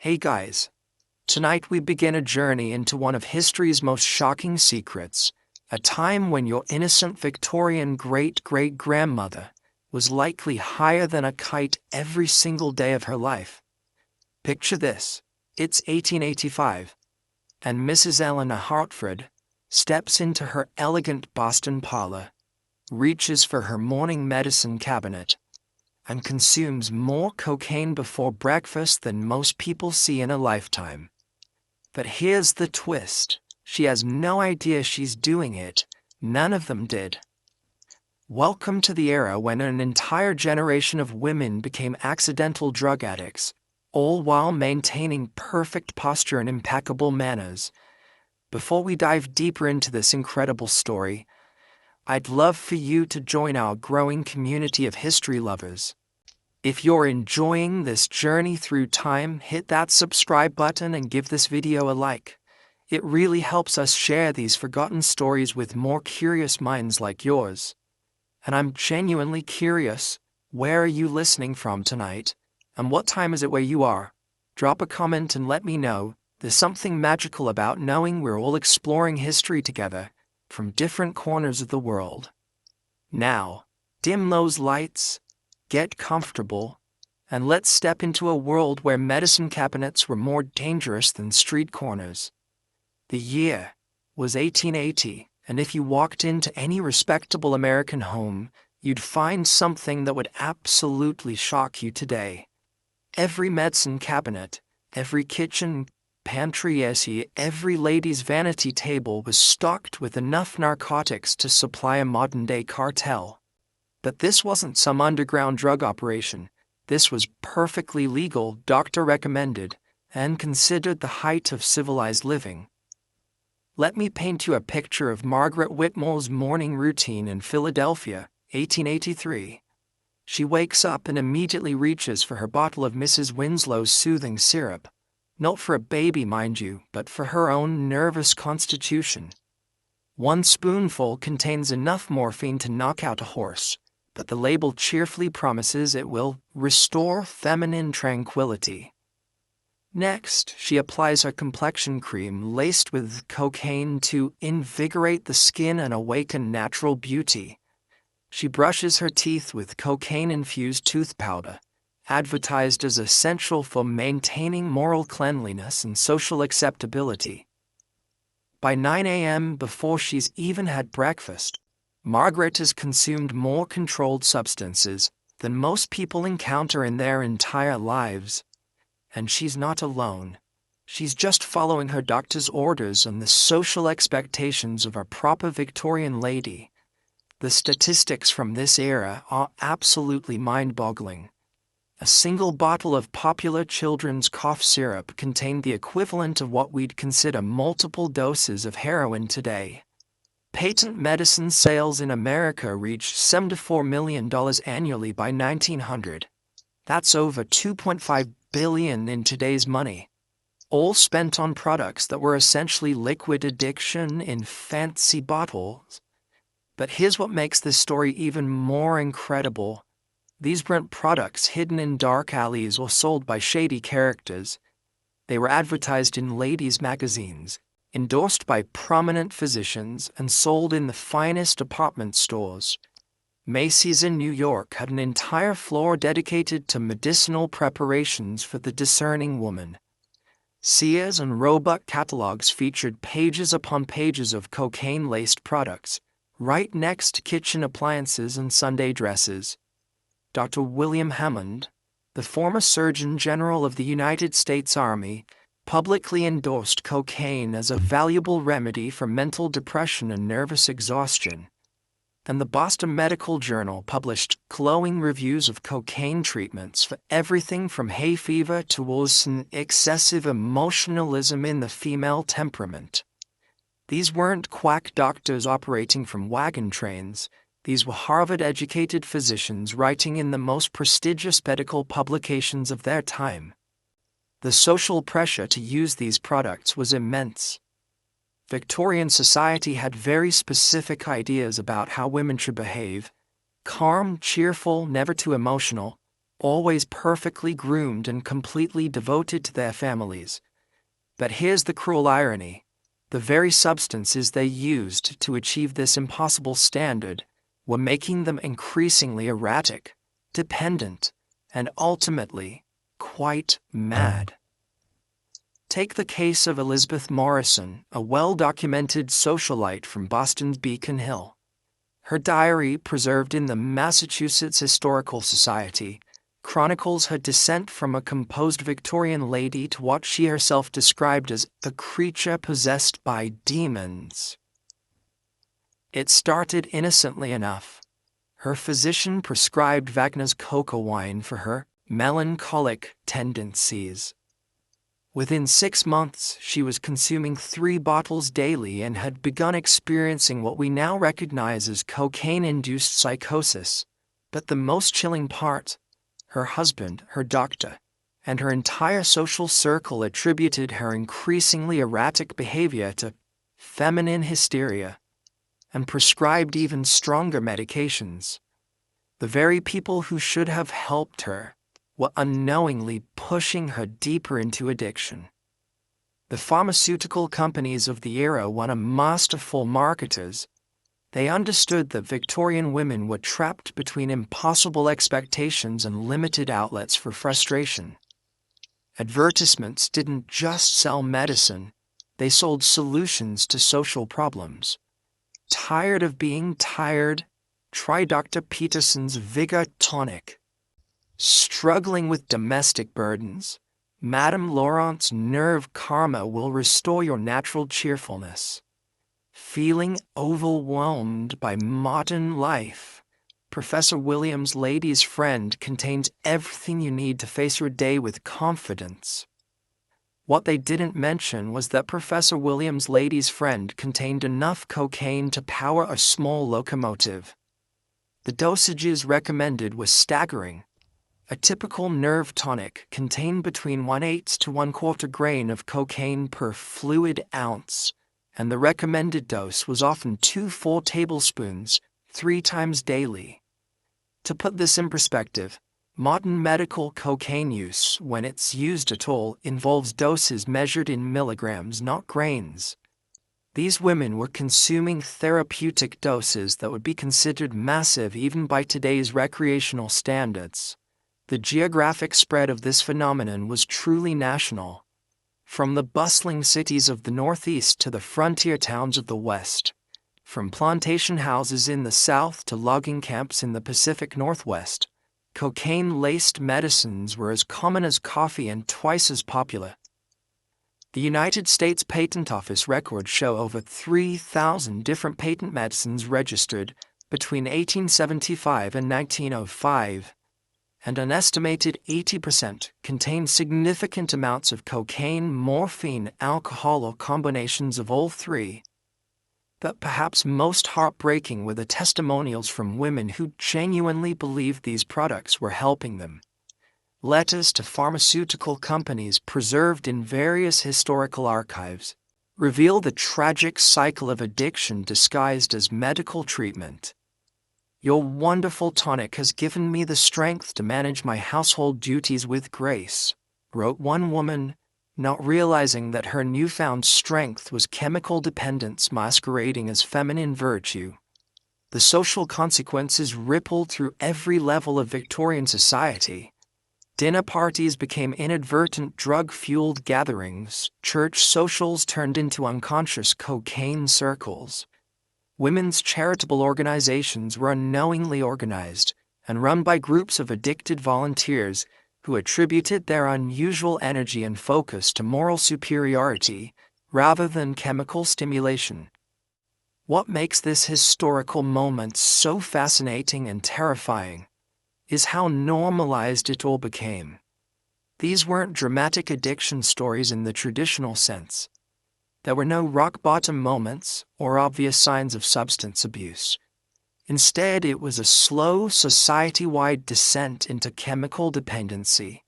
Hey guys, tonight we begin a journey into one of history's most shocking secrets, a time when your innocent Victorian great-great-grandmother was likely higher than a kite every single day of her life. Picture this, it's 1885, and Mrs. Eleanor Hartford steps into her elegant Boston parlor, reaches for her morning medicine cabinet, and consumes more cocaine before breakfast than most people see in a lifetime. But here's the twist. She has no idea she's doing it. None of them did. Welcome to the era when an entire generation of women became accidental drug addicts, all while maintaining perfect posture and impeccable manners. Before we dive deeper into this incredible story, I'd love for you to join our growing community of history lovers. If you're enjoying this journey through time, hit that subscribe button and give this video a like. It really helps us share these forgotten stories with more curious minds like yours. And I'm genuinely curious, where are you listening from tonight? And what time is it where you are? Drop a comment and let me know. There's something magical about knowing we're all exploring history together, from different corners of the world. Now, dim those lights, get comfortable, and let's step into a world where medicine cabinets were more dangerous than street corners. The year was 1880, and if you walked into any respectable American home, you'd find something that would absolutely shock you today. Every medicine cabinet, every kitchen pantry, every lady's vanity table was stocked with enough narcotics to supply a modern-day cartel. But this wasn't some underground drug operation. This was perfectly legal, doctor-recommended, and considered the height of civilized living. Let me paint you a picture of Margaret Whitmore's morning routine in Philadelphia, 1883. She wakes up and immediately reaches for her bottle of Mrs. Winslow's soothing syrup. Not for a baby, mind you, but for her own nervous constitution. One spoonful contains enough morphine to knock out a horse, but the label cheerfully promises it will restore feminine tranquility. Next, she applies her complexion cream laced with cocaine to invigorate the skin and awaken natural beauty. She brushes her teeth with cocaine-infused tooth powder, advertised as essential for maintaining moral cleanliness and social acceptability. By 9 a.m., before she's even had breakfast, Margaret has consumed more controlled substances than most people encounter in their entire lives. And she's not alone. She's just following her doctor's orders and the social expectations of a proper Victorian lady. The statistics from this era are absolutely mind-boggling. A single bottle of popular children's cough syrup contained the equivalent of what we'd consider multiple doses of heroin today. Patent medicine sales in America reached $74 million annually by 1900. That's over $2.5 billion in today's money, all spent on products that were essentially liquid addiction in fancy bottles. But here's what makes this story even more incredible. These weren't products hidden in dark alleys or sold by shady characters. They were advertised in ladies' magazines, endorsed by prominent physicians, and sold in the finest department stores. Macy's in New York had an entire floor dedicated to medicinal preparations for the discerning woman. Sears and Roebuck catalogs featured pages upon pages of cocaine-laced products, right next to kitchen appliances and Sunday dresses. Dr. William Hammond, the former Surgeon General of the United States Army, publicly endorsed cocaine as a valuable remedy for mental depression and nervous exhaustion. And the Boston Medical Journal published glowing reviews of cocaine treatments for everything from hay fever to excessive emotionalism in the female temperament. These weren't quack doctors operating from wagon trains. These were Harvard-educated physicians writing in the most prestigious medical publications of their time. The social pressure to use these products was immense. Victorian society had very specific ideas about how women should behave: calm, cheerful, never too emotional, always perfectly groomed and completely devoted to their families. But here's the cruel irony. The very substances they used to achieve this impossible standard were making them increasingly erratic, dependent, and ultimately quite mad. Take the case of Elizabeth Morrison, a well-documented socialite from Boston's Beacon Hill. Her diary, preserved in the Massachusetts Historical Society, chronicles her descent from a composed Victorian lady to what she herself described as a creature possessed by demons. It started innocently enough. Her physician prescribed Wagner's cocoa wine for her melancholic tendencies. Within 6 months, she was consuming 3 bottles daily and had begun experiencing what we now recognize as cocaine-induced psychosis. But the most chilling part, her husband, her doctor, and her entire social circle attributed her increasingly erratic behavior to feminine hysteria and prescribed even stronger medications. The very people who should have helped her were unknowingly pushing her deeper into addiction. The pharmaceutical companies of the era were masterful marketers. They understood that Victorian women were trapped between impossible expectations and limited outlets for frustration. Advertisements didn't just sell medicine, they sold solutions to social problems. Tired of being tired? Try Dr. Peterson's Vigor Tonic. Struggling with domestic burdens? Madame Laurent's Nerve Karma will restore your natural cheerfulness. Feeling overwhelmed by modern life? Professor Williams' Lady's Friend contains everything you need to face your day with confidence. What they didn't mention was that Professor Williams' Lady's Friend contained enough cocaine to power a small locomotive. The dosages recommended were staggering. A typical nerve tonic contained between 1/8 to 1/4 grain of cocaine per fluid ounce, and the recommended dose was often 2 full tablespoons, 3 times daily. To put this in perspective, modern medical cocaine use, when it's used at all, involves doses measured in milligrams, not grains. These women were consuming therapeutic doses that would be considered massive even by today's recreational standards. The geographic spread of this phenomenon was truly national. From the bustling cities of the Northeast to the frontier towns of the West, from plantation houses in the South to logging camps in the Pacific Northwest, cocaine-laced medicines were as common as coffee and twice as popular. The United States Patent Office records show over 3,000 different patent medicines registered between 1875 and 1905. And an estimated 80% contain significant amounts of cocaine, morphine, alcohol, or combinations of all three. But perhaps most heartbreaking were the testimonials from women who genuinely believed these products were helping them. Letters to pharmaceutical companies preserved in various historical archives reveal the tragic cycle of addiction disguised as medical treatment. Your wonderful tonic has given me the strength to manage my household duties with grace, wrote one woman, not realizing that her newfound strength was chemical dependence masquerading as feminine virtue. The social consequences rippled through every level of Victorian society. Dinner parties became inadvertent drug-fueled gatherings, church socials turned into unconscious cocaine circles. Women's charitable organizations were unknowingly organized and run by groups of addicted volunteers who attributed their unusual energy and focus to moral superiority rather than chemical stimulation. What makes this historical moment so fascinating and terrifying is how normalized it all became. These weren't dramatic addiction stories in the traditional sense. There were no rock-bottom moments or obvious signs of substance abuse. Instead, it was a slow, society-wide descent into chemical dependency,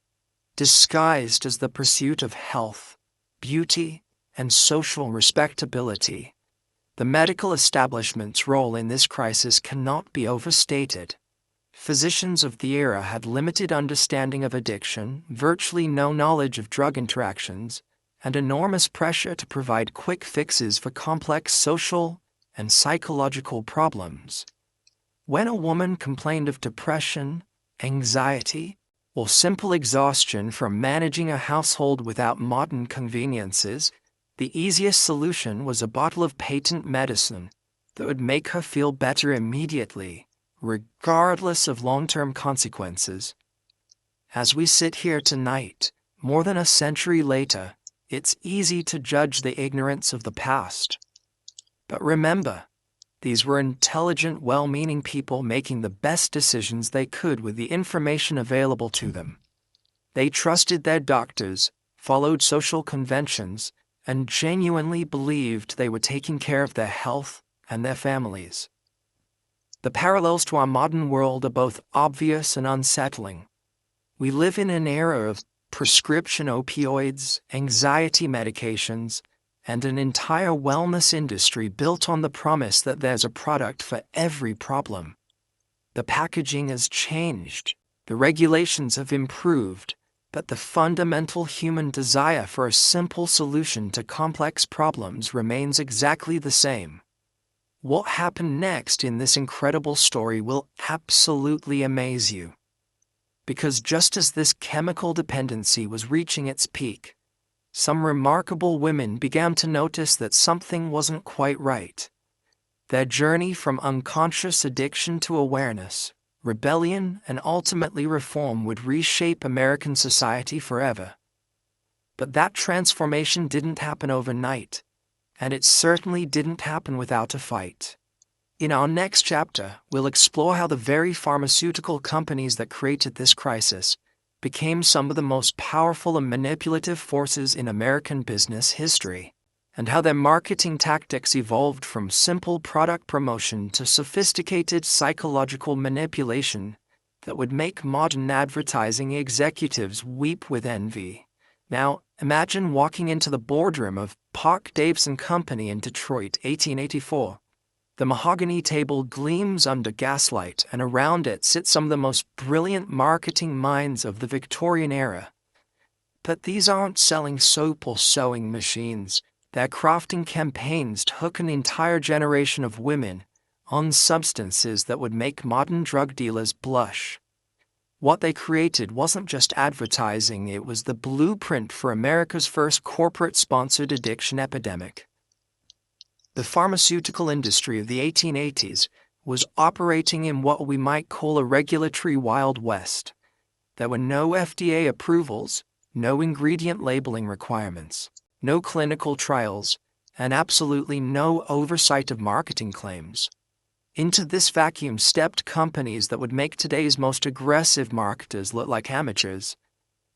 disguised as the pursuit of health, beauty, and social respectability. The medical establishment's role in this crisis cannot be overstated. Physicians of the era had limited understanding of addiction, virtually no knowledge of drug interactions, and enormous pressure to provide quick fixes for complex social and psychological problems. When a woman complained of depression, anxiety, or simple exhaustion from managing a household without modern conveniences, the easiest solution was a bottle of patent medicine that would make her feel better immediately, regardless of long-term consequences. As we sit here tonight, more than a century later, it's easy to judge the ignorance of the past. But remember, these were intelligent, well-meaning people making the best decisions they could with the information available to them. They trusted their doctors, followed social conventions, and genuinely believed they were taking care of their health and their families. The parallels to our modern world are both obvious and unsettling. We live in an era of prescription opioids, anxiety medications, and an entire wellness industry built on the promise that there's a product for every problem. The packaging has changed, the regulations have improved, but the fundamental human desire for a simple solution to complex problems remains exactly the same. What happened next in this incredible story will absolutely amaze you. Because just as this chemical dependency was reaching its peak, some remarkable women began to notice that something wasn't quite right. Their journey from unconscious addiction to awareness, rebellion, and ultimately reform would reshape American society forever. But that transformation didn't happen overnight, and it certainly didn't happen without a fight. In our next chapter, we'll explore how the very pharmaceutical companies that created this crisis became some of the most powerful and manipulative forces in American business history, and how their marketing tactics evolved from simple product promotion to sophisticated psychological manipulation that would make modern advertising executives weep with envy. Now, imagine walking into the boardroom of Park Davis & Company in Detroit, 1884. The mahogany table gleams under gaslight, and around it sit some of the most brilliant marketing minds of the Victorian era. But these aren't selling soap or sewing machines. They're crafting campaigns to hook an entire generation of women on substances that would make modern drug dealers blush. What they created wasn't just advertising, it was the blueprint for America's first corporate-sponsored addiction epidemic. The pharmaceutical industry of the 1880s was operating in what we might call a regulatory Wild West. There were no FDA approvals, no ingredient labeling requirements, no clinical trials, and absolutely no oversight of marketing claims. Into this vacuum stepped companies that would make today's most aggressive marketers look like amateurs.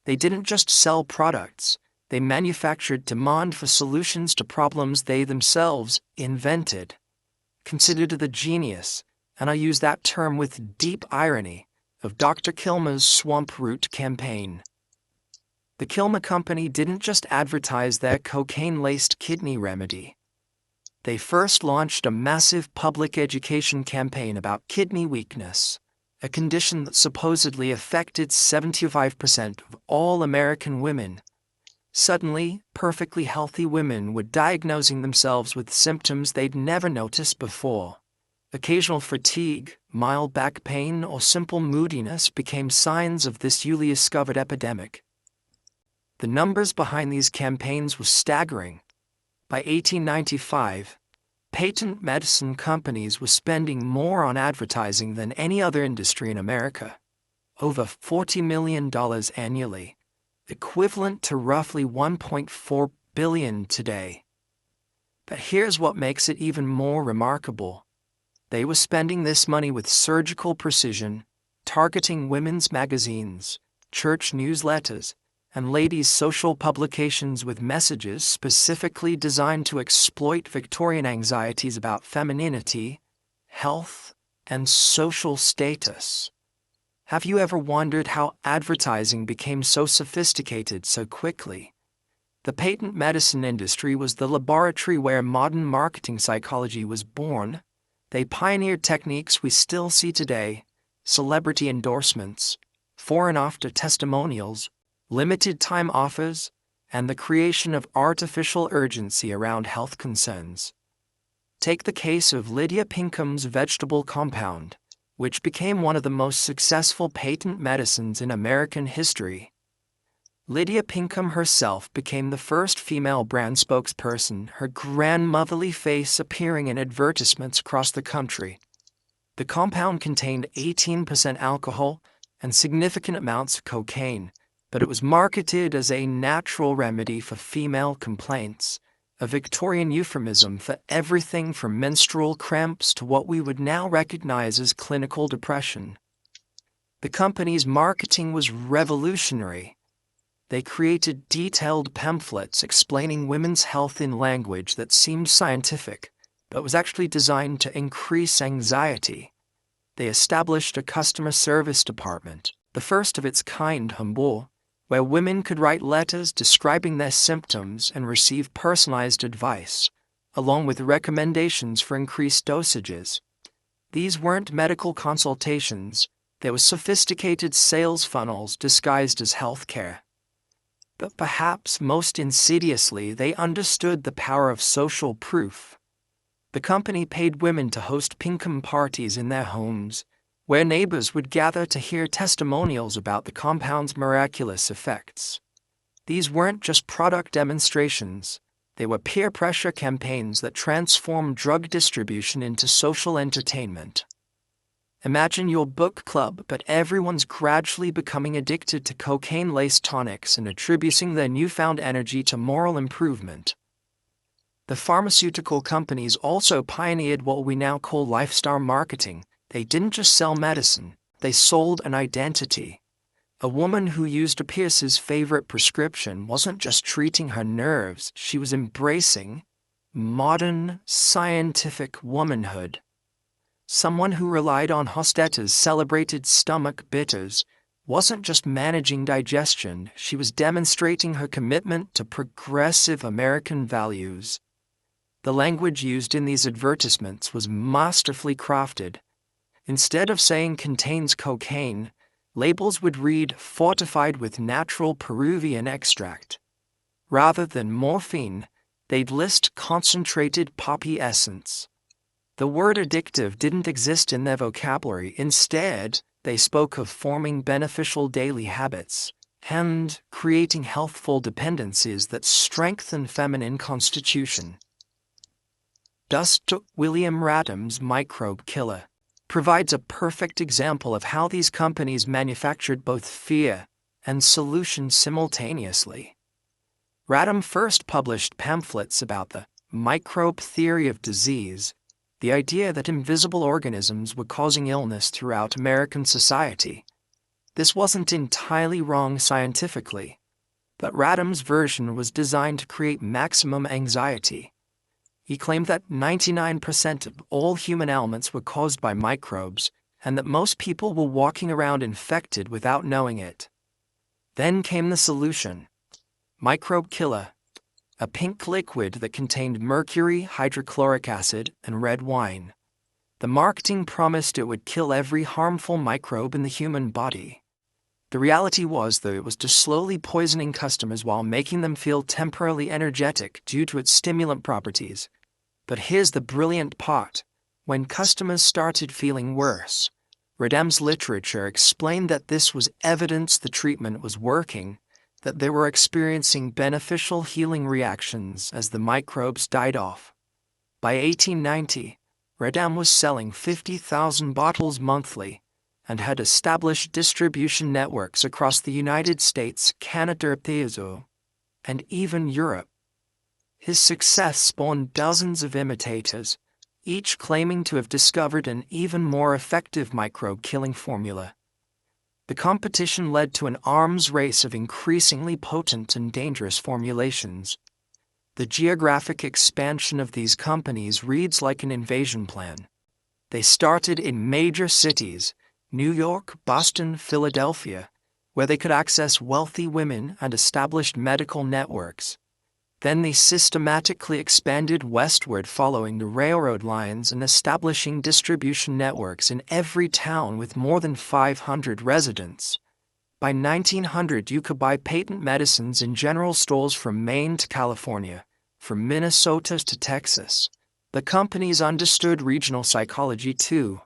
They didn't just sell products. They manufactured demand for solutions to problems they themselves invented. Consider the genius, and I use that term with deep irony, of Dr. Kilmer's Swamp Root campaign. The Kilmer Company didn't just advertise their cocaine-laced kidney remedy. They first launched a massive public education campaign about kidney weakness, a condition that supposedly affected 75% of all American women. Suddenly, perfectly healthy women were diagnosing themselves with symptoms they'd never noticed before. Occasional fatigue, mild back pain, or simple moodiness became signs of this newly discovered epidemic. The numbers behind these campaigns were staggering. By 1895, patent medicine companies were spending more on advertising than any other industry in America, over $40 million annually, equivalent to roughly $1.4 billion today. But here's what makes it even more remarkable. They were spending this money with surgical precision, targeting women's magazines, church newsletters, and ladies' social publications with messages specifically designed to exploit Victorian anxieties about femininity, health, and social status. Have you ever wondered how advertising became so sophisticated so quickly? The patent medicine industry was the laboratory where modern marketing psychology was born. They pioneered techniques we still see today, celebrity endorsements, before and after testimonials, limited-time offers, and the creation of artificial urgency around health concerns. Take the case of Lydia Pinkham's vegetable compound, which became one of the most successful patent medicines in American history. Lydia Pinkham herself became the first female brand spokesperson, her grandmotherly face appearing in advertisements across the country. The compound contained 18% alcohol and significant amounts of cocaine, but it was marketed as a natural remedy for female complaints, a Victorian euphemism for everything from menstrual cramps to what we would now recognize as clinical depression. The company's marketing was revolutionary. They created detailed pamphlets explaining women's health in language that seemed scientific, but was actually designed to increase anxiety. They established a customer service department, the first of its kind, humble, where women could write letters describing their symptoms and receive personalized advice, along with recommendations for increased dosages. These weren't medical consultations, they were sophisticated sales funnels disguised as healthcare. But perhaps most insidiously, they understood the power of social proof. The company paid women to host Pinkham parties in their homes, where neighbors would gather to hear testimonials about the compound's miraculous effects. These weren't just product demonstrations, they were peer pressure campaigns that transformed drug distribution into social entertainment. Imagine your book club, but everyone's gradually becoming addicted to cocaine-laced tonics and attributing their newfound energy to moral improvement. The pharmaceutical companies also pioneered what we now call lifestyle marketing. They didn't just sell medicine, they sold an identity. A woman who used a Pierce's favorite prescription wasn't just treating her nerves, she was embracing modern, scientific womanhood. Someone who relied on Hostetta's celebrated stomach bitters wasn't just managing digestion, she was demonstrating her commitment to progressive American values. The language used in these advertisements was masterfully crafted. Instead of saying contains cocaine, labels would read fortified with natural Peruvian extract. Rather than morphine, they'd list concentrated poppy essence. The word addictive didn't exist in their vocabulary. Instead, they spoke of forming beneficial daily habits and creating healthful dependencies that strengthen feminine constitution. Thus, William Radham's microbe killer provides a perfect example of how these companies manufactured both fear and solution simultaneously. Radham first published pamphlets about the microbe theory of disease, the idea that invisible organisms were causing illness throughout American society. This wasn't entirely wrong scientifically, but Radham's version was designed to create maximum anxiety. He claimed that 99% of all human ailments were caused by microbes, and that most people were walking around infected without knowing it. Then came the solution: Microbe Killer, a pink liquid that contained mercury, hydrochloric acid, and red wine. The marketing promised it would kill every harmful microbe in the human body. The reality was, though, it was just slowly poisoning customers while making them feel temporarily energetic due to its stimulant properties. But here's the brilliant part. When customers started feeling worse, Radham's literature explained that this was evidence the treatment was working, that they were experiencing beneficial healing reactions as the microbes died off. By 1890, Radham was selling 50,000 bottles monthly and had established distribution networks across the United States, Canada, and even Europe. His success spawned dozens of imitators, each claiming to have discovered an even more effective microbe-killing formula. The competition led to an arms race of increasingly potent and dangerous formulations. The geographic expansion of these companies reads like an invasion plan. They started in major cities, New York, Boston, Philadelphia, where they could access wealthy women and established medical networks. Then they systematically expanded westward, following the railroad lines and establishing distribution networks in every town with more than 500 residents. By 1900, you could buy patent medicines in general stores from Maine to California, from Minnesota to Texas. The companies understood regional psychology too.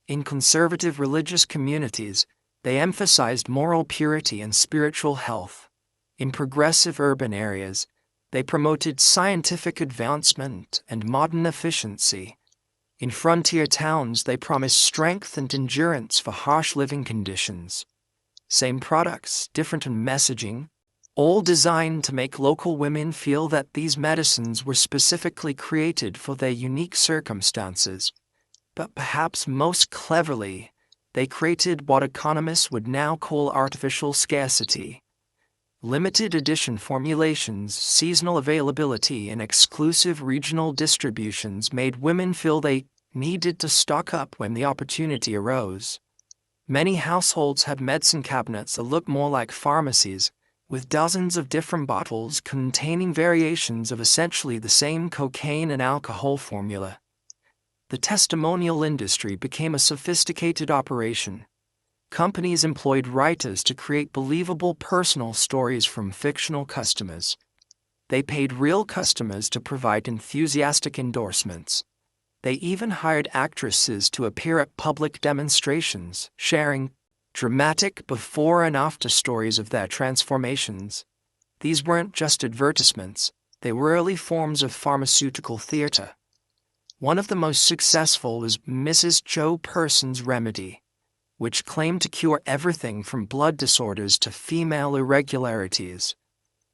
In conservative religious communities, they emphasized moral purity and spiritual health. In progressive urban areas, they promoted scientific advancement and modern efficiency. In frontier towns, they promised strength and endurance for harsh living conditions. Same products, different messaging, all designed to make local women feel that these medicines were specifically created for their unique circumstances. But perhaps most cleverly, they created what economists would now call artificial scarcity. Limited edition formulations, seasonal availability, and exclusive regional distributions made women feel they needed to stock up when the opportunity arose. Many households had medicine cabinets that looked more like pharmacies, with dozens of different bottles containing variations of essentially the same cocaine and alcohol formula. The testimonial industry became a sophisticated operation. Companies employed writers to create believable personal stories from fictional customers. They paid real customers to provide enthusiastic endorsements. They even hired actresses to appear at public demonstrations, sharing dramatic before and after stories of their transformations. These weren't just advertisements, they were early forms of pharmaceutical theater. One of the most successful was Mrs. Joe Person's Remedy, which claimed to cure everything from blood disorders to female irregularities.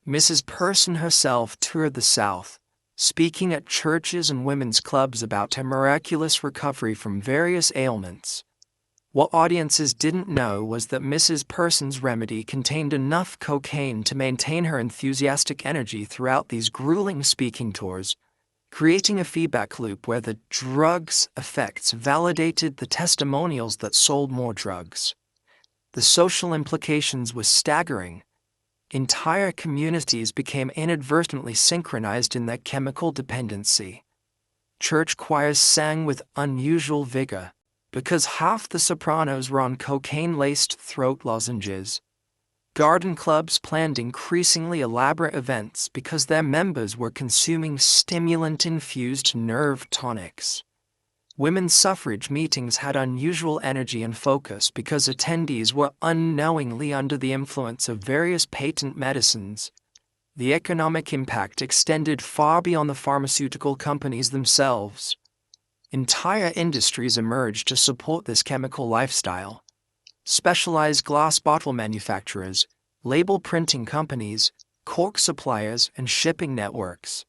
Mrs. Person herself toured the South, speaking at churches and women's clubs about her miraculous recovery from various ailments. What audiences didn't know was that Mrs. Person's Remedy contained enough cocaine to maintain her enthusiastic energy throughout these grueling speaking tours, creating a feedback loop where the drug's effects validated the testimonials that sold more drugs. The social implications were staggering. Entire communities became inadvertently synchronized in their chemical dependency. Church choirs sang with unusual vigor because half the sopranos were on cocaine-laced throat lozenges. Garden clubs planned increasingly elaborate events because their members were consuming stimulant-infused nerve tonics. Women's suffrage meetings had unusual energy and focus because attendees were unknowingly under the influence of various patent medicines. The economic impact extended far beyond the pharmaceutical companies themselves. Entire industries emerged to support this chemical lifestyle. Specialized glass bottle manufacturers, label printing companies, cork suppliers, and shipping networks.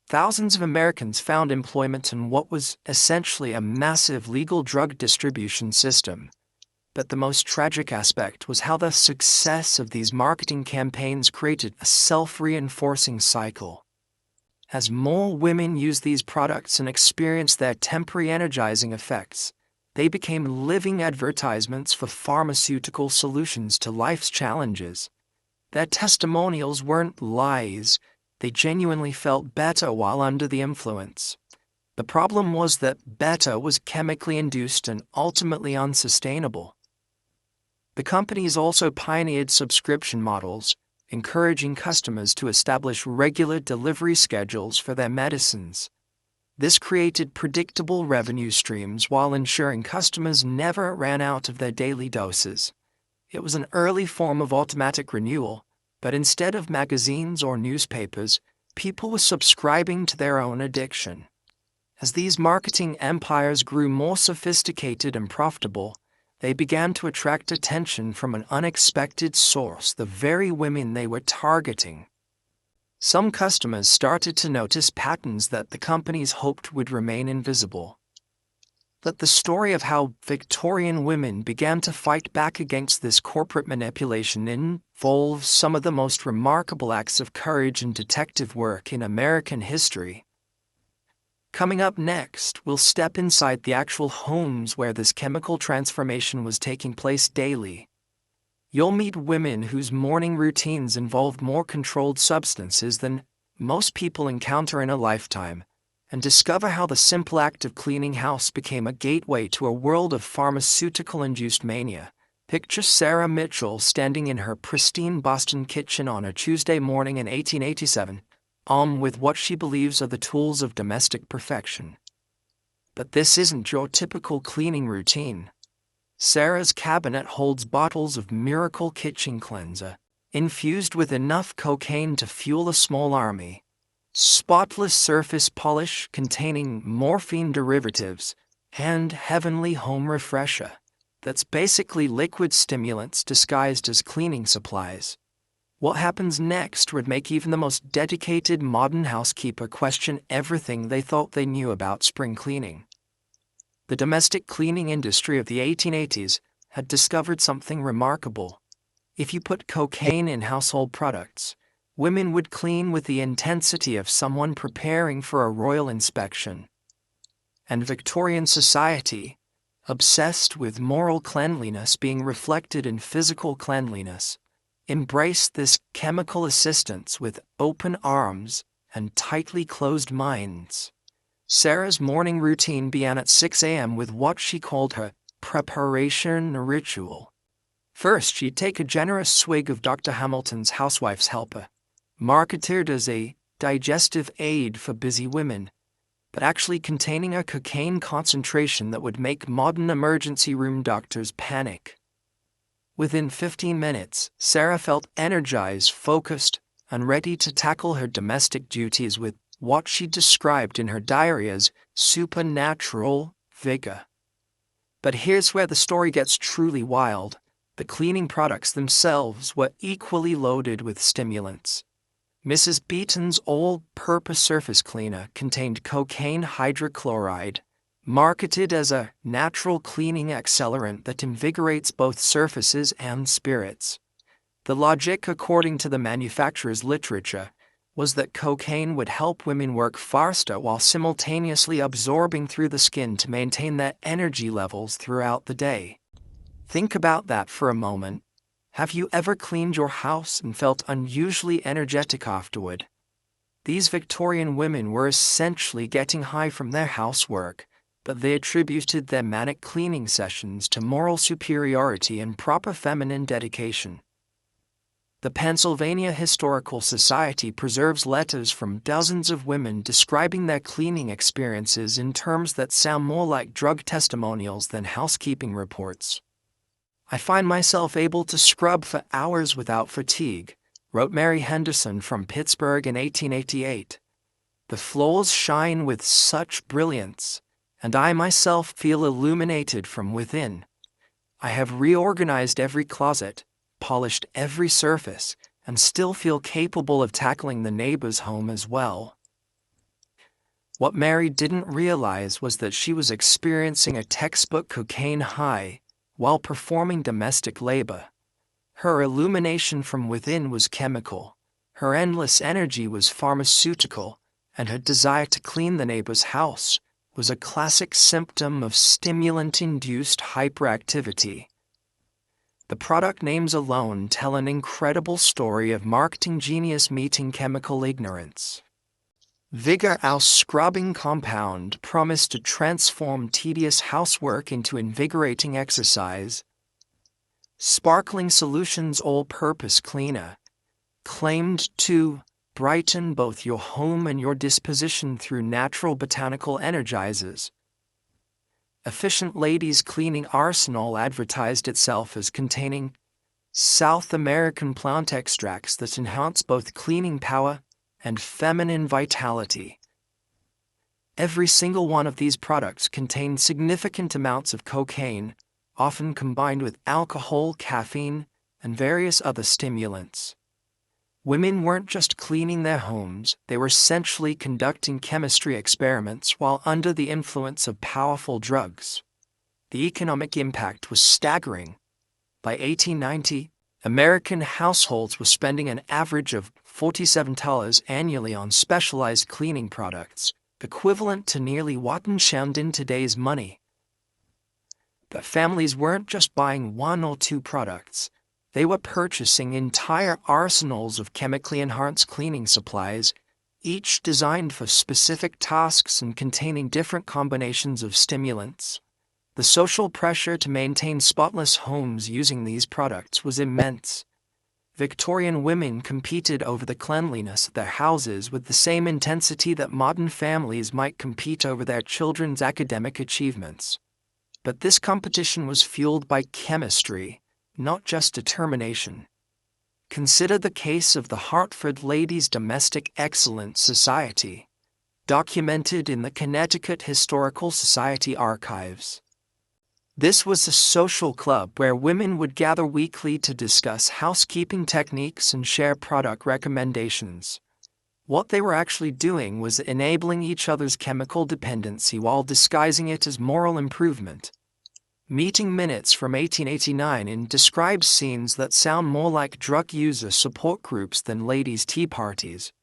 Thousands of Americans found employment in what was essentially a massive legal drug distribution system. But the most tragic aspect was how the success of these marketing campaigns created a self-reinforcing cycle. As more women used these products and experienced their temporary energizing effects, they became living advertisements for pharmaceutical solutions to life's challenges. Their testimonials weren't lies. They genuinely felt better while under the influence. The problem was that better was chemically induced and ultimately unsustainable. The companies also pioneered subscription models, encouraging customers to establish regular delivery schedules for their medicines. This created predictable revenue streams while ensuring customers never ran out of their daily doses. It was an early form of automatic renewal, but instead of magazines or newspapers, people were subscribing to their own addiction. As these marketing empires grew more sophisticated and profitable, they began to attract attention from an unexpected source, the very women they were targeting. Some customers started to notice patterns that the companies hoped would remain invisible. But the story of how Victorian women began to fight back against this corporate manipulation involves some of the most remarkable acts of courage and detective work in American history. Coming up next, we'll step inside the actual homes where this chemical transformation was taking place daily. You'll meet women whose morning routines involved more controlled substances than most people encounter in a lifetime, and discover how the simple act of cleaning house became a gateway to a world of pharmaceutical-induced mania. Picture Sarah Mitchell standing in her pristine Boston kitchen on a Tuesday morning in 1887, armed with what she believes are the tools of domestic perfection. But this isn't your typical cleaning routine. Sarah's cabinet holds bottles of Miracle Kitchen Cleanser, infused with enough cocaine to fuel a small army. Spotless surface polish containing morphine derivatives, and Heavenly Home Refresher, that's basically liquid stimulants disguised as cleaning supplies. What happens next would make even the most dedicated modern housekeeper question everything they thought they knew about spring cleaning. The domestic cleaning industry of the 1880s had discovered something remarkable. If you put cocaine in household products, women would clean with the intensity of someone preparing for a royal inspection. And Victorian society, obsessed with moral cleanliness being reflected in physical cleanliness, embraced this chemical assistance with open arms and tightly closed minds. Sarah's morning routine began at 6 a.m. with what she called her preparation ritual. First, she'd take a generous swig of Dr. Hamilton's Housewife's Helper, marketed as a digestive aid for busy women, but actually containing a cocaine concentration that would make modern emergency room doctors panic. Within 15 minutes, Sarah felt energized, focused, and ready to tackle her domestic duties with what she described in her diary as supernatural vigor. But here's where the story gets truly wild. The cleaning products themselves were equally loaded with stimulants. Mrs. Beaton's all-purpose surface cleaner contained cocaine hydrochloride, marketed as a natural cleaning accelerant that invigorates both surfaces and spirits. The logic, according to the manufacturer's literature, was that cocaine would help women work faster while simultaneously absorbing through the skin to maintain their energy levels throughout the day. Think about that for a moment. Have you ever cleaned your house and felt unusually energetic afterward? These Victorian women were essentially getting high from their housework, but they attributed their manic cleaning sessions to moral superiority and proper feminine dedication. The Pennsylvania Historical Society preserves letters from dozens of women describing their cleaning experiences in terms that sound more like drug testimonials than housekeeping reports. "I find myself able to scrub for hours without fatigue," wrote Mary Henderson from Pittsburgh in 1888. "The floors shine with such brilliance, and I myself feel illuminated from within. I have reorganized every closet, polished every surface, and still feel capable of tackling the neighbor's home as well." What Mary didn't realize was that she was experiencing a textbook cocaine high while performing domestic labor. Her illumination from within was chemical, her endless energy was pharmaceutical, and her desire to clean the neighbor's house was a classic symptom of stimulant-induced hyperactivity. The product names alone tell an incredible story of marketing genius meeting chemical ignorance. Vigor, our scrubbing compound, promised to transform tedious housework into invigorating exercise. Sparkling Solutions All-Purpose Cleaner claimed to brighten both your home and your disposition through natural botanical energizers. Efficient Ladies Cleaning Arsenal advertised itself as containing South American plant extracts that enhance both cleaning power and feminine vitality. Every single one of these products contained significant amounts of cocaine, often combined with alcohol, caffeine, and various other stimulants. Women weren't just cleaning their homes, they were essentially conducting chemistry experiments while under the influence of powerful drugs. The economic impact was staggering. By 1890, American households were spending an average of $47 annually on specialized cleaning products, equivalent to nearly $1,000 in today's money. But families weren't just buying one or two products. They were purchasing entire arsenals of chemically enhanced cleaning supplies, each designed for specific tasks and containing different combinations of stimulants. The social pressure to maintain spotless homes using these products was immense. Victorian women competed over the cleanliness of their houses with the same intensity that modern families might compete over their children's academic achievements. But this competition was fueled by chemistry, not just determination. Consider the case of the Hartford Ladies' Domestic Excellence Society, documented in the Connecticut Historical Society archives. This was a social club where women would gather weekly to discuss housekeeping techniques and share product recommendations. What they were actually doing was enabling each other's chemical dependency while disguising it as moral improvement. Meeting minutes from 1889 describes scenes that sound more like drug user support groups than ladies' tea parties.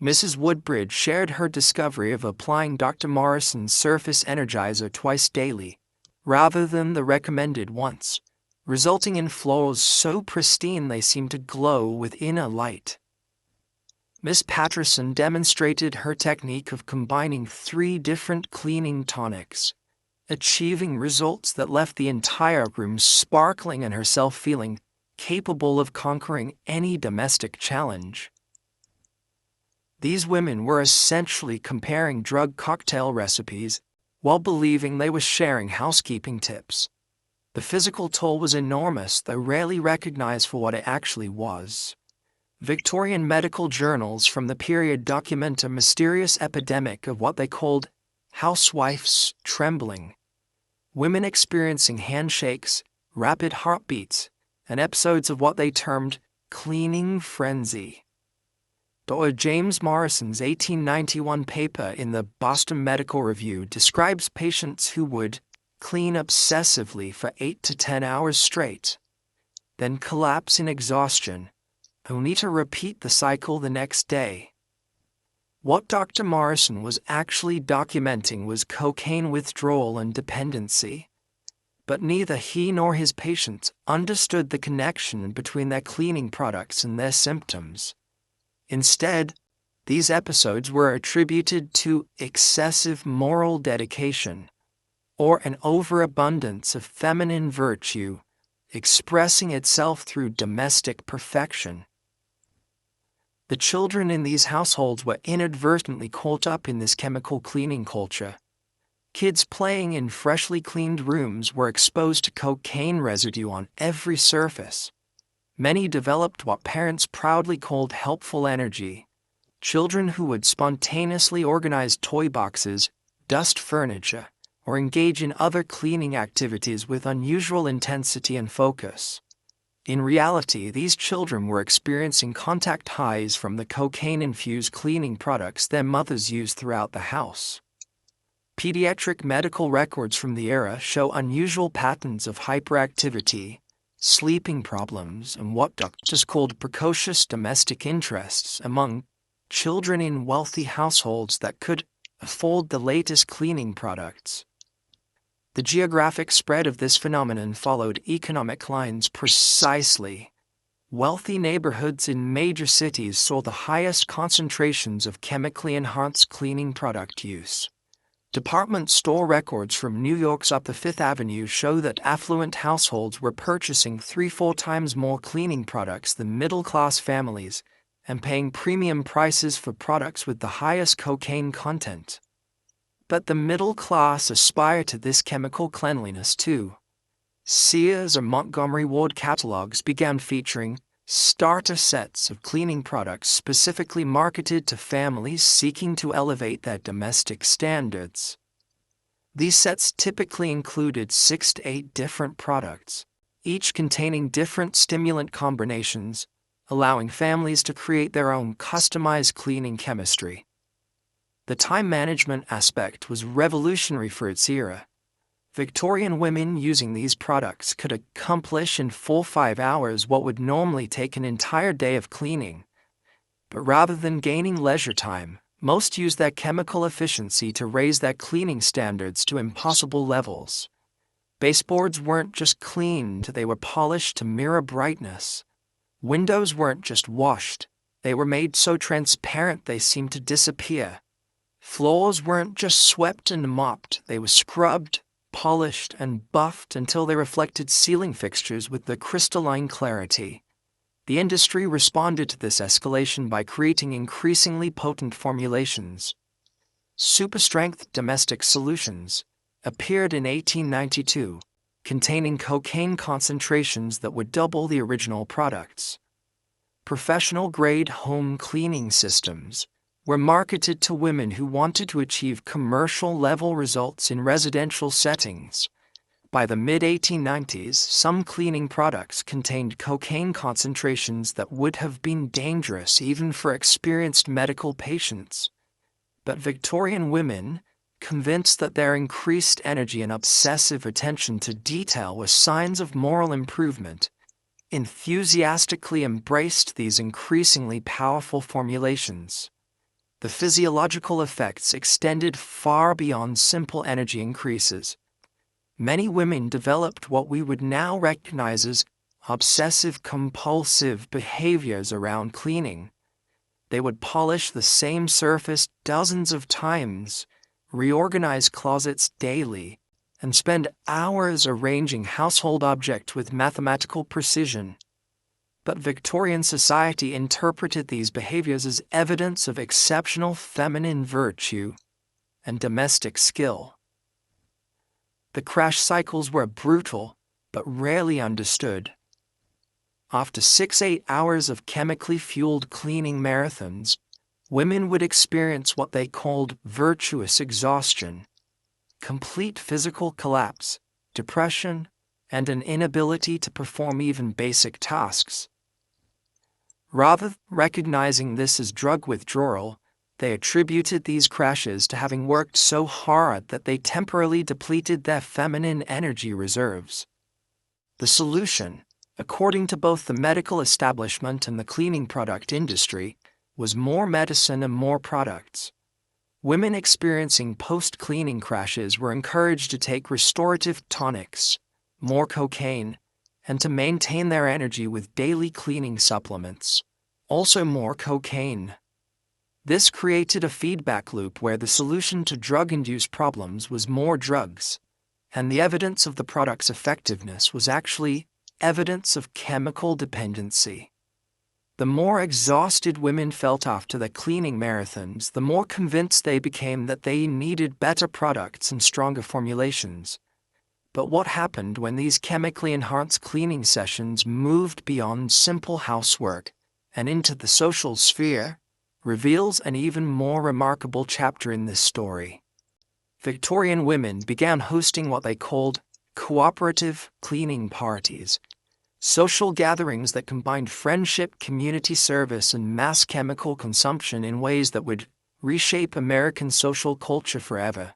Mrs. Woodbridge shared her discovery of applying Dr. Morrison's Surface Energizer twice daily, rather than the recommended once, resulting in floors so pristine they seemed to glow with inner light. Miss Patterson demonstrated her technique of combining 3 different cleaning tonics, achieving results that left the entire room sparkling and herself feeling capable of conquering any domestic challenge. These women were essentially comparing drug cocktail recipes while believing they were sharing housekeeping tips. The physical toll was enormous, though rarely recognized for what it actually was. Victorian medical journals from the period document a mysterious epidemic of what they called housewife's trembling. Women experiencing handshakes, rapid heartbeats, and episodes of what they termed cleaning frenzy. Dr. James Morrison's 1891 paper in the Boston Medical Review describes patients who would clean obsessively for 8 to 10 hours straight, then collapse in exhaustion, only to repeat the cycle the next day. What Dr. Morrison was actually documenting was cocaine withdrawal and dependency, but neither he nor his patients understood the connection between their cleaning products and their symptoms. Instead, these episodes were attributed to excessive moral dedication, or an overabundance of feminine virtue, expressing itself through domestic perfection. The children in these households were inadvertently caught up in this chemical cleaning culture. Kids playing in freshly cleaned rooms were exposed to cocaine residue on every surface. Many developed what parents proudly called helpful energy. Children who would spontaneously organize toy boxes, dust furniture, or engage in other cleaning activities with unusual intensity and focus. In reality, these children were experiencing contact highs from the cocaine-infused cleaning products their mothers used throughout the house. Pediatric medical records from the era show unusual patterns of hyperactivity, sleeping problems, and what doctors called precocious domestic interests among children in wealthy households that could afford the latest cleaning products. The geographic spread of this phenomenon followed economic lines precisely. Wealthy neighborhoods in major cities saw the highest concentrations of chemically enhanced cleaning product use. Department store records from New York's up the Fifth Avenue show that affluent households were purchasing 3-4 times more cleaning products than middle-class families and paying premium prices for products with the highest cocaine content. But the middle class aspire to this chemical cleanliness too. Sears or Montgomery Ward catalogs began featuring starter sets of cleaning products specifically marketed to families seeking to elevate their domestic standards. These sets typically included 6 to 8 different products, each containing different stimulant combinations, allowing families to create their own customized cleaning chemistry. The time management aspect was revolutionary for its era. Victorian women using these products could accomplish in 4-5 hours what would normally take an entire day of cleaning. But rather than gaining leisure time, most used their chemical efficiency to raise their cleaning standards to impossible levels. Baseboards weren't just cleaned, they were polished to mirror brightness. Windows weren't just washed, They were made so transparent they seemed to disappear. Floors weren't just swept and mopped, they were scrubbed, polished, and buffed until they reflected ceiling fixtures with the crystalline clarity. The industry responded to this escalation by creating increasingly potent formulations. Super-strength domestic solutions appeared in 1892, containing cocaine concentrations that would double the original products. Professional-grade home cleaning systems were marketed to women who wanted to achieve commercial-level results in residential settings. By the mid-1890s, some cleaning products contained cocaine concentrations that would have been dangerous even for experienced medical patients. But Victorian women, convinced that their increased energy and obsessive attention to detail were signs of moral improvement, enthusiastically embraced these increasingly powerful formulations. The physiological effects extended far beyond simple energy increases. Many women developed what we would now recognize as obsessive-compulsive behaviors around cleaning. They would polish the same surface dozens of times, reorganize closets daily, and spend hours arranging household objects with mathematical precision. But Victorian society interpreted these behaviors as evidence of exceptional feminine virtue and domestic skill. The crash cycles were brutal, but rarely understood. After 6-8 hours of chemically fueled cleaning marathons, women would experience what they called virtuous exhaustion, complete physical collapse, depression, and an inability to perform even basic tasks. Rather than recognizing this as drug withdrawal, they attributed these crashes to having worked so hard that they temporarily depleted their feminine energy reserves. The solution, according to both the medical establishment and the cleaning product industry, was more medicine and more products. Women experiencing post-cleaning crashes were encouraged to take restorative tonics, more cocaine, and to maintain their energy with daily cleaning supplements, also more cocaine. This created a feedback loop where the solution to drug-induced problems was more drugs, and the evidence of the product's effectiveness was actually evidence of chemical dependency. The more exhausted women felt after their cleaning marathons, the more convinced they became that they needed better products and stronger formulations. But what happened when these chemically enhanced cleaning sessions moved beyond simple housework and into the social sphere reveals an even more remarkable chapter in this story. Victorian women began hosting what they called cooperative cleaning parties, social gatherings that combined friendship, community service, and mass chemical consumption in ways that would reshape American social culture forever.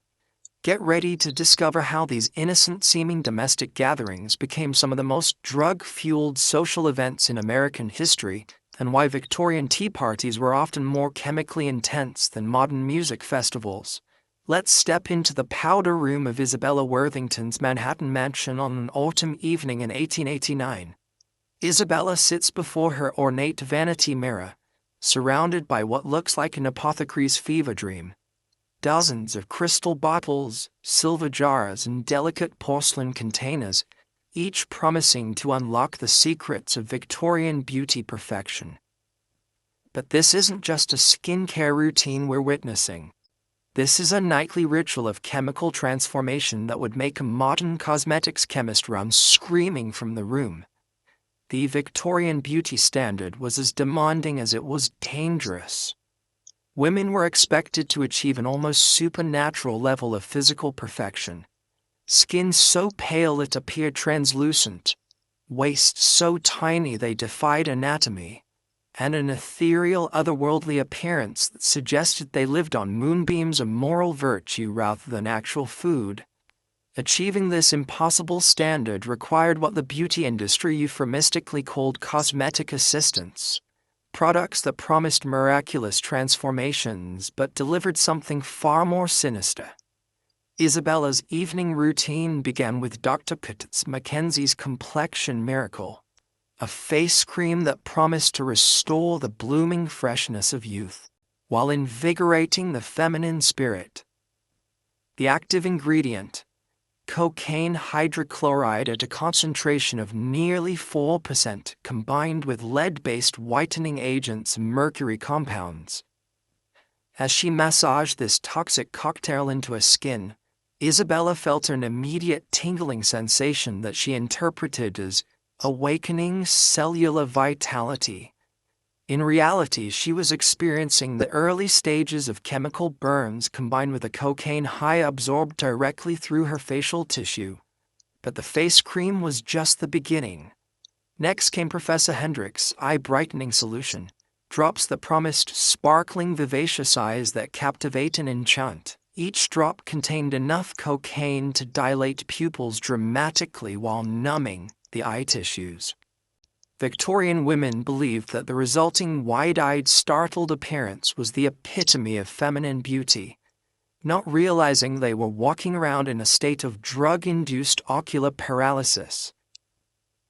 Get ready to discover how these innocent-seeming domestic gatherings became some of the most drug-fueled social events in American history, and why Victorian tea parties were often more chemically intense than modern music festivals. Let's step into the powder room of Isabella Worthington's Manhattan mansion on an autumn evening in 1889. Isabella sits before her ornate vanity mirror, surrounded by what looks like an apothecary's fever dream. Dozens of crystal bottles, silver jars, and delicate porcelain containers, each promising to unlock the secrets of Victorian beauty perfection. But this isn't just a skincare routine we're witnessing. This is a nightly ritual of chemical transformation that would make a modern cosmetics chemist run screaming from the room. The Victorian beauty standard was as demanding as it was dangerous. Women were expected to achieve an almost supernatural level of physical perfection. Skin so pale it appeared translucent, waists so tiny they defied anatomy, and an ethereal, otherworldly appearance that suggested they lived on moonbeams of moral virtue rather than actual food. Achieving this impossible standard required what the beauty industry euphemistically called cosmetic assistance, products that promised miraculous transformations but delivered something far more sinister. Isabella's evening routine began with Dr. Mackenzie's Complexion Miracle, a face cream that promised to restore the blooming freshness of youth, while invigorating the feminine spirit. The active ingredient, cocaine hydrochloride at a concentration of nearly 4%, combined with lead-based whitening agents and mercury compounds. As she massaged this toxic cocktail into her skin, Isabella felt an immediate tingling sensation that she interpreted as awakening cellular vitality. In reality, she was experiencing the early stages of chemical burns combined with a cocaine high absorbed directly through her facial tissue. But the face cream was just the beginning. Next came Professor Hendrick's eye-brightening solution, drops that promised sparkling, vivacious eyes that captivate and enchant. Each drop contained enough cocaine to dilate pupils dramatically while numbing the eye tissues. Victorian women believed that the resulting wide-eyed, startled appearance was the epitome of feminine beauty, not realizing they were walking around in a state of drug-induced ocular paralysis.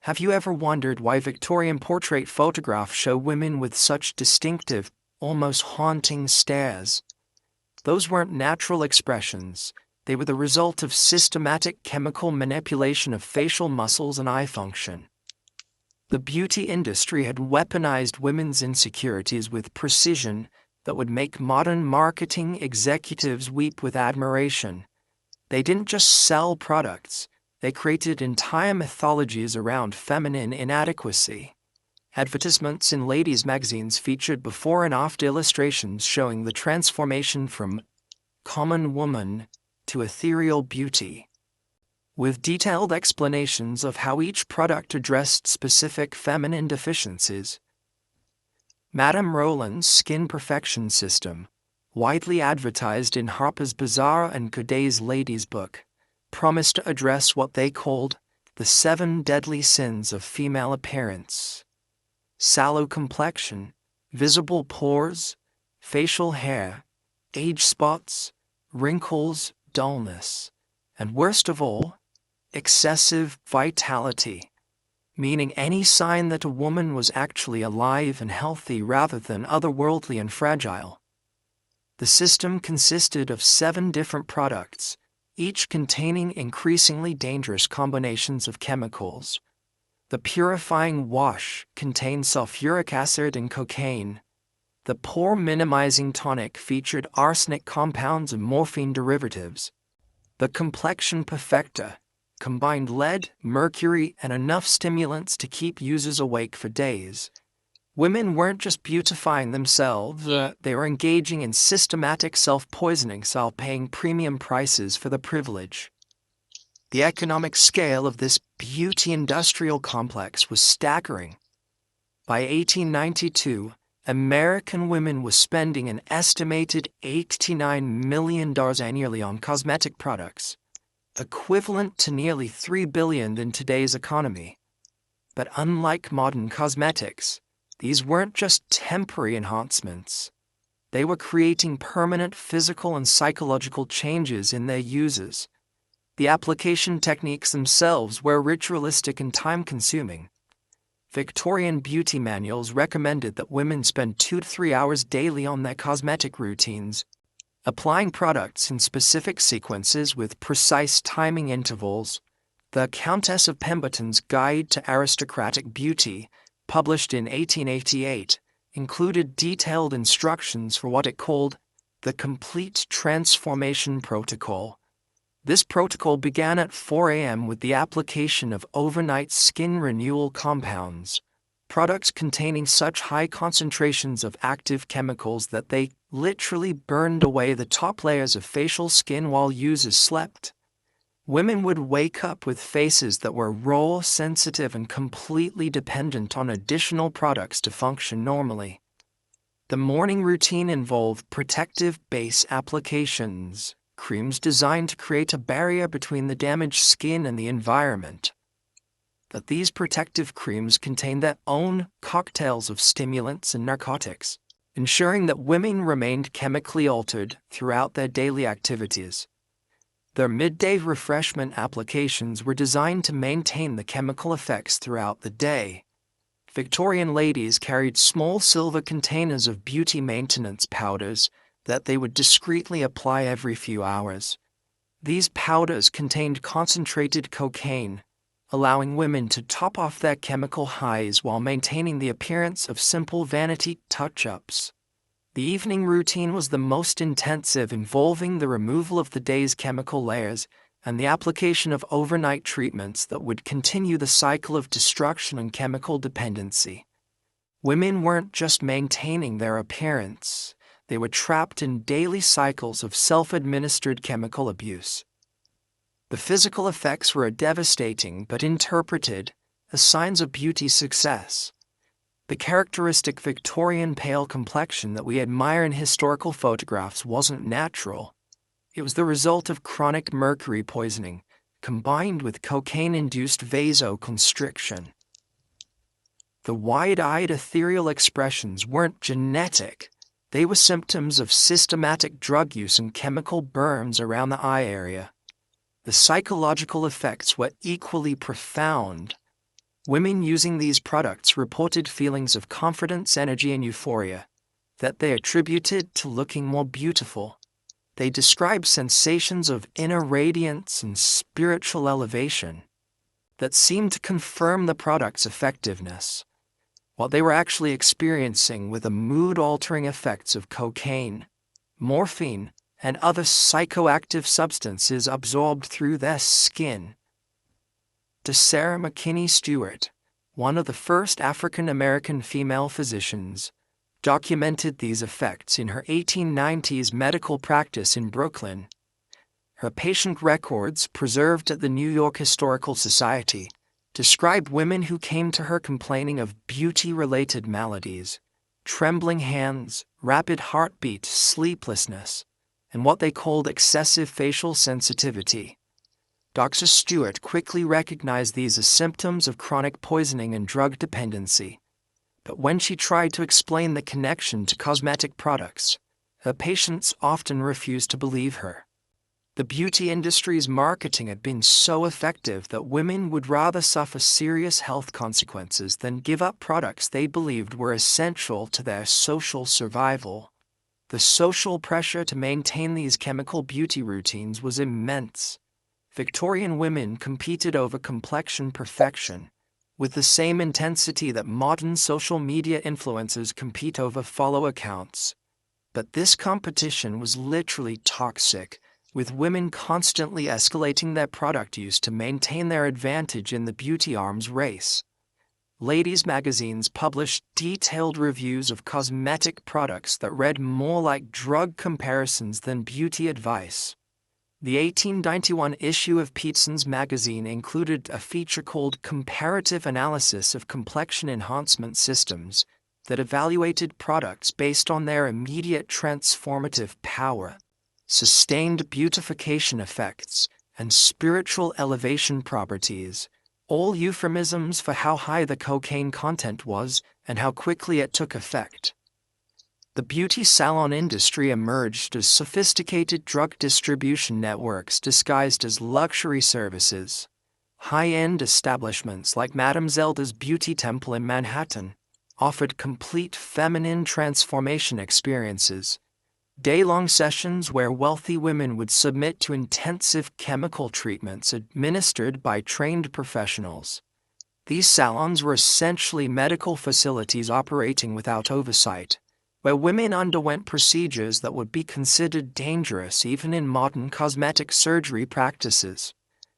Have you ever wondered why Victorian portrait photographs show women with such distinctive, almost haunting stares? Those weren't natural expressions. They were the result of systematic chemical manipulation of facial muscles and eye function. The beauty industry had weaponized women's insecurities with precision that would make modern marketing executives weep with admiration. They didn't just sell products, they created entire mythologies around feminine inadequacy. Advertisements in ladies' magazines featured before and after illustrations showing the transformation from common woman to ethereal beauty, with detailed explanations of how each product addressed specific feminine deficiencies. Madame Roland's Skin Perfection System, widely advertised in Harper's Bazaar and Godey's Ladies' Book, promised to address what they called the 7 deadly sins of female appearance: sallow complexion, visible pores, facial hair, age spots, wrinkles, dullness, and worst of all, excessive vitality, meaning any sign that a woman was actually alive and healthy rather than otherworldly and fragile. The system consisted of 7 different products, each containing increasingly dangerous combinations of chemicals. The purifying wash contained sulfuric acid and cocaine. The pore-minimizing tonic featured arsenic compounds and morphine derivatives. The complexion perfector combined lead, mercury, and enough stimulants to keep users awake for days. Women weren't just beautifying themselves, they were engaging in systematic self-poisoning while paying premium prices for the privilege. The economic scale of this beauty industrial complex was staggering. By 1892, American women were spending an estimated $89 million annually on cosmetic products, equivalent to nearly $3 billion in today's economy. But unlike modern cosmetics, these weren't just temporary enhancements. They were creating permanent physical and psychological changes in their users. The application techniques themselves were ritualistic and time-consuming. Victorian beauty manuals recommended that women spend 2 to 3 hours daily on their cosmetic routines, applying products in specific sequences with precise timing intervals. The Countess of Pemberton's Guide to Aristocratic Beauty, published in 1888, included detailed instructions for what it called the Complete Transformation Protocol. This protocol began at 4 a.m. with the application of overnight skin renewal compounds, products containing such high concentrations of active chemicals that they literally burned away the top layers of facial skin while users slept. Women would wake up with faces that were raw, sensitive, and completely dependent on additional products to function normally. The morning routine involved protective base applications, creams designed to create a barrier between the damaged skin and the environment. But these protective creams contained their own cocktails of stimulants and narcotics, ensuring that women remained chemically altered throughout their daily activities. Their midday refreshment applications were designed to maintain the chemical effects throughout the day. Victorian ladies carried small silver containers of beauty maintenance powders that they would discreetly apply every few hours. These powders contained concentrated cocaine, allowing women to top off their chemical highs while maintaining the appearance of simple vanity touch-ups. The evening routine was the most intensive, involving the removal of the day's chemical layers and the application of overnight treatments that would continue the cycle of destruction and chemical dependency. Women weren't just maintaining their appearance, they were trapped in daily cycles of self-administered chemical abuse. The physical effects were devastating but interpreted as signs of beauty success. The characteristic Victorian pale complexion that we admire in historical photographs wasn't natural. It was the result of chronic mercury poisoning, combined with cocaine-induced vasoconstriction. The wide-eyed ethereal expressions weren't genetic. They were symptoms of systematic drug use and chemical burns around the eye area. The psychological effects were equally profound. Women using these products reported feelings of confidence, energy, and euphoria that they attributed to looking more beautiful. They described sensations of inner radiance and spiritual elevation that seemed to confirm the product's effectiveness. What they were actually experiencing were the mood-altering effects of cocaine, morphine, and other psychoactive substances absorbed through their skin. Sarah McKinney Stewart, one of the first African-American female physicians, documented these effects in her 1890s medical practice in Brooklyn. Her patient records, preserved at the New York Historical Society, describe women who came to her complaining of beauty-related maladies, trembling hands, rapid heartbeat, sleeplessness, and what they called excessive facial sensitivity. Dr. Stewart quickly recognized these as symptoms of chronic poisoning and drug dependency. But when she tried to explain the connection to cosmetic products, her patients often refused to believe her. The beauty industry's marketing had been so effective that women would rather suffer serious health consequences than give up products they believed were essential to their social survival. The social pressure to maintain these chemical beauty routines was immense. Victorian women competed over complexion perfection, with the same intensity that modern social media influencers compete over follow accounts. But this competition was literally toxic, with women constantly escalating their product use to maintain their advantage in the beauty arms race. Ladies' magazines published detailed reviews of cosmetic products that read more like drug comparisons than beauty advice. The 1891 issue of Peterson's magazine included a feature called Comparative Analysis of Complexion Enhancement Systems that evaluated products based on their immediate transformative power, sustained beautification effects, and spiritual elevation properties, all euphemisms for how high the cocaine content was and how quickly it took effect. The beauty salon industry emerged as sophisticated drug distribution networks disguised as luxury services. High-end establishments like Madame Zelda's Beauty Temple in Manhattan offered complete feminine transformation experiences, day-long sessions where wealthy women would submit to intensive chemical treatments administered by trained professionals. These salons were essentially medical facilities operating without oversight, where women underwent procedures that would be considered dangerous even in modern cosmetic surgery practices.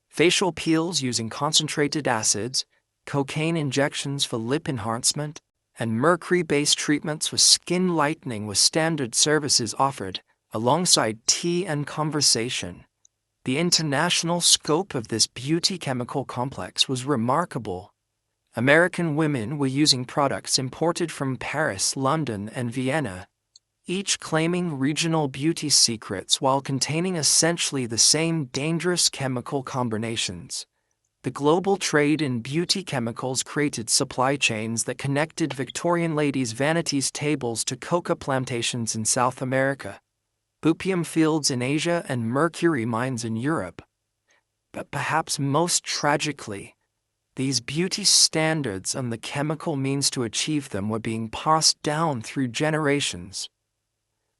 Facial peels using concentrated acids, cocaine injections for lip enhancement, and mercury-based treatments for skin lightening were standard services offered, alongside tea and conversation. The international scope of this beauty chemical complex was remarkable. American women were using products imported from Paris, London, and Vienna, each claiming regional beauty secrets while containing essentially the same dangerous chemical combinations. The global trade in beauty chemicals created supply chains that connected Victorian ladies' vanities tables to coca plantations in South America, opium fields in Asia, and mercury mines in Europe. But perhaps most tragically, These beauty standards and the chemical means to achieve them were being passed down through generations.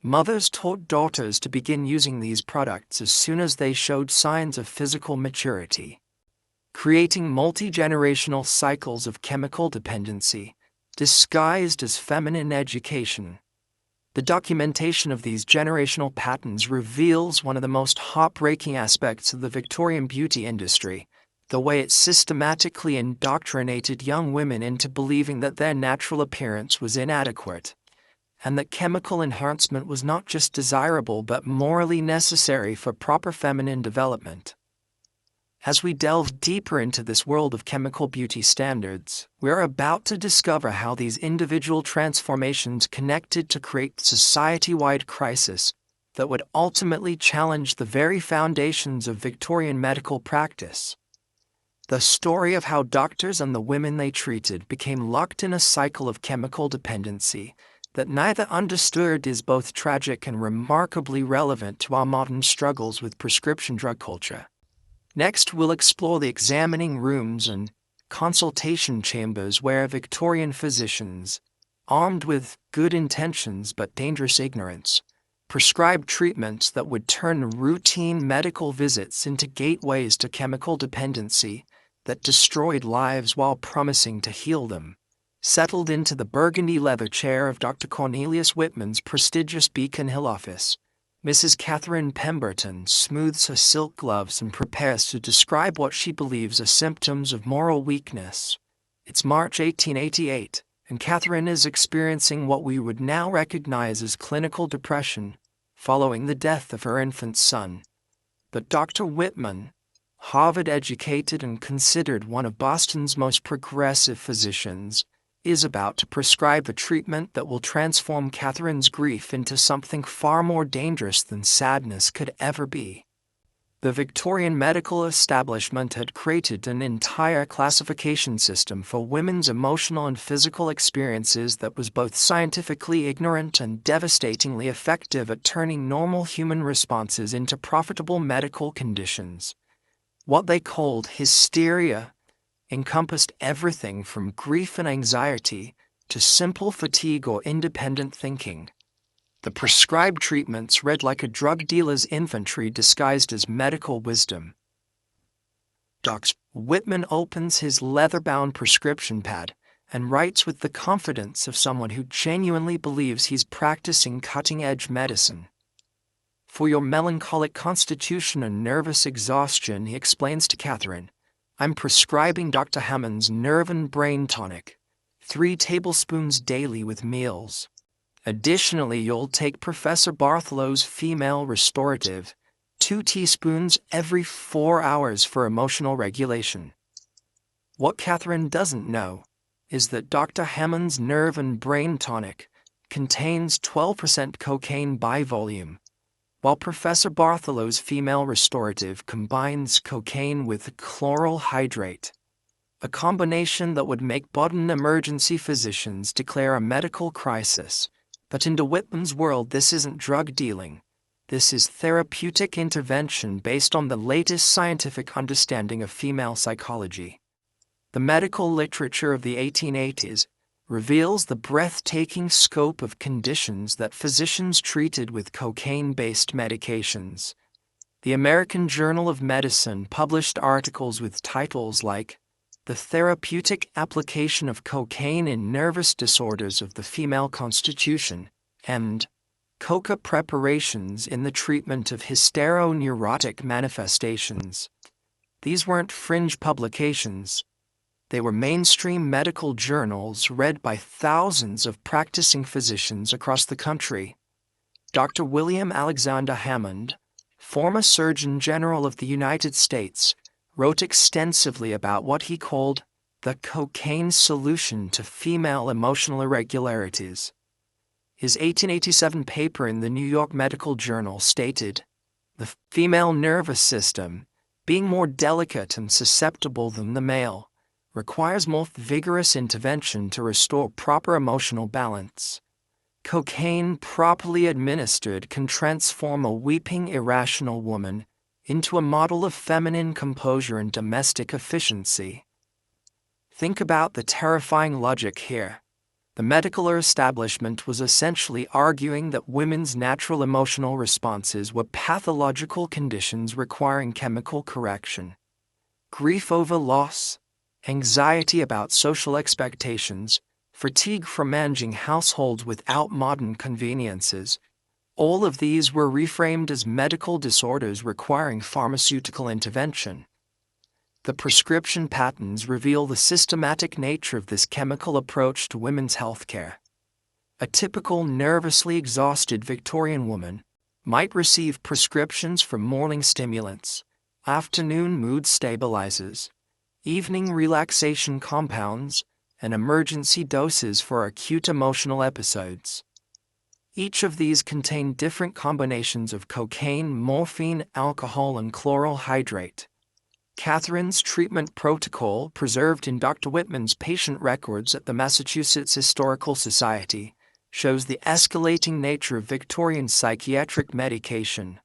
Mothers taught daughters to begin using these products as soon as they showed signs of physical maturity, creating multi-generational cycles of chemical dependency, disguised as feminine education. The documentation of these generational patterns reveals one of the most heartbreaking aspects of the Victorian beauty industry, the way it systematically indoctrinated young women into believing that their natural appearance was inadequate, and that chemical enhancement was not just desirable but morally necessary for proper feminine development. As we delve deeper into this world of chemical beauty standards, we are about to discover how these individual transformations connected to create a society-wide crisis that would ultimately challenge the very foundations of Victorian medical practice. The story of how doctors and the women they treated became locked in a cycle of chemical dependency that neither understood is both tragic and remarkably relevant to our modern struggles with prescription drug culture. Next, we'll explore the examining rooms and consultation chambers where Victorian physicians, armed with good intentions but dangerous ignorance, prescribed treatments that would turn routine medical visits into gateways to chemical dependency that destroyed lives while promising to heal them. Settled into the burgundy leather chair of Dr. Cornelius Whitman's prestigious Beacon Hill office, Mrs. Catherine Pemberton smooths her silk gloves and prepares to describe what she believes are symptoms of moral weakness. It's March 1888, and Catherine is experiencing what we would now recognize as clinical depression following the death of her infant son. But Dr. Whitman, Harvard-educated and considered one of Boston's most progressive physicians, is about to prescribe a treatment that will transform Catherine's grief into something far more dangerous than sadness could ever be. The Victorian medical establishment had created an entire classification system for women's emotional and physical experiences that was both scientifically ignorant and devastatingly effective at turning normal human responses into profitable medical conditions. What they called hysteria encompassed everything from grief and anxiety to simple fatigue or independent thinking. The prescribed treatments read like a drug dealer's inventory disguised as medical wisdom. Dr. Whitman opens his leather-bound prescription pad and writes with the confidence of someone who genuinely believes he's practicing cutting-edge medicine. For your melancholic constitution and nervous exhaustion, he explains to Catherine, I'm prescribing Dr. Hammond's Nerve and Brain Tonic, 3 tablespoons daily with meals. Additionally, you'll take Professor Bartholow's Female Restorative, 2 teaspoons every 4 hours for emotional regulation. What Catherine doesn't know is that Dr. Hammond's Nerve and Brain Tonic contains 12% cocaine by volume, while Professor Bartholow's Female Restorative combines cocaine with chloral hydrate, a combination that would make modern emergency physicians declare a medical crisis. But in Whitman's world, this isn't drug dealing. This is therapeutic intervention based on the latest scientific understanding of female psychology. The medical literature of the 1880s reveals the breathtaking scope of conditions that physicians treated with cocaine-based medications. The American Journal of Medicine published articles with titles like The Therapeutic Application of Cocaine in Nervous Disorders of the Female Constitution and Coca Preparations in the Treatment of Hysteroneurotic Manifestations. These weren't fringe publications. They were mainstream medical journals read by thousands of practicing physicians across the country. Dr. William Alexander Hammond, former Surgeon General of the United States, wrote extensively about what he called the cocaine solution to female emotional irregularities. His 1887 paper in the New York Medical Journal stated, "The female nervous system, being more delicate and susceptible than the male, requires more vigorous intervention to restore proper emotional balance. Cocaine properly administered can transform a weeping, irrational woman into a model of feminine composure and domestic efficiency." Think about the terrifying logic here. The medical establishment was essentially arguing that women's natural emotional responses were pathological conditions requiring chemical correction. Grief over loss, anxiety about social expectations, fatigue from managing households without modern conveniences, all of these were reframed as medical disorders requiring pharmaceutical intervention. The prescription patterns reveal the systematic nature of this chemical approach to women's healthcare. A typical nervously exhausted Victorian woman might receive prescriptions for morning stimulants, afternoon mood stabilizers, evening relaxation compounds, and emergency doses for acute emotional episodes. Each of these contain different combinations of cocaine, morphine, alcohol, and chloral hydrate. Catherine's treatment protocol, preserved in Dr. Whitman's patient records at the Massachusetts Historical Society, shows the escalating nature of Victorian psychiatric medication.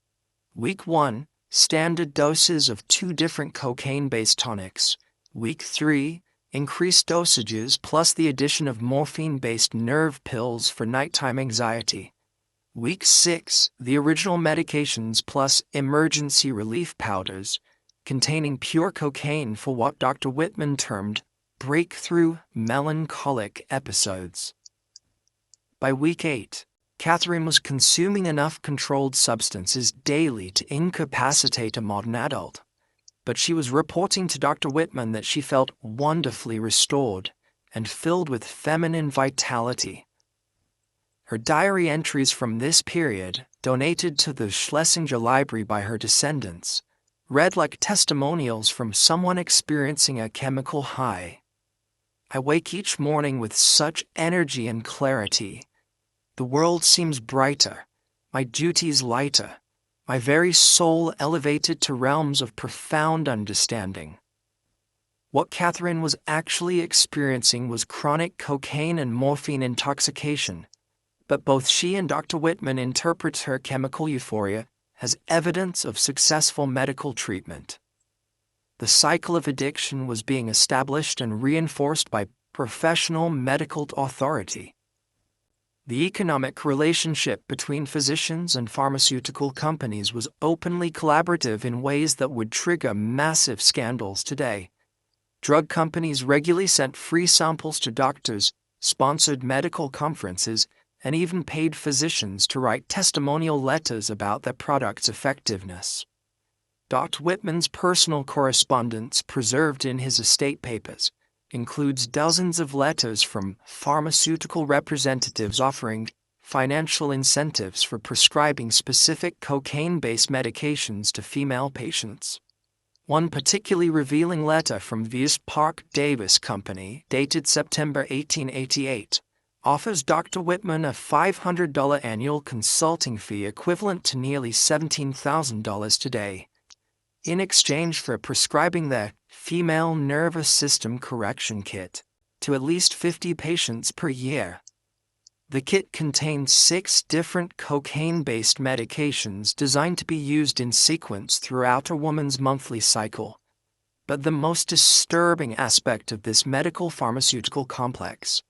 Week 1, standard doses of 2 different cocaine-based tonics. Week 3, increased dosages plus the addition of morphine-based nerve pills for nighttime anxiety. Week 6, the original medications plus emergency relief powders, containing pure cocaine for what Dr. Whitman termed breakthrough melancholic episodes. By week 8, Catherine was consuming enough controlled substances daily to incapacitate a modern adult, but she was reporting to Dr. Whitman that she felt wonderfully restored and filled with feminine vitality. Her diary entries from this period, donated to the Schlesinger Library by her descendants, read like testimonials from someone experiencing a chemical high. I wake each morning with such energy and clarity. The world seems brighter, my duties lighter, my very soul elevated to realms of profound understanding. What Catherine was actually experiencing was chronic cocaine and morphine intoxication, but both she and Dr. Whitman interpret her chemical euphoria as evidence of successful medical treatment. The cycle of addiction was being established and reinforced by professional medical authority. The economic relationship between physicians and pharmaceutical companies was openly collaborative in ways that would trigger massive scandals today. Drug companies regularly sent free samples to doctors, sponsored medical conferences, and even paid physicians to write testimonial letters about their product's effectiveness. Dr. Whitman's personal correspondence, preserved in his estate papers, includes dozens of letters from pharmaceutical representatives offering financial incentives for prescribing specific cocaine-based medications to female patients. One particularly revealing letter from Vies Park Davis Company, dated September 1888, offers Dr. Whitman a $500 annual consulting fee equivalent to nearly $17,000 today, in exchange for prescribing their female nervous system correction kit to at least 50 patients per year. The kit contains 6 different cocaine-based medications designed to be used in sequence throughout a woman's monthly cycle. But the most disturbing aspect of this medical pharmaceutical complex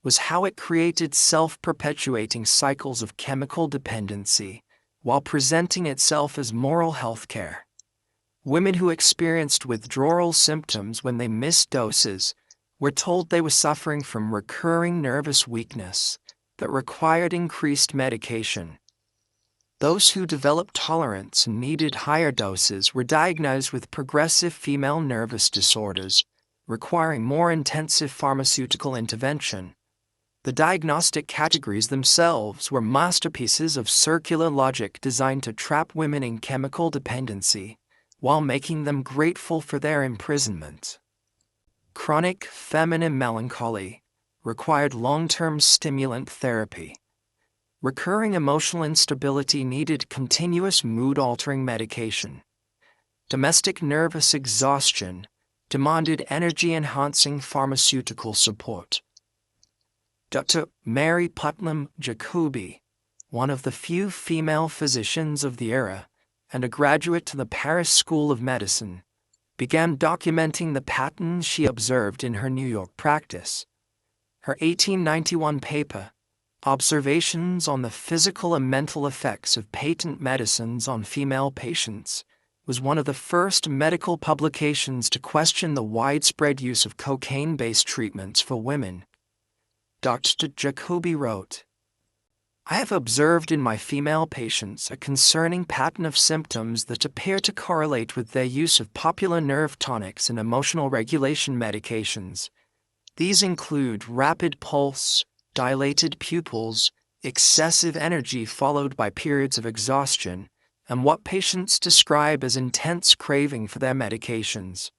was how it created self-perpetuating cycles of chemical dependency while presenting itself as moral health care. Women who experienced withdrawal symptoms when they missed doses were told they were suffering from recurring nervous weakness that required increased medication. Those who developed tolerance and needed higher doses were diagnosed with progressive female nervous disorders, requiring more intensive pharmaceutical intervention. The diagnostic categories themselves were masterpieces of circular logic designed to trap women in chemical dependency, while making them grateful for their imprisonment. Chronic feminine melancholy required long-term stimulant therapy. Recurring emotional instability needed continuous mood-altering medication. Domestic nervous exhaustion demanded energy-enhancing pharmaceutical support. Dr. Mary Putnam Jacobi, one of the few female physicians of the era, and a graduate to the Paris School of Medicine, began documenting the patterns she observed in her New York practice. Her 1891 paper, Observations on the Physical and Mental Effects of Patent Medicines on Female Patients, was one of the first medical publications to question the widespread use of cocaine-based treatments for women. Dr. Jacoby wrote, "I have observed in my female patients a concerning pattern of symptoms that appear to correlate with their use of popular nerve tonics and emotional regulation medications. These include rapid pulse, dilated pupils, excessive energy followed by periods of exhaustion, and what patients describe as intense craving for their medications.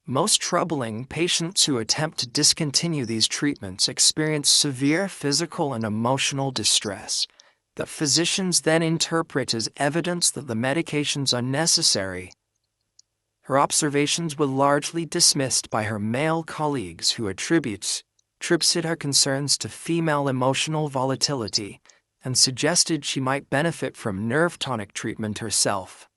Most troubling, patients who attempt to discontinue these treatments experience severe physical and emotional distress that physicians then interpret as evidence that the medications are necessary." Her observations were largely dismissed by her male colleagues who attributed her concerns to female emotional volatility and suggested she might benefit from nerve tonic treatment herself.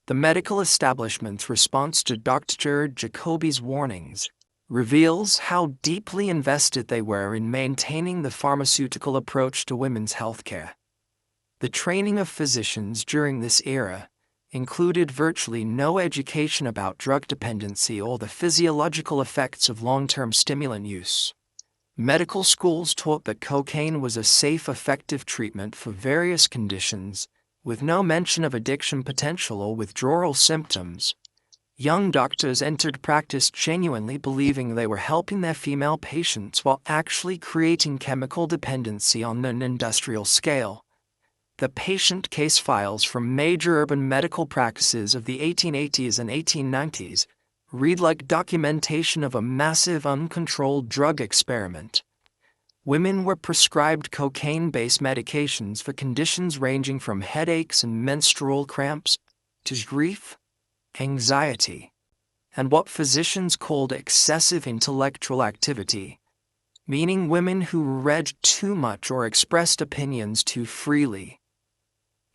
The medical establishment's response to Dr. Jacoby's warnings reveals how deeply invested they were in maintaining the pharmaceutical approach to women's healthcare. The training of physicians during this era included virtually no education about drug dependency or the physiological effects of long-term stimulant use. Medical schools taught that cocaine was a safe, effective treatment for various conditions, with no mention of addiction potential or withdrawal symptoms. Young doctors entered practice genuinely believing they were helping their female patients while actually creating chemical dependency on an industrial scale. The patient case files from major urban medical practices of the 1880s and 1890s read like documentation of a massive uncontrolled drug experiment. Women were prescribed cocaine-based medications for conditions ranging from headaches and menstrual cramps to grief, anxiety, and what physicians called excessive intellectual activity, meaning women who read too much or expressed opinions too freely.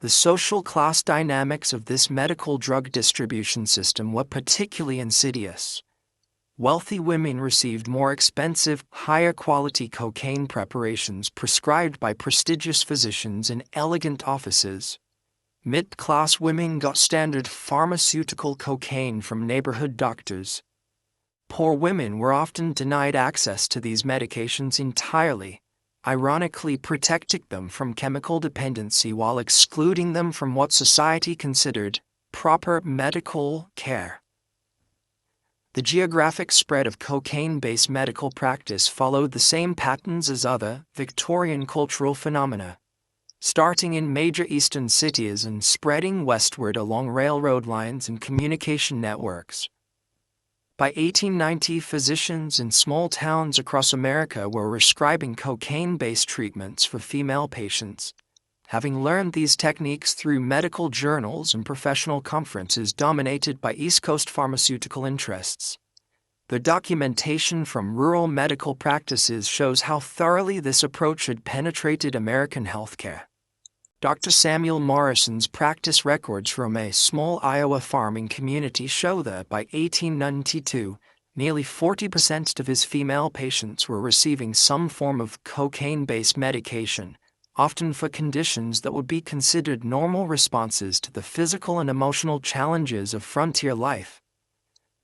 The social class dynamics of this medical drug distribution system were particularly insidious. Wealthy women received more expensive, higher-quality cocaine preparations prescribed by prestigious physicians in elegant offices. Mid-class women got standard pharmaceutical cocaine from neighborhood doctors. Poor women were often denied access to these medications entirely, ironically protecting them from chemical dependency while excluding them from what society considered proper medical care. The geographic spread of cocaine-based medical practice followed the same patterns as other Victorian cultural phenomena, starting in major eastern cities and spreading westward along railroad lines and communication networks. By 1890, physicians in small towns across America were prescribing cocaine-based treatments for female patients, having learned these techniques through medical journals and professional conferences dominated by East Coast pharmaceutical interests. The documentation from rural medical practices shows how thoroughly this approach had penetrated American healthcare. Dr. Samuel Morrison's practice records from a small Iowa farming community show that by 1892, nearly 40% of his female patients were receiving some form of cocaine-based medication, often for conditions that would be considered normal responses to the physical and emotional challenges of frontier life.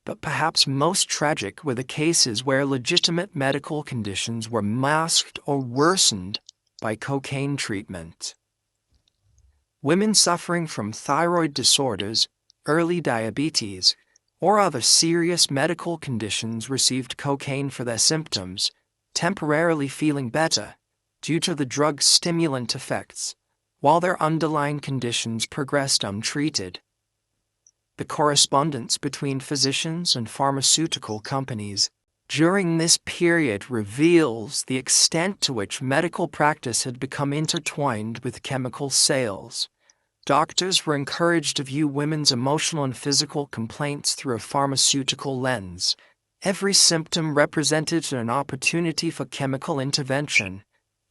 But perhaps most tragic were the cases where legitimate medical conditions were masked or worsened by cocaine treatment. Women suffering from thyroid disorders, early diabetes, or other serious medical conditions received cocaine for their symptoms, temporarily feeling better due to the drug's stimulant effects, while their underlying conditions progressed untreated. The correspondence between physicians and pharmaceutical companies during this period reveals the extent to which medical practice had become intertwined with chemical sales. Doctors were encouraged to view women's emotional and physical complaints through a pharmaceutical lens. Every symptom represented an opportunity for chemical intervention.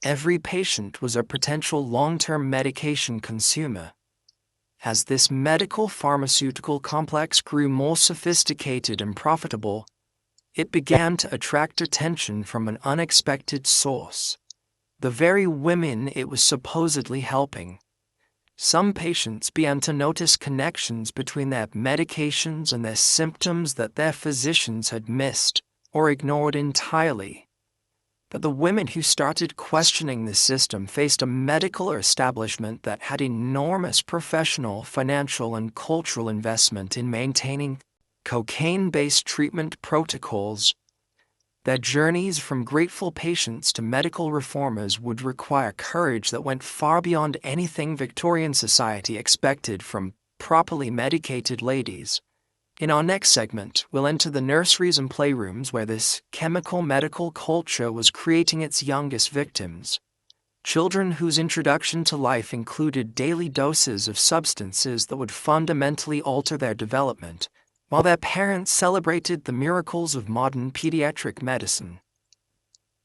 Every patient was a potential long-term medication consumer. As this medical-pharmaceutical complex grew more sophisticated and profitable, it began to attract attention from an unexpected source: the very women it was supposedly helping. Some patients began to notice connections between their medications and their symptoms that their physicians had missed or ignored entirely. But the women who started questioning the system faced a medical establishment that had enormous professional, financial, and cultural investment in maintaining cocaine-based treatment protocols. Their journeys from grateful patients to medical reformers would require courage that went far beyond anything Victorian society expected from properly medicated ladies. In our next segment, we'll enter the nurseries and playrooms where this chemical medical culture was creating its youngest victims. Children whose introduction to life included daily doses of substances that would fundamentally alter their development, while their parents celebrated the miracles of modern pediatric medicine.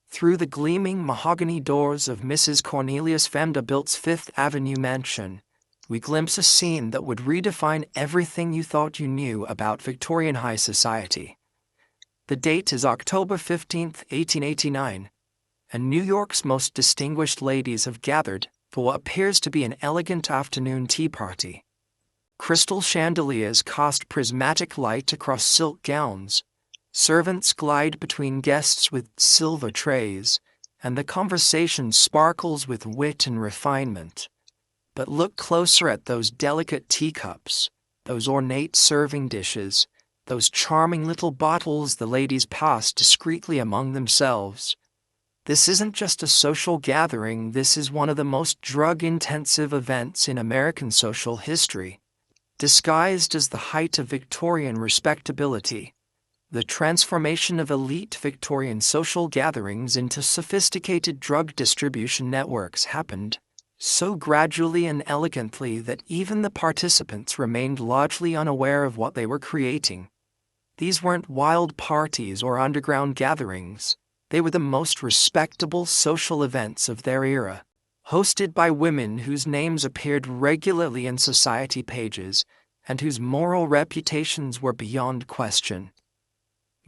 Through the gleaming mahogany doors of Mrs. Cornelius Vanderbilt's Fifth Avenue mansion, we glimpse a scene that would redefine everything you thought you knew about Victorian high society. The date is October 15, 1889, and New York's most distinguished ladies have gathered for what appears to be an elegant afternoon tea party. Crystal chandeliers cast prismatic light across silk gowns, servants glide between guests with silver trays, and the conversation sparkles with wit and refinement. But look closer at those delicate teacups, those ornate serving dishes, those charming little bottles the ladies pass discreetly among themselves. This isn't just a social gathering, this is one of the most drug-intensive events in American social history. Disguised as the height of Victorian respectability, the transformation of elite Victorian social gatherings into sophisticated drug distribution networks happened so gradually and elegantly that even the participants remained largely unaware of what they were creating. These weren't wild parties or underground gatherings. They were the most respectable social events of their era, hosted by women whose names appeared regularly in society pages and whose moral reputations were beyond question.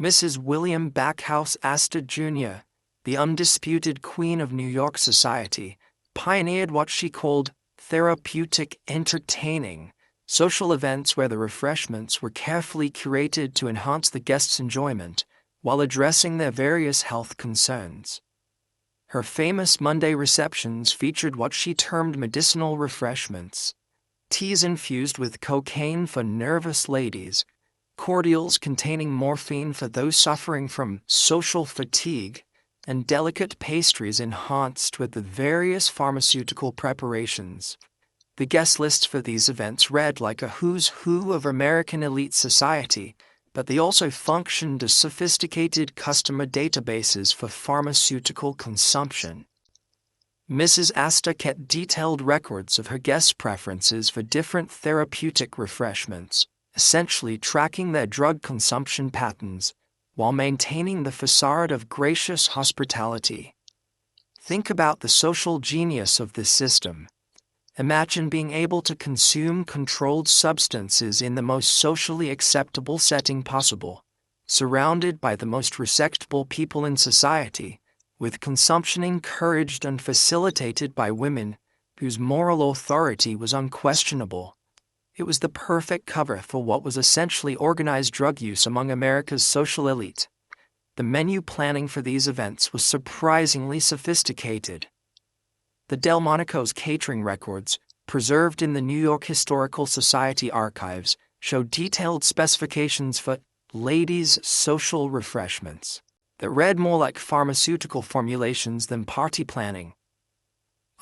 Mrs. William Backhouse Astor Jr., the undisputed queen of New York society, pioneered what she called therapeutic entertaining, social events where the refreshments were carefully curated to enhance the guests' enjoyment while addressing their various health concerns. Her famous Monday receptions featured what she termed medicinal refreshments: teas infused with cocaine for nervous ladies, cordials containing morphine for those suffering from social fatigue, and delicate pastries enhanced with the various pharmaceutical preparations. The guest lists for these events read like a who's who of American elite society, but they also functioned as sophisticated customer databases for pharmaceutical consumption. Mrs. Astor kept detailed records of her guests' preferences for different therapeutic refreshments, essentially tracking their drug consumption patterns, while maintaining the facade of gracious hospitality. Think about the social genius of this system. Imagine being able to consume controlled substances in the most socially acceptable setting possible, surrounded by the most respectable people in society, with consumption encouraged and facilitated by women whose moral authority was unquestionable. It was the perfect cover for what was essentially organized drug use among America's social elite. The menu planning for these events was surprisingly sophisticated. The Delmonico's catering records, preserved in the New York Historical Society archives, show detailed specifications for ladies' social refreshments that read more like pharmaceutical formulations than party planning.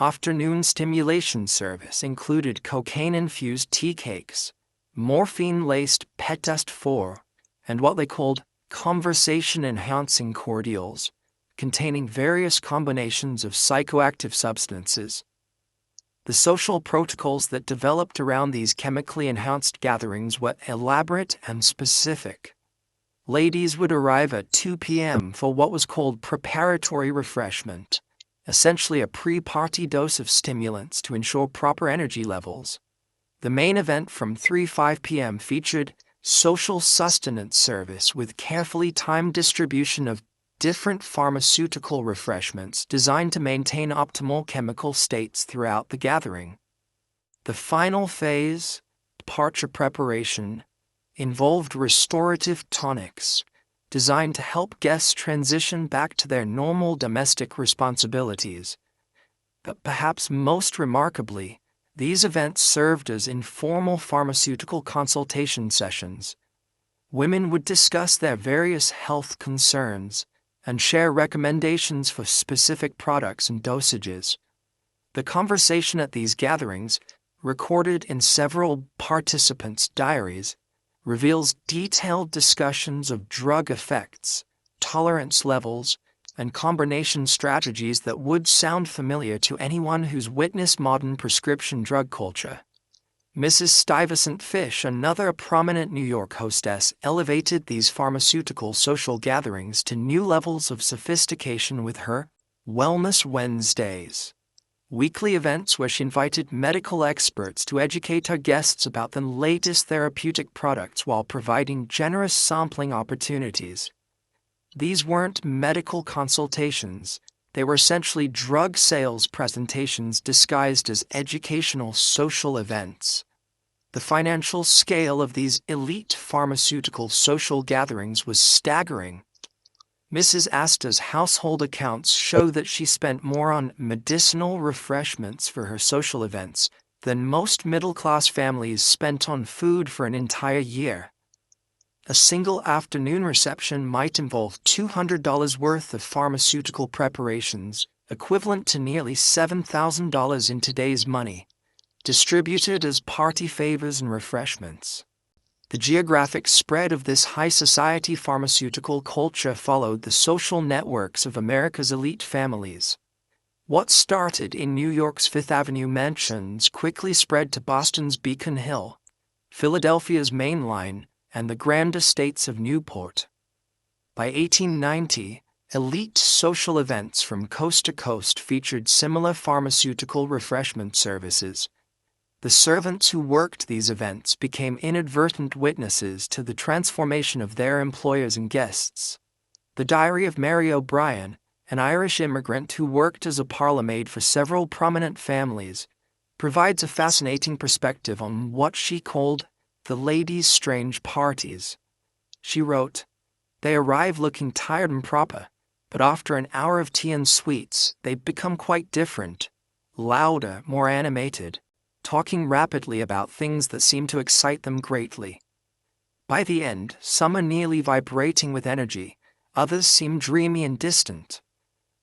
Afternoon stimulation service included cocaine-infused tea cakes, morphine-laced pet dust 4, and what they called conversation-enhancing cordials, containing various combinations of psychoactive substances. The social protocols that developed around these chemically enhanced gatherings were elaborate and specific. Ladies would arrive at 2 p.m. for what was called preparatory refreshment, essentially a pre-party dose of stimulants to ensure proper energy levels. The main event from 3:05 p.m. featured social sustenance service with carefully timed distribution of different pharmaceutical refreshments designed to maintain optimal chemical states throughout the gathering. The final phase, departure preparation, involved restorative tonics designed to help guests transition back to their normal domestic responsibilities. But perhaps most remarkably, these events served as informal pharmaceutical consultation sessions. Women would discuss their various health concerns and share recommendations for specific products and dosages. The conversation at these gatherings, recorded in several participants' diaries, reveals detailed discussions of drug effects, tolerance levels, and combination strategies that would sound familiar to anyone who's witnessed modern prescription drug culture. Mrs. Stuyvesant Fish, another prominent New York hostess, elevated these pharmaceutical social gatherings to new levels of sophistication with her Wellness Wednesdays, weekly events where she invited medical experts to educate her guests about the latest therapeutic products while providing generous sampling opportunities. These weren't medical consultations. They were essentially drug sales presentations disguised as educational social events. The financial scale of these elite pharmaceutical social gatherings was staggering. Mrs. Asta's household accounts show that she spent more on medicinal refreshments for her social events than most middle-class families spent on food for an entire year. A single afternoon reception might involve $200 worth of pharmaceutical preparations, equivalent to nearly $7,000 in today's money, distributed as party favors and refreshments. The geographic spread of this high society pharmaceutical culture followed the social networks of America's elite families. What started in New York's Fifth Avenue mansions quickly spread to Boston's Beacon Hill, Philadelphia's Main Line, and the grand estates of Newport. By 1890, elite social events from coast to coast featured similar pharmaceutical refreshment services. The servants who worked these events became inadvertent witnesses to the transformation of their employers and guests. The Diary of Mary O'Brien, an Irish immigrant who worked as a parlourmaid for several prominent families, provides a fascinating perspective on what she called the ladies' strange parties. She wrote, "They arrive looking tired and proper, but after an hour of tea and sweets, they become quite different, louder, more animated, talking rapidly about things that seem to excite them greatly. By the end, some are nearly vibrating with energy, others seem dreamy and distant."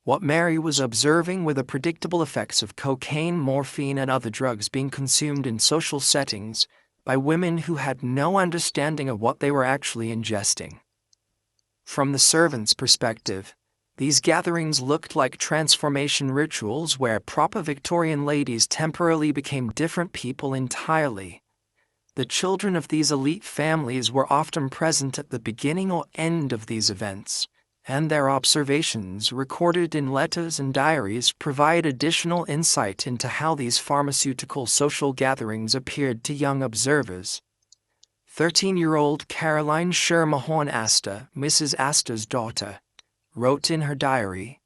What Mary was observing were the predictable effects of cocaine, morphine, and other drugs being consumed in social settings by women who had no understanding of what they were actually ingesting. From the servants' perspective, these gatherings looked like transformation rituals where proper Victorian ladies temporarily became different people entirely. The children of these elite families were often present at the beginning or end of these events, and their observations, recorded in letters and diaries, provide additional insight into how these pharmaceutical social gatherings appeared to young observers. 13-year-old Caroline Schermerhorn Asta, Mrs. Asta's daughter, wrote in her diary,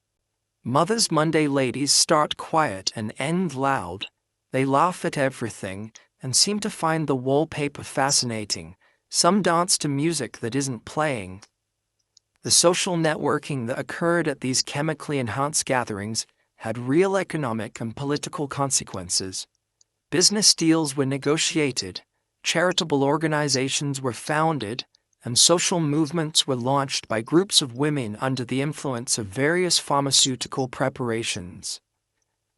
"Mother's Monday ladies start quiet and end loud. They laugh at everything and seem to find the wallpaper fascinating. Some dance to music that isn't playing." The social networking that occurred at these chemically enhanced gatherings had real economic and political consequences. Business deals were negotiated, charitable organizations were founded, and social movements were launched by groups of women under the influence of various pharmaceutical preparations.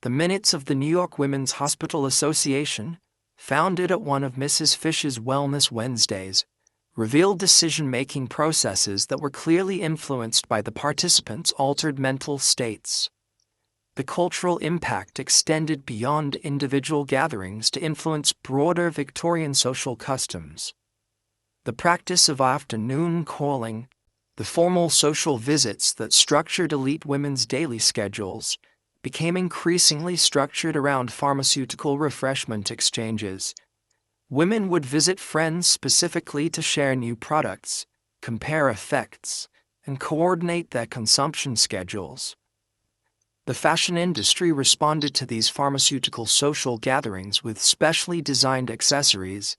The minutes of the New York Women's Hospital Association, founded at one of Mrs. Fish's Wellness Wednesdays, revealed decision-making processes that were clearly influenced by the participants' altered mental states. The cultural impact extended beyond individual gatherings to influence broader Victorian social customs. The practice of afternoon calling, the formal social visits that structured elite women's daily schedules, became increasingly structured around pharmaceutical refreshment exchanges. Women would visit friends specifically to share new products, compare effects, and coordinate their consumption schedules. The fashion industry responded to these pharmaceutical social gatherings with specially designed accessories.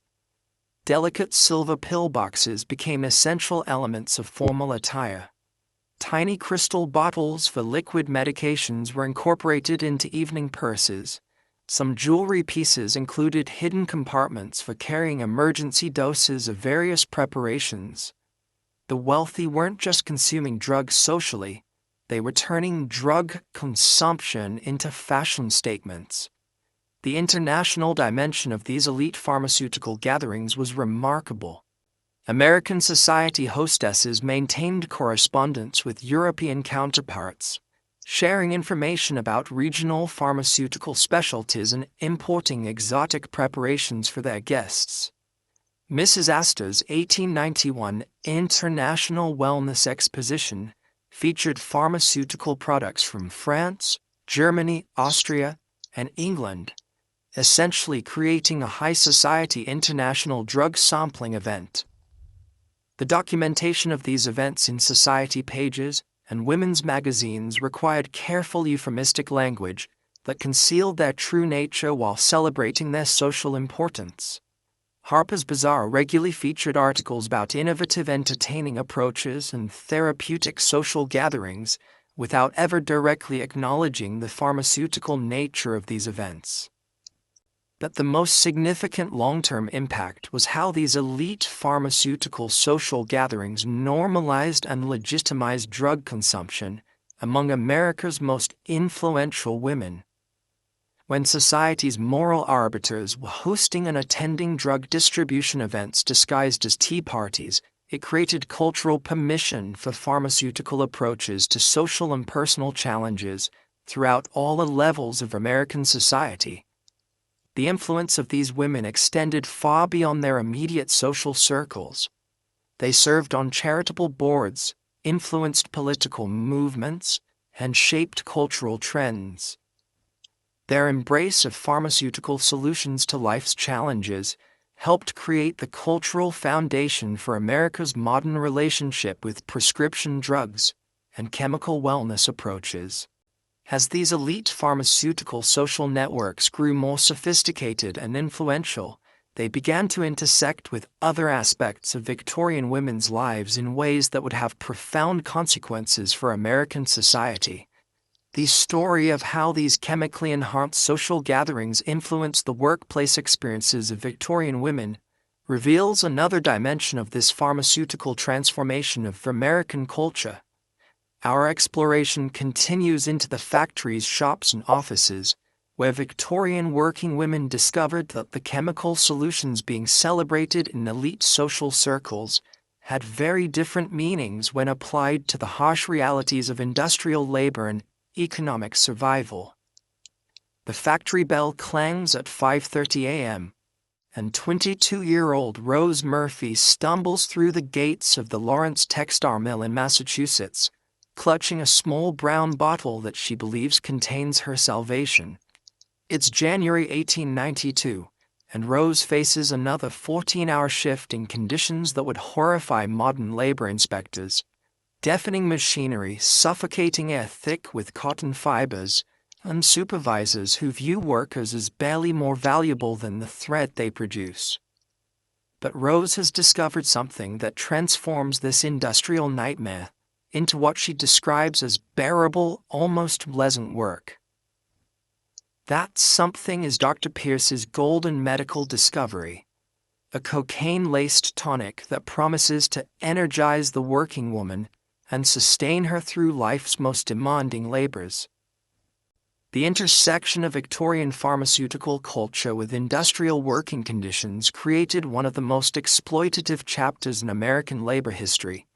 Delicate silver pillboxes became essential elements of formal attire. Tiny crystal bottles for liquid medications were incorporated into evening purses. Some jewelry pieces included hidden compartments for carrying emergency doses of various preparations. The wealthy weren't just consuming drugs socially, they were turning drug consumption into fashion statements. The international dimension of these elite pharmaceutical gatherings was remarkable. American society hostesses maintained correspondence with European counterparts, sharing information about regional pharmaceutical specialties and importing exotic preparations for their guests. Mrs. Astor's 1891 International Wellness Exposition featured pharmaceutical products from France, Germany, Austria, and England, essentially creating a high society international drug sampling event. The documentation of these events in society pages and women's magazines required careful euphemistic language that concealed their true nature while celebrating their social importance. Harper's Bazaar regularly featured articles about innovative entertaining approaches and therapeutic social gatherings without ever directly acknowledging the pharmaceutical nature of these events. But the most significant long-term impact was how these elite pharmaceutical social gatherings normalized and legitimized drug consumption among America's most influential women. When society's moral arbiters were hosting and attending drug distribution events disguised as tea parties, it created cultural permission for pharmaceutical approaches to social and personal challenges throughout all the levels of American society. The influence of these women extended far beyond their immediate social circles. They served on charitable boards, influenced political movements, and shaped cultural trends. Their embrace of pharmaceutical solutions to life's challenges helped create the cultural foundation for America's modern relationship with prescription drugs and chemical wellness approaches. As these elite pharmaceutical social networks grew more sophisticated and influential, they began to intersect with other aspects of Victorian women's lives in ways that would have profound consequences for American society. The story of how these chemically enhanced social gatherings influenced the workplace experiences of Victorian women reveals another dimension of this pharmaceutical transformation of American culture. Our exploration continues into the factories, shops, and offices, where Victorian working women discovered that the chemical solutions being celebrated in elite social circles had very different meanings when applied to the harsh realities of industrial labor and economic survival. The factory bell clangs at 5:30 a.m., and 22-year-old Rose Murphy stumbles through the gates of the Lawrence Textile Mill in Massachusetts, clutching a small brown bottle that she believes contains her salvation. It's January 1892, and Rose faces another 14-hour shift in conditions that would horrify modern labor inspectors. Deafening machinery, suffocating air thick with cotton fibers, and supervisors who view workers as barely more valuable than the thread they produce. But Rose has discovered something that transforms this industrial nightmare into what she describes as bearable, almost pleasant work. That something is Dr. Pierce's golden medical discovery, a cocaine-laced tonic that promises to energize the working woman and sustain her through life's most demanding labors. The intersection of Victorian pharmaceutical culture with industrial working conditions created one of the most exploitative chapters in American labor history,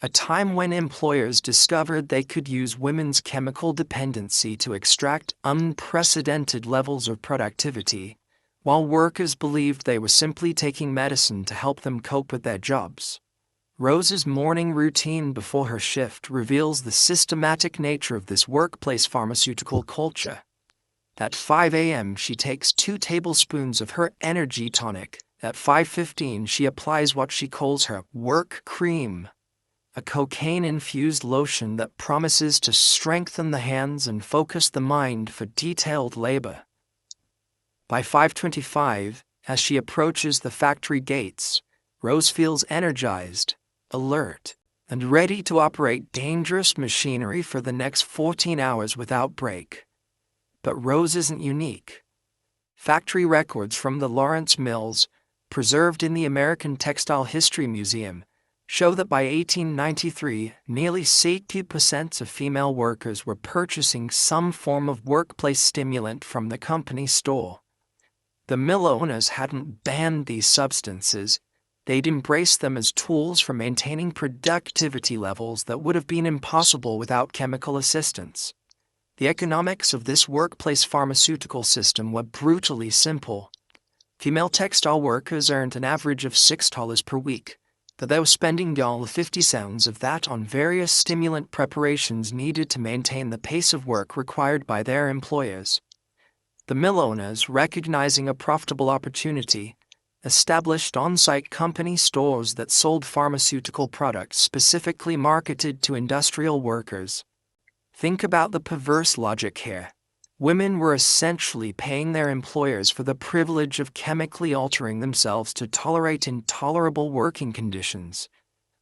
a time when employers discovered they could use women's chemical dependency to extract unprecedented levels of productivity, while workers believed they were simply taking medicine to help them cope with their jobs. Rose's morning routine before her shift reveals the systematic nature of this workplace pharmaceutical culture. At 5 a.m. she takes 2 tablespoons of her energy tonic. At 5:15 she applies what she calls her work cream, a cocaine-infused lotion that promises to strengthen the hands and focus the mind for detailed labor. By 5:25, as she approaches the factory gates, Rose feels energized, alert, and ready to operate dangerous machinery for the next 14 hours without break. But Rose isn't unique. Factory records from the Lawrence Mills, preserved in the American Textile History Museum, show that by 1893, nearly 80% of female workers were purchasing some form of workplace stimulant from the company store. The mill owners hadn't banned these substances. They'd embraced them as tools for maintaining productivity levels that would have been impossible without chemical assistance. The economics of this workplace pharmaceutical system were brutally simple. Female textile workers earned an average of $6 per week, but they were spending $50 of that on various stimulant preparations needed to maintain the pace of work required by their employers. The mill owners, recognizing a profitable opportunity, established on-site company stores that sold pharmaceutical products specifically marketed to industrial workers. Think about the perverse logic here. Women were essentially paying their employers for the privilege of chemically altering themselves to tolerate intolerable working conditions.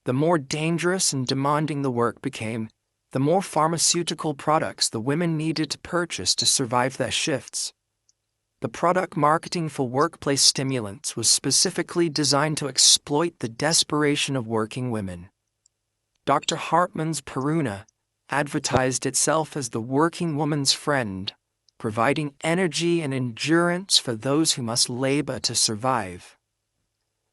The more dangerous and demanding the work became, the more pharmaceutical products the women needed to purchase to survive their shifts. The product marketing for workplace stimulants was specifically designed to exploit the desperation of working women. Dr. Hartman's Peruna advertised itself as the working woman's friend, providing energy and endurance for those who must labor to survive.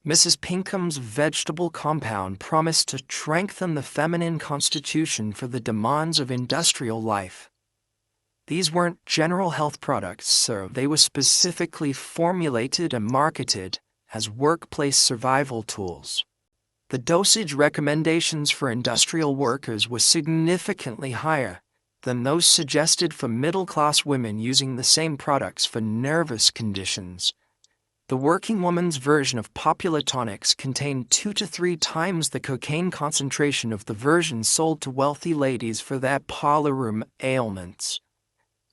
Mrs. Pinkham's vegetable compound promised to strengthen the feminine constitution for the demands of industrial life. These weren't general health products, sir. They were specifically formulated and marketed as workplace survival tools. The dosage recommendations for industrial workers were significantly higher than those suggested for middle-class women using the same products for nervous conditions. The working woman's version of popular tonics contained 2 to 3 times the cocaine concentration of the version sold to wealthy ladies for their parlor room ailments.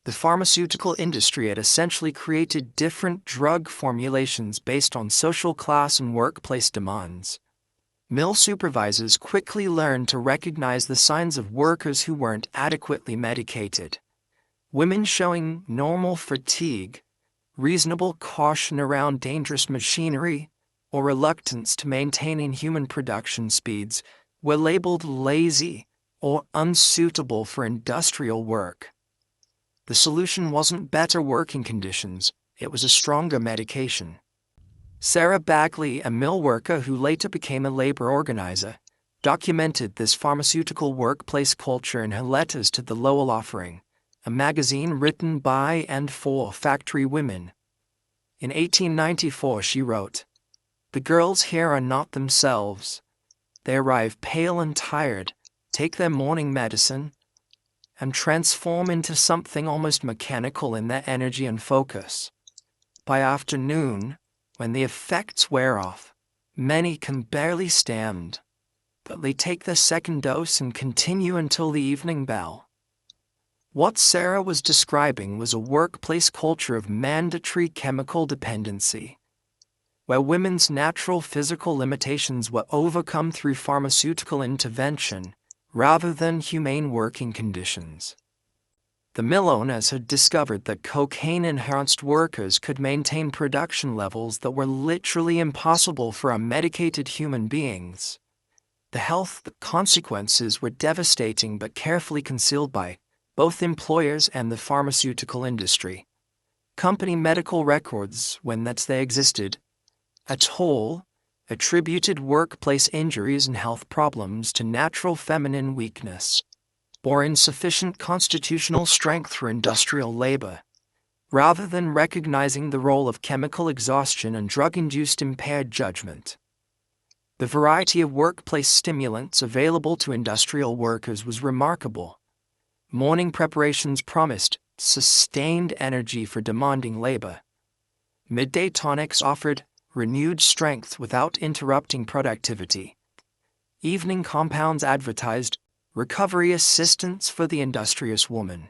The pharmaceutical industry had essentially created different drug formulations based on social class and workplace demands. Mill supervisors quickly learned to recognize the signs of workers who weren't adequately medicated. Women showing normal fatigue, reasonable caution around dangerous machinery, or reluctance to maintain inhuman production speeds were labeled lazy or unsuitable for industrial work. The solution wasn't better working conditions, it was a stronger medication. Sarah Bagley, a mill worker who later became a labor organizer, documented this pharmaceutical workplace culture in her letters to the Lowell Offering, a magazine written by and for factory women. In 1894 she wrote, "The girls here are not themselves. They arrive pale and tired, take their morning medicine, and transform into something almost mechanical in their energy and focus. By afternoon, when the effects wear off, many can barely stand, but they take their second dose and continue until the evening bell." What Sarah was describing was a workplace culture of mandatory chemical dependency, where women's natural physical limitations were overcome through pharmaceutical intervention rather than humane working conditions. The mill owners had discovered that cocaine-enhanced workers could maintain production levels that were literally impossible for unmedicated human beings. The health consequences were devastating but carefully concealed by both employers and the pharmaceutical industry. Company medical records, when they existed, attributed workplace injuries and health problems to natural feminine weakness or insufficient constitutional strength for industrial labor, rather than recognizing the role of chemical exhaustion and drug-induced impaired judgment. The variety of workplace stimulants available to industrial workers was remarkable. Morning preparations promised sustained energy for demanding labor. Midday tonics offered renewed strength without interrupting productivity. Evening compounds advertised recovery assistance for the industrious woman.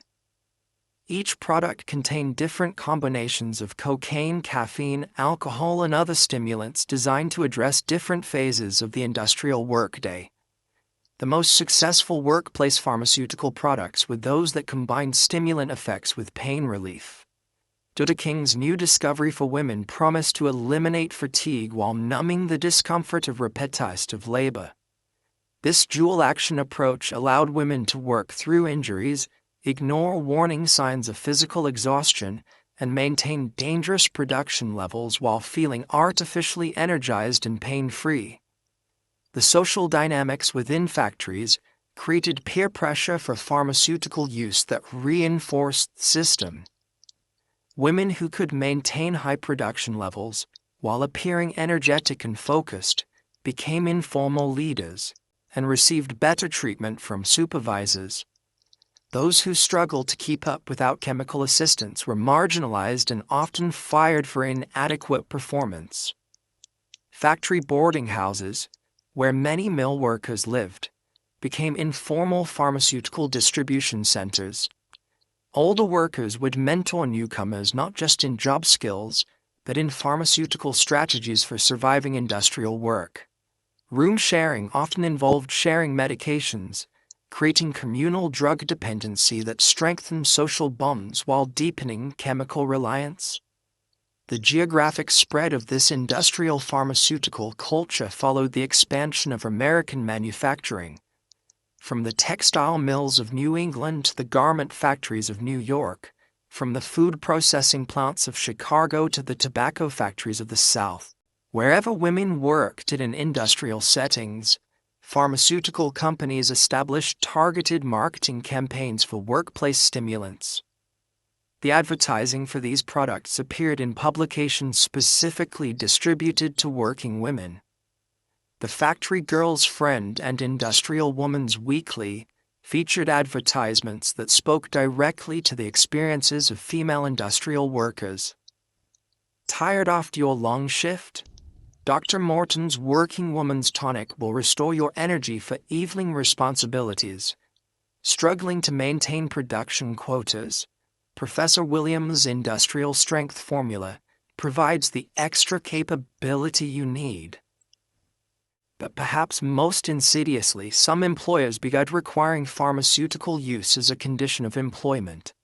Each product contained different combinations of cocaine, caffeine, alcohol, and other stimulants designed to address different phases of the industrial workday. The most successful workplace pharmaceutical products were those that combined stimulant effects with pain relief. Dr. King's new discovery for women promised to eliminate fatigue while numbing the discomfort of repetitive labor. This dual-action approach allowed women to work through injuries, ignore warning signs of physical exhaustion, and maintain dangerous production levels while feeling artificially energized and pain-free. The social dynamics within factories created peer pressure for pharmaceutical use that reinforced the system. Women who could maintain high production levels while appearing energetic and focused became informal leaders and received better treatment from supervisors. Those who struggled to keep up without chemical assistance were marginalized and often fired for inadequate performance. Factory boarding houses, where many mill workers lived, became informal pharmaceutical distribution centers. Older workers would mentor newcomers not just in job skills, but in pharmaceutical strategies for surviving industrial work. Room sharing often involved sharing medications, creating communal drug dependency that strengthened social bonds while deepening chemical reliance. The geographic spread of this industrial pharmaceutical culture followed the expansion of American manufacturing. From the textile mills of New England to the garment factories of New York, from the food processing plants of Chicago to the tobacco factories of the South, wherever women worked in industrial settings, pharmaceutical companies established targeted marketing campaigns for workplace stimulants. The advertising for these products appeared in publications specifically distributed to working women. The Factory Girl's Friend and Industrial Woman's Weekly featured advertisements that spoke directly to the experiences of female industrial workers. Tired after your long shift? Dr. Morton's Working Woman's Tonic will restore your energy for evening responsibilities. Struggling to maintain production quotas? Professor Williams' Industrial Strength Formula provides the extra capability you need. But perhaps most insidiously, some employers began requiring pharmaceutical use as a condition of employment.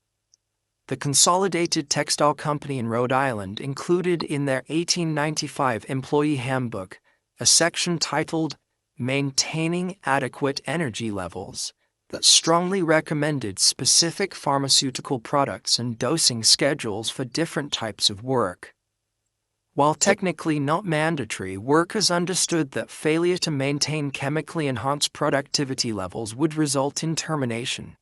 The Consolidated Textile Company in Rhode Island included in their 1895 employee handbook a section titled Maintaining Adequate Energy Levels that strongly recommended specific pharmaceutical products and dosing schedules for different types of work. While technically not mandatory, workers understood that failure to maintain chemically enhanced productivity levels would result in termination.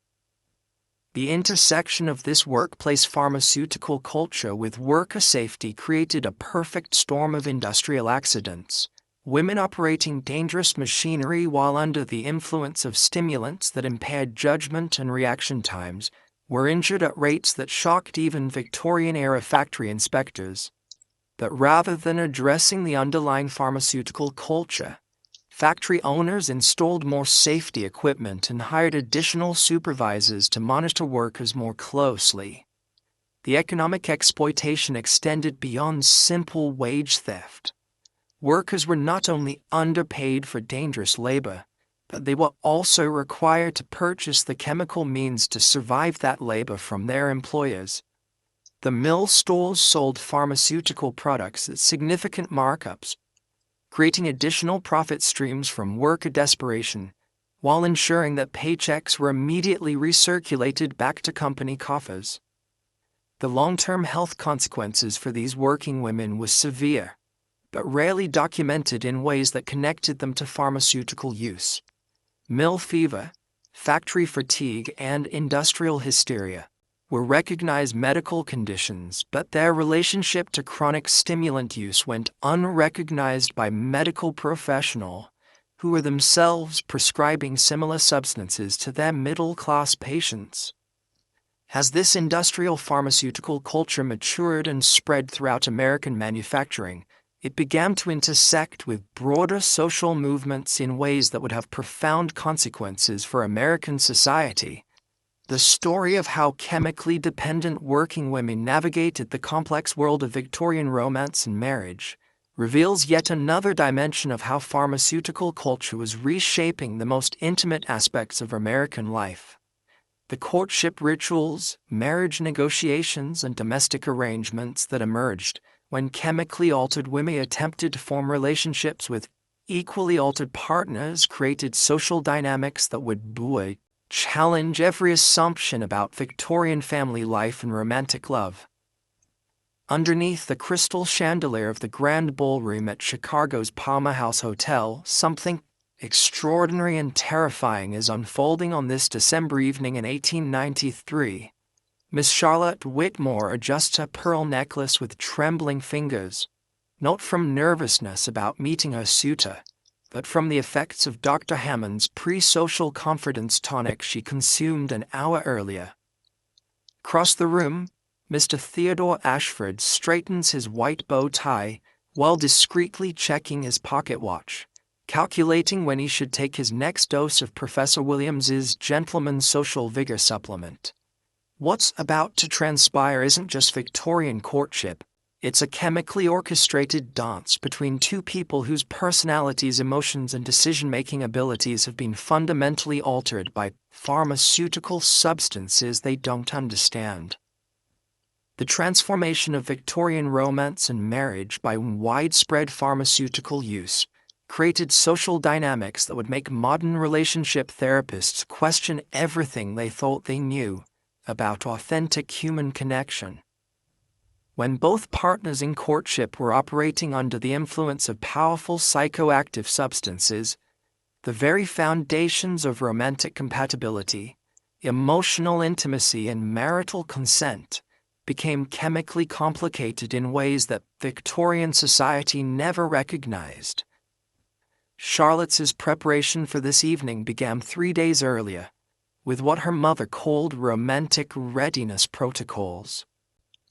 The intersection of this workplace pharmaceutical culture with worker safety created a perfect storm of industrial accidents. Women operating dangerous machinery while under the influence of stimulants that impaired judgment and reaction times were injured at rates that shocked even Victorian-era factory inspectors. But rather than addressing the underlying pharmaceutical culture, factory owners installed more safety equipment and hired additional supervisors to monitor workers more closely. The economic exploitation extended beyond simple wage theft. Workers were not only underpaid for dangerous labor, but they were also required to purchase the chemical means to survive that labor from their employers. The mill stores sold pharmaceutical products at significant markups, creating additional profit streams from worker desperation, while ensuring that paychecks were immediately recirculated back to company coffers. The long-term health consequences for these working women were severe, but rarely documented in ways that connected them to pharmaceutical use. Mill fever, factory fatigue, and industrial hysteria were recognized medical conditions, but their relationship to chronic stimulant use went unrecognized by medical professionals who were themselves prescribing similar substances to their middle-class patients. As this industrial pharmaceutical culture matured and spread throughout American manufacturing, it began to intersect with broader social movements in ways that would have profound consequences for American society. The story of how chemically dependent working women navigated the complex world of Victorian romance and marriage reveals yet another dimension of how pharmaceutical culture was reshaping the most intimate aspects of American life. The courtship rituals, marriage negotiations, and domestic arrangements that emerged when chemically altered women attempted to form relationships with equally altered partners created social dynamics that would challenge every assumption about Victorian family life and romantic love. Underneath the crystal chandelier of the Grand Ballroom at Chicago's Palmer House Hotel, something extraordinary and terrifying is unfolding on this December evening in 1893. Miss Charlotte Whitmore adjusts her pearl necklace with trembling fingers, not from nervousness about meeting her suitor, but from the effects of Dr. Hammond's pre-social confidence tonic she consumed an hour earlier. Across the room, Mr. Theodore Ashford straightens his white bow tie while discreetly checking his pocket watch, calculating when he should take his next dose of Professor Williams's Gentleman's Social Vigor supplement. What's about to transpire isn't just Victorian courtship. It's a chemically orchestrated dance between two people whose personalities, emotions, and decision-making abilities have been fundamentally altered by pharmaceutical substances they don't understand. The transformation of Victorian romance and marriage by widespread pharmaceutical use created social dynamics that would make modern relationship therapists question everything they thought they knew about authentic human connection. When both partners in courtship were operating under the influence of powerful psychoactive substances, the very foundations of romantic compatibility, emotional intimacy, and marital consent became chemically complicated in ways that Victorian society never recognized. Charlotte's preparation for this evening began 3 days earlier, with what her mother called romantic readiness protocols.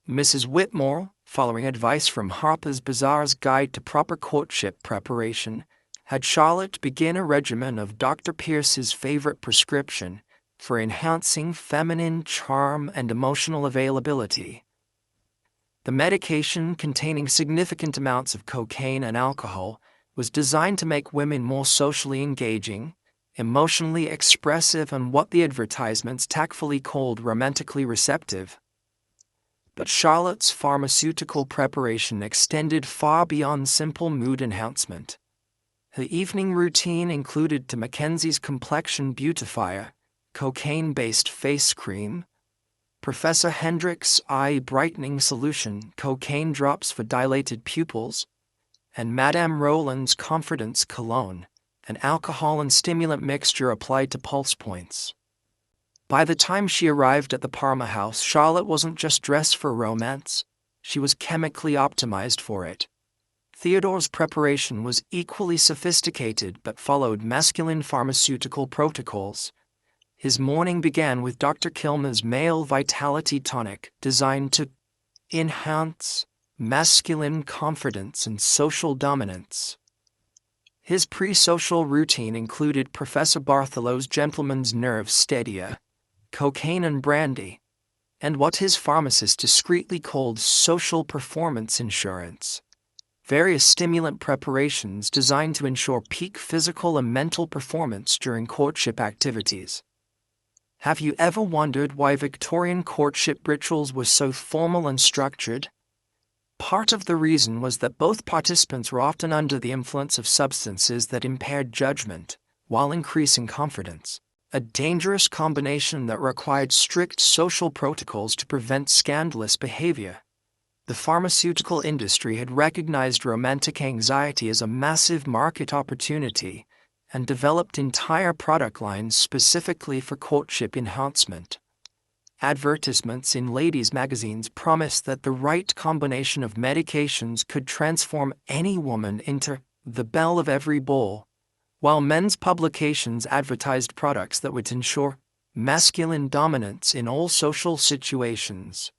Mrs. Whitmore, following advice from Harper's Bazaar's Guide to Proper Courtship Preparation, had Charlotte begin a regimen of Dr. Pierce's favorite prescription for enhancing feminine charm and emotional availability. The medication, containing significant amounts of cocaine and alcohol, was designed to make women more socially engaging, emotionally expressive, and what the advertisements tactfully called romantically receptive. But Charlotte's pharmaceutical preparation extended far beyond simple mood enhancement. Her evening routine included to Mackenzie's complexion beautifier, cocaine-based face cream, Professor Hendrick's eye brightening solution, cocaine drops for dilated pupils, and Madame Roland's Confidence cologne, an alcohol and stimulant mixture applied to pulse points. By the time she arrived at the Palmer House, Charlotte wasn't just dressed for romance, she was chemically optimized for it. Theodore's preparation was equally sophisticated but followed masculine pharmaceutical protocols. His morning began with Dr. Kilmer's male vitality tonic, designed to enhance masculine confidence and social dominance. His pre-social routine included Professor Barthelow's Gentleman's Nerve Steadier, cocaine and brandy, and what his pharmacist discreetly called social performance insurance, various stimulant preparations designed to ensure peak physical and mental performance during courtship activities. Have you ever wondered why Victorian courtship rituals were so formal and structured? Part of the reason was that both participants were often under the influence of substances that impaired judgment, while increasing confidence, a dangerous combination that required strict social protocols to prevent scandalous behavior. The pharmaceutical industry had recognized romantic anxiety as a massive market opportunity and developed entire product lines specifically for courtship enhancement. Advertisements in ladies' magazines promised that the right combination of medications could transform any woman into the belle of every ball, while men's publications advertised products that would ensure masculine dominance in all social situations.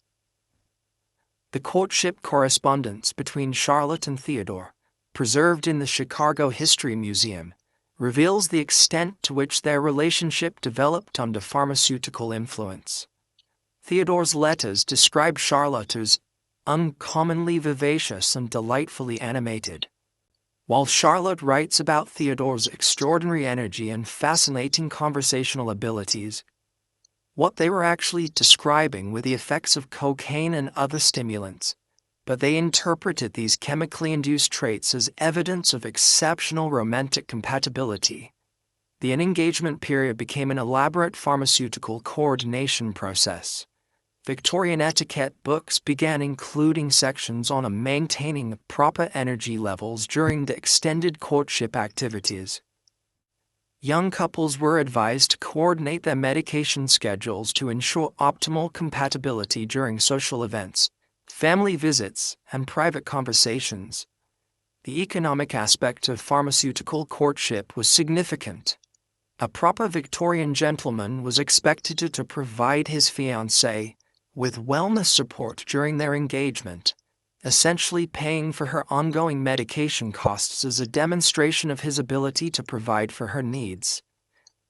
The courtship correspondence between Charlotte and Theodore, preserved in the Chicago History Museum, reveals the extent to which their relationship developed under pharmaceutical influence. Theodore's letters describe Charlotte as uncommonly vivacious and delightfully animated, while Charlotte writes about Theodore's extraordinary energy and fascinating conversational abilities. What they were actually describing were the effects of cocaine and other stimulants, but they interpreted these chemically induced traits as evidence of exceptional romantic compatibility. The engagement period became an elaborate pharmaceutical coordination process. Victorian etiquette books began including sections on maintaining proper energy levels during the extended courtship activities. Young couples were advised to coordinate their medication schedules to ensure optimal compatibility during social events, family visits, and private conversations. The economic aspect of pharmaceutical courtship was significant. A proper Victorian gentleman was expected to provide his fiancée with wellness support during their engagement, essentially paying for her ongoing medication costs as a demonstration of his ability to provide for her needs.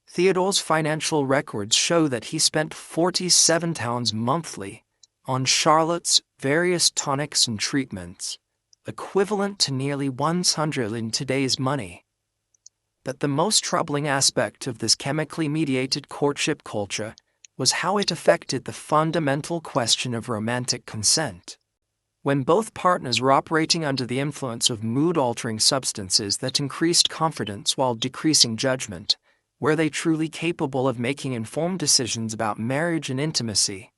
Theodore's financial records show that he spent £47 monthly on Charlotte's various tonics and treatments, equivalent to nearly £100 in today's money. But the most troubling aspect of this chemically mediated courtship culture was how it affected the fundamental question of romantic consent. When both partners were operating under the influence of mood-altering substances that increased confidence while decreasing judgment, were they truly capable of making informed decisions about marriage and intimacy?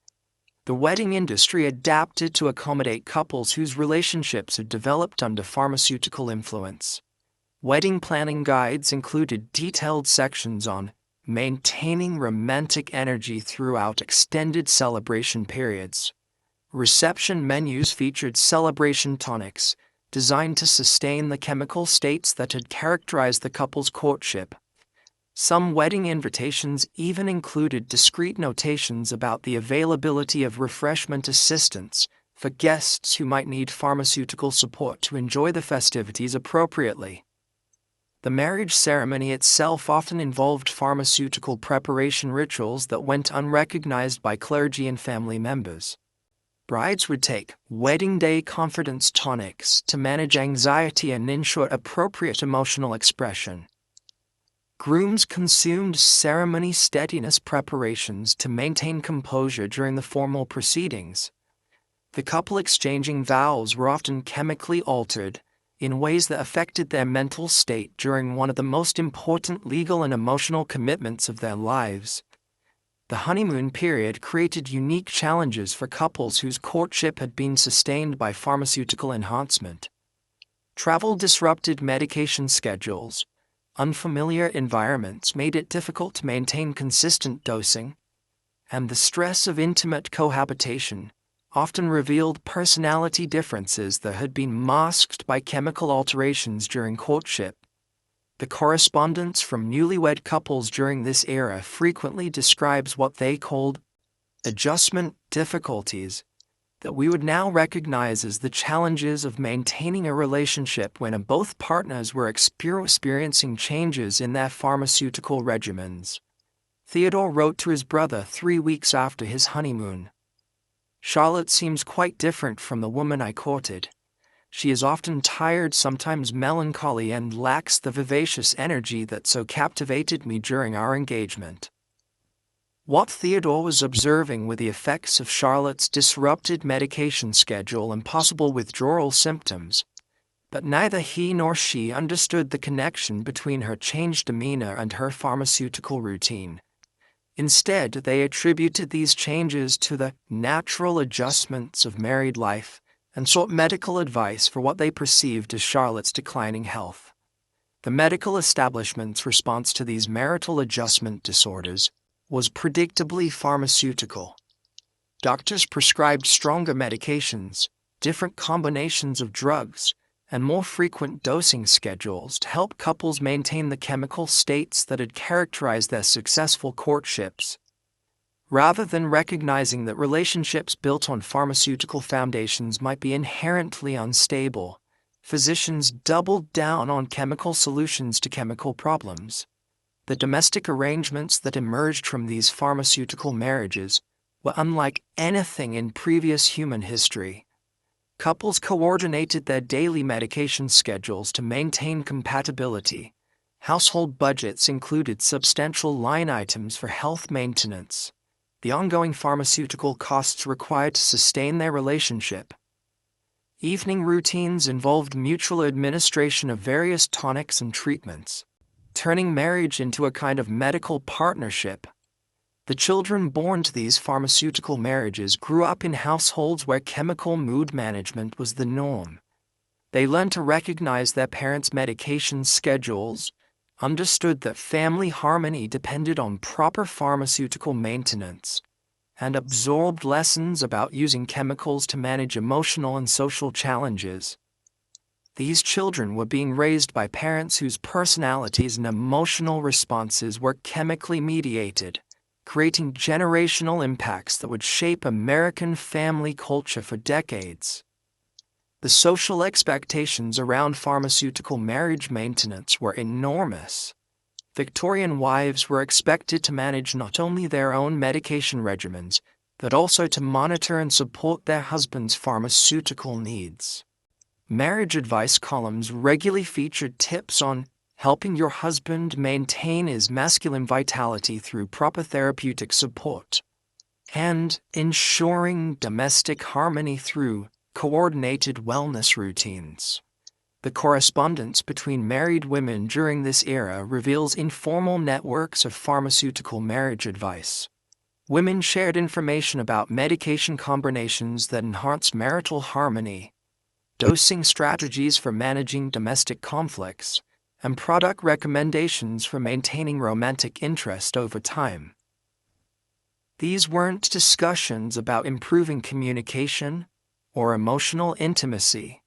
The wedding industry adapted to accommodate couples whose relationships had developed under pharmaceutical influence. Wedding planning guides included detailed sections on maintaining romantic energy throughout extended celebration periods. Reception menus featured celebration tonics, designed to sustain the chemical states that had characterized the couple's courtship. Some wedding invitations even included discreet notations about the availability of refreshment assistance for guests who might need pharmaceutical support to enjoy the festivities appropriately. The marriage ceremony itself often involved pharmaceutical preparation rituals that went unrecognized by clergy and family members. Brides would take wedding day confidence tonics to manage anxiety and ensure appropriate emotional expression. Grooms consumed ceremony steadiness preparations to maintain composure during the formal proceedings. The couple exchanging vows were often chemically altered in ways that affected their mental state during one of the most important legal and emotional commitments of their lives. The honeymoon period created unique challenges for couples whose courtship had been sustained by pharmaceutical enhancement. Travel disrupted medication schedules. Unfamiliar environments made it difficult to maintain consistent dosing, and the stress of intimate cohabitation often revealed personality differences that had been masked by chemical alterations during courtship. The correspondence from newlywed couples during this era frequently describes what they called adjustment difficulties that we would now recognize as the challenges of maintaining a relationship when both partners were experiencing changes in their pharmaceutical regimens. Theodore wrote to his brother 3 weeks after his honeymoon. Charlotte seems quite different from the woman I courted. She is often tired, sometimes melancholy, and lacks the vivacious energy that so captivated me during our engagement. What Theodore was observing were the effects of Charlotte's disrupted medication schedule and possible withdrawal symptoms, but neither he nor she understood the connection between her changed demeanor and her pharmaceutical routine. Instead, they attributed these changes to the natural adjustments of married life and sought medical advice for what they perceived as Charlotte's declining health. The medical establishment's response to these marital adjustment disorders was predictably pharmaceutical. Doctors prescribed stronger medications, different combinations of drugs, and more frequent dosing schedules to help couples maintain the chemical states that had characterized their successful courtships. Rather than recognizing that relationships built on pharmaceutical foundations might be inherently unstable, physicians doubled down on chemical solutions to chemical problems. The domestic arrangements that emerged from these pharmaceutical marriages were unlike anything in previous human history. Couples coordinated their daily medication schedules to maintain compatibility. Household budgets included substantial line items for health maintenance, the ongoing pharmaceutical costs required to sustain their relationship. Evening routines involved mutual administration of various tonics and treatments, turning marriage into a kind of medical partnership. The children born to these pharmaceutical marriages grew up in households where chemical mood management was the norm. They learned to recognize their parents' medication schedules, understood that family harmony depended on proper pharmaceutical maintenance, and absorbed lessons about using chemicals to manage emotional and social challenges. These children were being raised by parents whose personalities and emotional responses were chemically mediated, creating generational impacts that would shape American family culture for decades. The social expectations around pharmaceutical marriage maintenance were enormous. Victorian wives were expected to manage not only their own medication regimens, but also to monitor and support their husband's pharmaceutical needs. Marriage advice columns regularly featured tips on helping your husband maintain his masculine vitality through proper therapeutic support, and ensuring domestic harmony through coordinated wellness routines. The correspondence between married women during this era reveals informal networks of pharmaceutical marriage advice. Women shared information about medication combinations that enhance marital harmony, dosing strategies for managing domestic conflicts, and product recommendations for maintaining romantic interest over time. These weren't discussions about improving communication or emotional intimacy.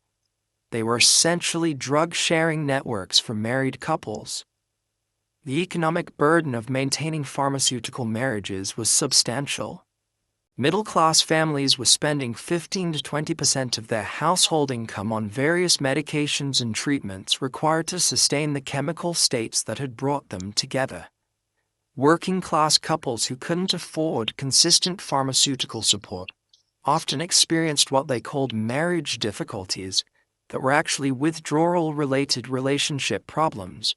They were essentially drug-sharing networks for married couples. The economic burden of maintaining pharmaceutical marriages was substantial. Middle-class families were spending 15 to 20% of their household income on various medications and treatments required to sustain the chemical states that had brought them together. Working-class couples who couldn't afford consistent pharmaceutical support often experienced what they called marriage difficulties that were actually withdrawal-related relationship problems.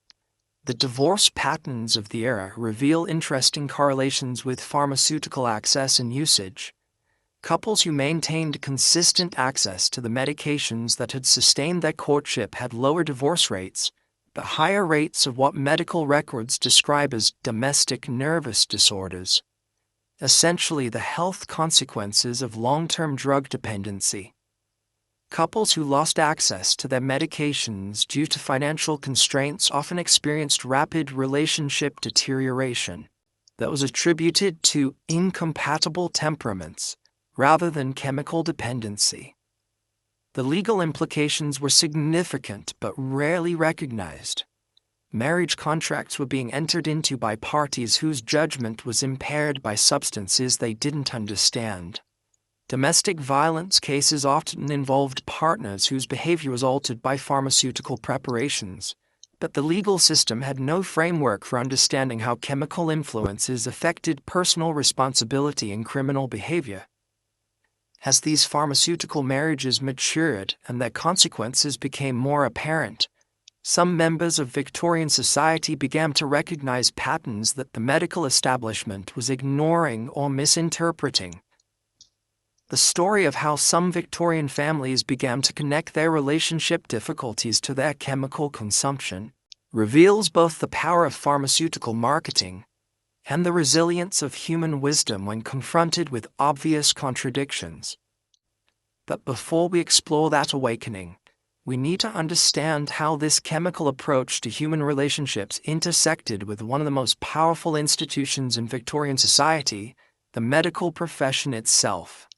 The divorce patterns of the era reveal interesting correlations with pharmaceutical access and usage. Couples who maintained consistent access to the medications that had sustained their courtship had lower divorce rates, but higher rates of what medical records describe as domestic nervous disorders, essentially the health consequences of long-term drug dependency. Couples who lost access to their medications due to financial constraints often experienced rapid relationship deterioration that was attributed to incompatible temperaments rather than chemical dependency. The legal implications were significant but rarely recognized. Marriage contracts were being entered into by parties whose judgment was impaired by substances they didn't understand. Domestic violence cases often involved partners whose behavior was altered by pharmaceutical preparations, but the legal system had no framework for understanding how chemical influences affected personal responsibility in criminal behavior. As these pharmaceutical marriages matured and their consequences became more apparent, some members of Victorian society began to recognize patterns that the medical establishment was ignoring or misinterpreting. The story of how some Victorian families began to connect their relationship difficulties to their chemical consumption reveals both the power of pharmaceutical marketing and the resilience of human wisdom when confronted with obvious contradictions. But before we explore that awakening, we need to understand how this chemical approach to human relationships intersected with one of the most powerful institutions in Victorian society, the medical profession itself.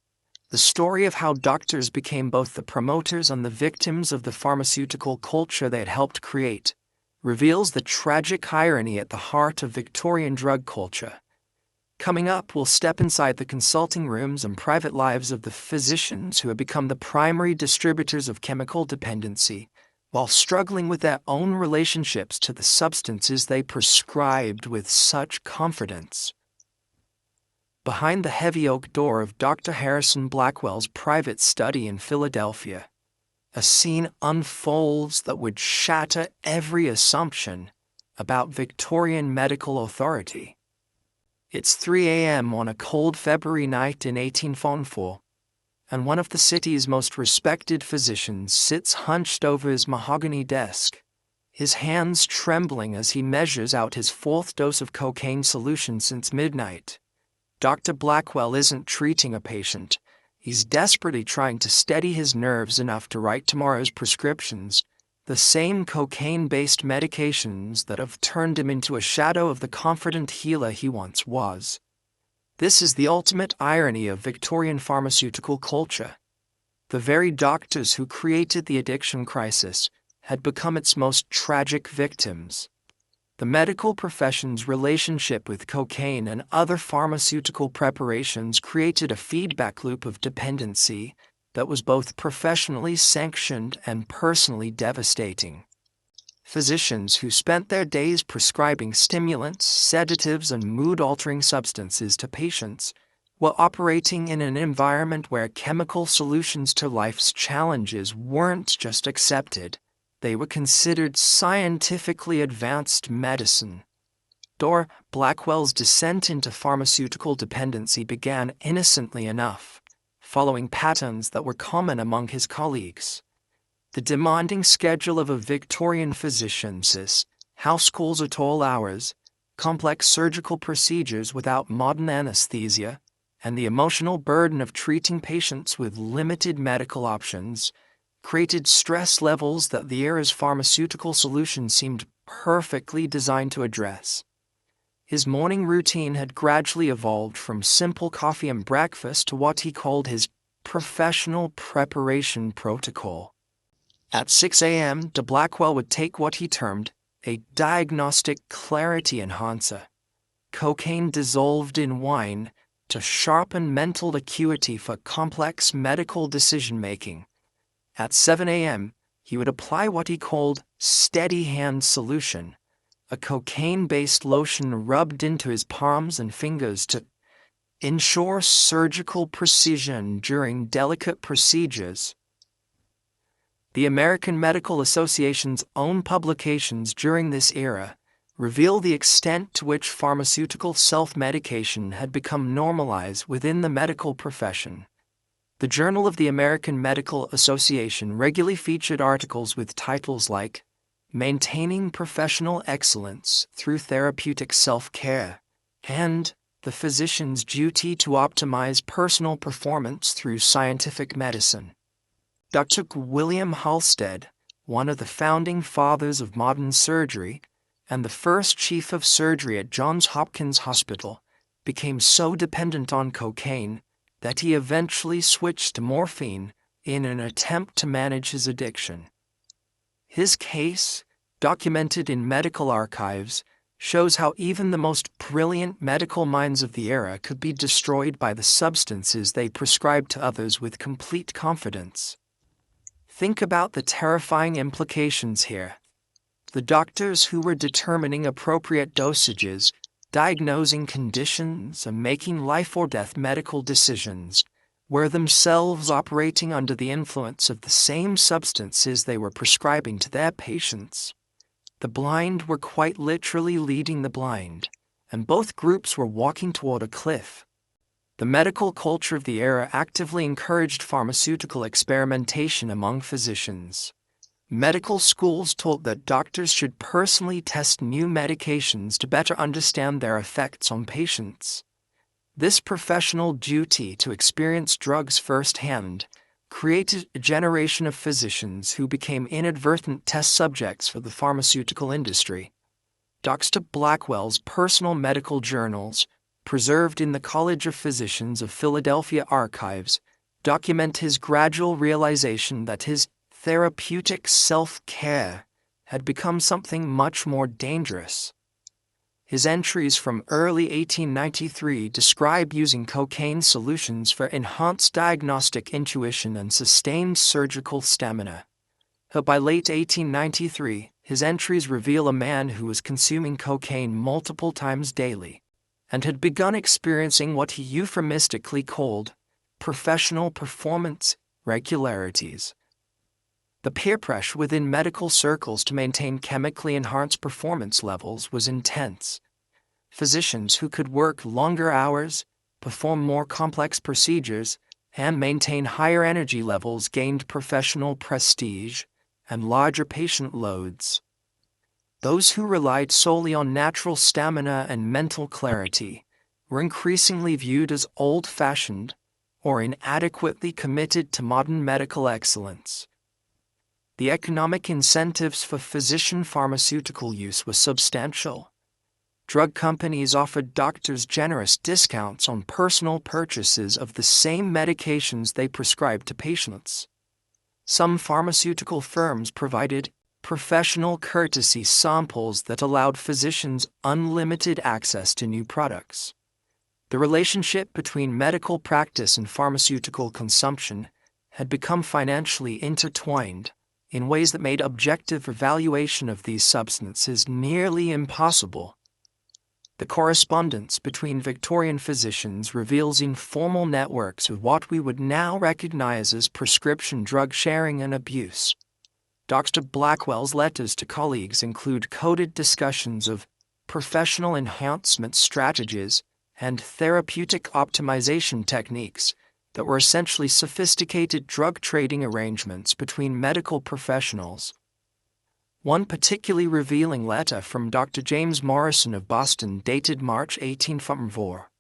The story of how doctors became both the promoters and the victims of the pharmaceutical culture they had helped create reveals the tragic irony at the heart of Victorian drug culture. Coming up, we'll step inside the consulting rooms and private lives of the physicians who have become the primary distributors of chemical dependency, while struggling with their own relationships to the substances they prescribed with such confidence. Behind the heavy oak door of Dr. Harrison Blackwell's private study in Philadelphia, a scene unfolds that would shatter every assumption about Victorian medical authority. It's 3 a.m. on a cold February night in 1844, and one of the city's most respected physicians sits hunched over his mahogany desk, his hands trembling as he measures out his fourth dose of cocaine solution since midnight. Dr. Blackwell isn't treating a patient. He's desperately trying to steady his nerves enough to write tomorrow's prescriptions, the same cocaine-based medications that have turned him into a shadow of the confident healer he once was. This is the ultimate irony of Victorian pharmaceutical culture. The very doctors who created the addiction crisis had become its most tragic victims. The medical profession's relationship with cocaine and other pharmaceutical preparations created a feedback loop of dependency that was both professionally sanctioned and personally devastating. Physicians who spent their days prescribing stimulants, sedatives, and mood-altering substances to patients were operating in an environment where chemical solutions to life's challenges weren't just accepted. They were considered scientifically advanced medicine. Dr. Blackwell's descent into pharmaceutical dependency began innocently enough, following patterns that were common among his colleagues. The demanding schedule of a Victorian physician's, house calls at all hours, complex surgical procedures without modern anesthesia, and the emotional burden of treating patients with limited medical options created stress levels that the era's pharmaceutical solution seemed perfectly designed to address. His morning routine had gradually evolved from simple coffee and breakfast to what he called his professional preparation protocol. At 6 a.m., de Blackwell would take what he termed a diagnostic clarity enhancer, cocaine dissolved in wine, to sharpen mental acuity for complex medical decision-making. At 7 a.m., he would apply what he called steady hand solution, a cocaine-based lotion rubbed into his palms and fingers to ensure surgical precision during delicate procedures. The American Medical Association's own publications during this era reveal the extent to which pharmaceutical self-medication had become normalized within the medical profession. The Journal of the American Medical Association regularly featured articles with titles like Maintaining Professional Excellence Through Therapeutic Self-Care and The Physician's Duty to Optimize Personal Performance Through Scientific Medicine. Dr. William Halsted, one of the founding fathers of modern surgery and the first chief of surgery at Johns Hopkins Hospital, became so dependent on cocaine that he eventually switched to morphine in an attempt to manage his addiction. His case, documented in medical archives, shows how even the most brilliant medical minds of the era could be destroyed by the substances they prescribed to others with complete confidence. Think about the terrifying implications here. The doctors who were determining appropriate dosages, diagnosing conditions, and making life-or-death medical decisions were themselves operating under the influence of the same substances they were prescribing to their patients. The blind were quite literally leading the blind, and both groups were walking toward a cliff. The medical culture of the era actively encouraged pharmaceutical experimentation among physicians. Medical schools taught that doctors should personally test new medications to better understand their effects on patients. This professional duty to experience drugs firsthand created a generation of physicians who became inadvertent test subjects for the pharmaceutical industry. Dr. Blackwell's personal medical journals, preserved in the College of Physicians of Philadelphia archives, document his gradual realization that his therapeutic self-care had become something much more dangerous. His entries from early 1893 describe using cocaine solutions for enhanced diagnostic intuition and sustained surgical stamina. But by late 1893, his entries reveal a man who was consuming cocaine multiple times daily and had begun experiencing what he euphemistically called professional performance regularities. The peer pressure within medical circles to maintain chemically enhanced performance levels was intense. Physicians who could work longer hours, perform more complex procedures, and maintain higher energy levels gained professional prestige and larger patient loads. Those who relied solely on natural stamina and mental clarity were increasingly viewed as old-fashioned or inadequately committed to modern medical excellence. The economic incentives for physician pharmaceutical use were substantial. Drug companies offered doctors generous discounts on personal purchases of the same medications they prescribed to patients. Some pharmaceutical firms provided professional courtesy samples that allowed physicians unlimited access to new products. The relationship between medical practice and pharmaceutical consumption had become financially intertwined in ways that made objective evaluation of these substances nearly impossible. The correspondence between Victorian physicians reveals informal networks of what we would now recognize as prescription drug sharing and abuse. Dr. Blackwell's letters to colleagues include coded discussions of professional enhancement strategies and therapeutic optimization techniques that were essentially sophisticated drug trading arrangements between medical professionals. One particularly revealing letter from Dr. James Morrison of Boston, dated March 1844,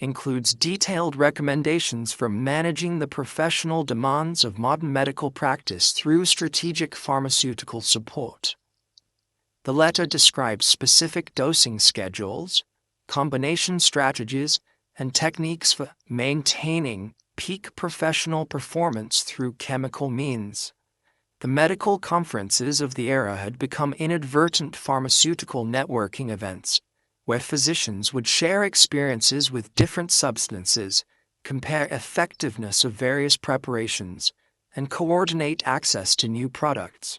includes detailed recommendations for managing the professional demands of modern medical practice through strategic pharmaceutical support. The letter describes specific dosing schedules, combination strategies, and techniques for maintaining peak professional performance through chemical means. The medical conferences of the era had become inadvertent pharmaceutical networking events, where physicians would share experiences with different substances, compare effectiveness of various preparations, and coordinate access to new products.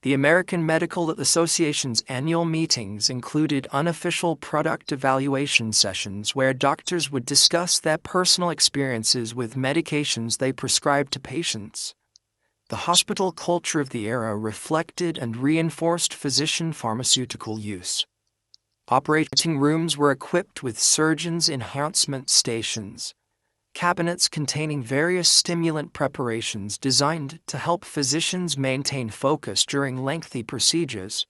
The American Medical Association's annual meetings included unofficial product evaluation sessions where doctors would discuss their personal experiences with medications they prescribed to patients. The hospital culture of the era reflected and reinforced physician pharmaceutical use. Operating rooms were equipped with surgeons' enhancement stations, cabinets containing various stimulant preparations designed to help physicians maintain focus during lengthy procedures.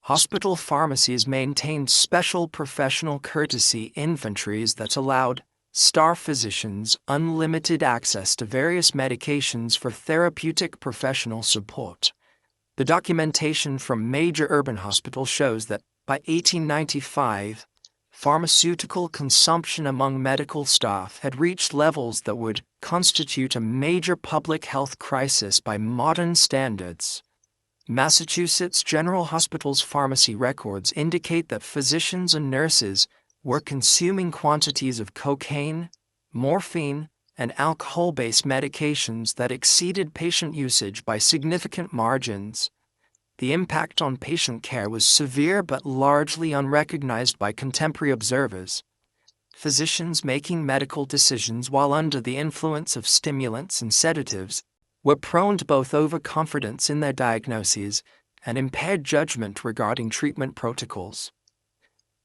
Hospital pharmacies maintained special professional courtesy inventories that allowed staff physicians unlimited access to various medications for therapeutic professional support. The documentation from major urban hospitals shows that by 1895, pharmaceutical consumption among medical staff had reached levels that would constitute a major public health crisis by modern standards. Massachusetts General Hospital's pharmacy records indicate that physicians and nurses were consuming quantities of cocaine, morphine, and alcohol-based medications that exceeded patient usage by significant margins. The impact on patient care was severe but largely unrecognized by contemporary observers. Physicians making medical decisions while under the influence of stimulants and sedatives were prone to both overconfidence in their diagnoses and impaired judgment regarding treatment protocols.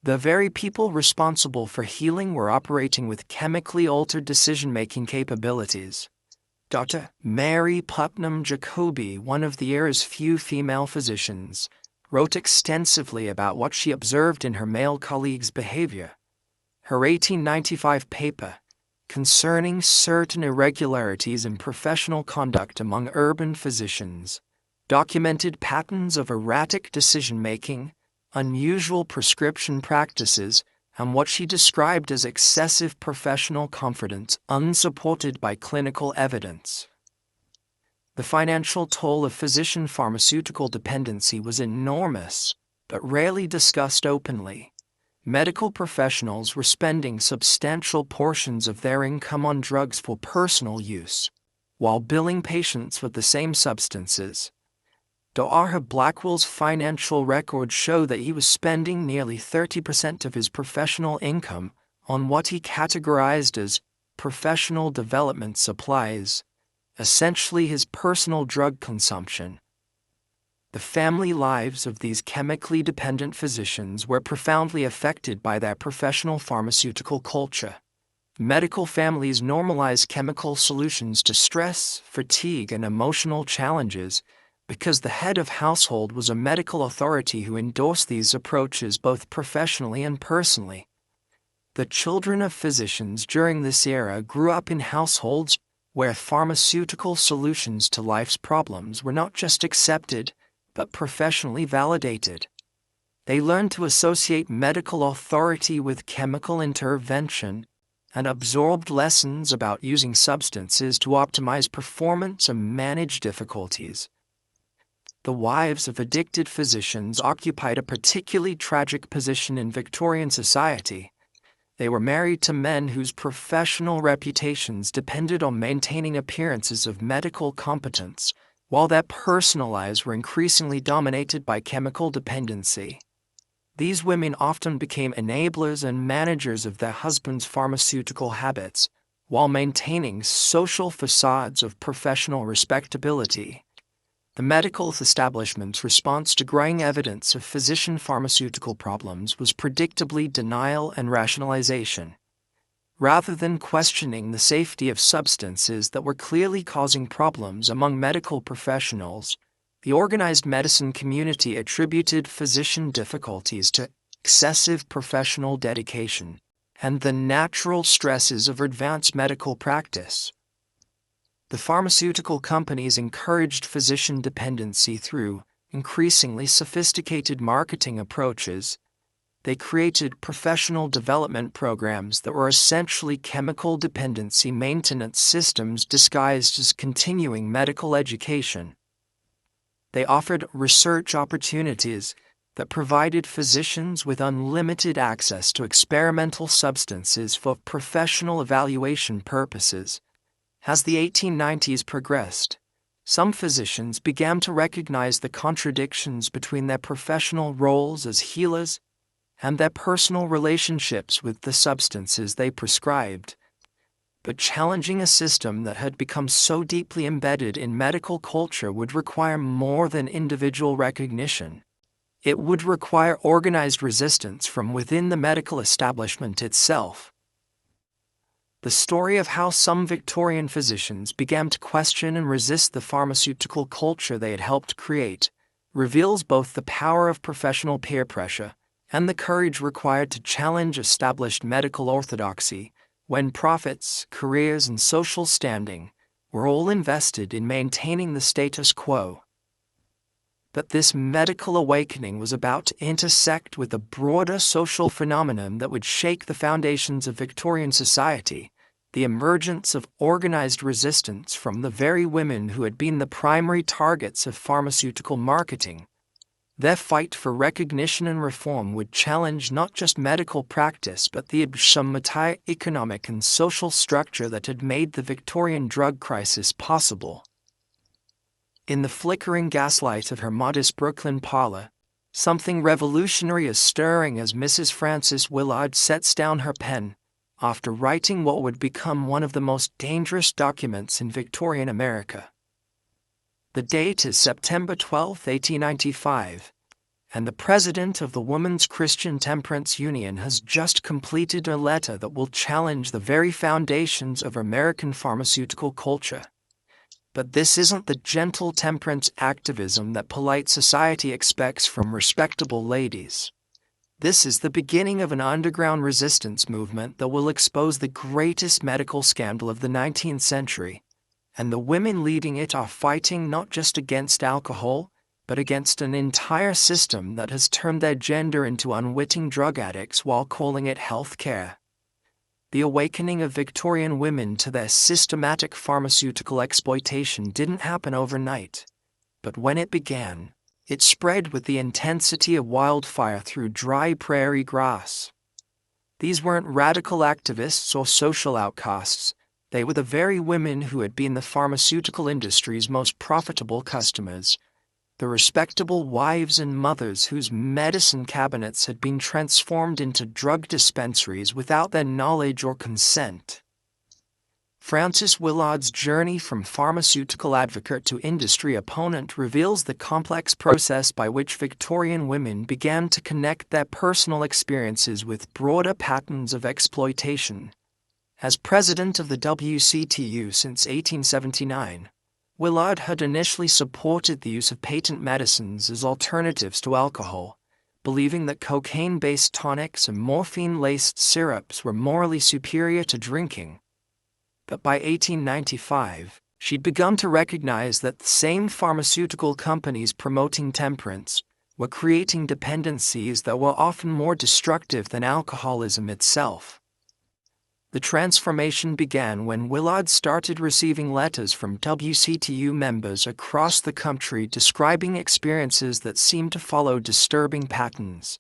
The very people responsible for healing were operating with chemically altered decision-making capabilities. Dr. Mary Putnam Jacobi, one of the era's few female physicians, wrote extensively about what she observed in her male colleagues' behavior. Her 1895 paper, concerning certain irregularities in professional conduct among urban physicians, documented patterns of erratic decision-making, unusual prescription practices, and what she described as excessive professional confidence unsupported by clinical evidence. The financial toll of physician pharmaceutical dependency was enormous. but rarely discussed openly. Medical professionals were spending substantial portions of their income on drugs for personal use, while billing patients with the same substances. Dr. Blackwell's financial records show that he was spending nearly 30% of his professional income on what he categorized as professional development supplies, essentially his personal drug consumption. The family lives of these chemically dependent physicians were profoundly affected by their professional pharmaceutical culture. Medical families normalized chemical solutions to stress, fatigue, and emotional challenges because the head of household was a medical authority who endorsed these approaches both professionally and personally. The children of physicians during this era grew up in households where pharmaceutical solutions to life's problems were not just accepted, but professionally validated. They learned to associate medical authority with chemical intervention and absorbed lessons about using substances to optimize performance and manage difficulties. The wives of addicted physicians occupied a particularly tragic position in Victorian society. They were married to men whose professional reputations depended on maintaining appearances of medical competence, while their personal lives were increasingly dominated by chemical dependency. These women often became enablers and managers of their husbands' pharmaceutical habits, while maintaining social facades of professional respectability. The medical establishment's response to growing evidence of physician pharmaceutical problems was predictably denial and rationalization. Rather than questioning the safety of substances that were clearly causing problems among medical professionals, the organized medicine community attributed physician difficulties to excessive professional dedication and the natural stresses of advanced medical practice. The pharmaceutical companies encouraged physician dependency through increasingly sophisticated marketing approaches. They created professional development programs that were essentially chemical dependency maintenance systems disguised as continuing medical education. They offered research opportunities that provided physicians with unlimited access to experimental substances for professional evaluation purposes. As the 1890s progressed, some physicians began to recognize the contradictions between their professional roles as healers and their personal relationships with the substances they prescribed. But challenging a system that had become so deeply embedded in medical culture would require more than individual recognition. It would require organized resistance from within the medical establishment itself. The story of how some Victorian physicians began to question and resist the pharmaceutical culture they had helped create reveals both the power of professional peer pressure and the courage required to challenge established medical orthodoxy when profits, careers, and social standing were all invested in maintaining the status quo. But this medical awakening was about to intersect with a broader social phenomenon that would shake the foundations of Victorian society, the emergence of organized resistance from the very women who had been the primary targets of pharmaceutical marketing. Their fight for recognition and reform would challenge not just medical practice but the entire economic and social structure that had made the Victorian drug crisis possible. In the flickering gaslight of her modest Brooklyn parlor, something revolutionary is stirring as Mrs. Frances Willard sets down her pen, after writing what would become one of the most dangerous documents in Victorian America. The date is September 12, 1895, and the president of the Women's Christian Temperance Union has just completed a letter that will challenge the very foundations of American pharmaceutical culture. But this isn't the gentle temperance activism that polite society expects from respectable ladies. This is the beginning of an underground resistance movement that will expose the greatest medical scandal of the 19th century, and the women leading it are fighting not just against alcohol, but against an entire system that has turned their gender into unwitting drug addicts while calling it health care. The awakening of Victorian women to their systematic pharmaceutical exploitation didn't happen overnight, but when it began, It spread with the intensity of wildfire through dry prairie grass. These weren't radical activists or social outcasts. They were the very women who had been the pharmaceutical industry's most profitable customers, the respectable wives and mothers whose medicine cabinets had been transformed into drug dispensaries without their knowledge or consent. Frances Willard's journey from pharmaceutical advocate to industry opponent reveals the complex process by which Victorian women began to connect their personal experiences with broader patterns of exploitation. As president of the WCTU since 1879, Willard had initially supported the use of patent medicines as alternatives to alcohol, believing that cocaine-based tonics and morphine-laced syrups were morally superior to drinking. But by 1895, she'd begun to recognize that the same pharmaceutical companies promoting temperance were creating dependencies that were often more destructive than alcoholism itself. The transformation began when Willard started receiving letters from WCTU members across the country describing experiences that seemed to follow disturbing patterns.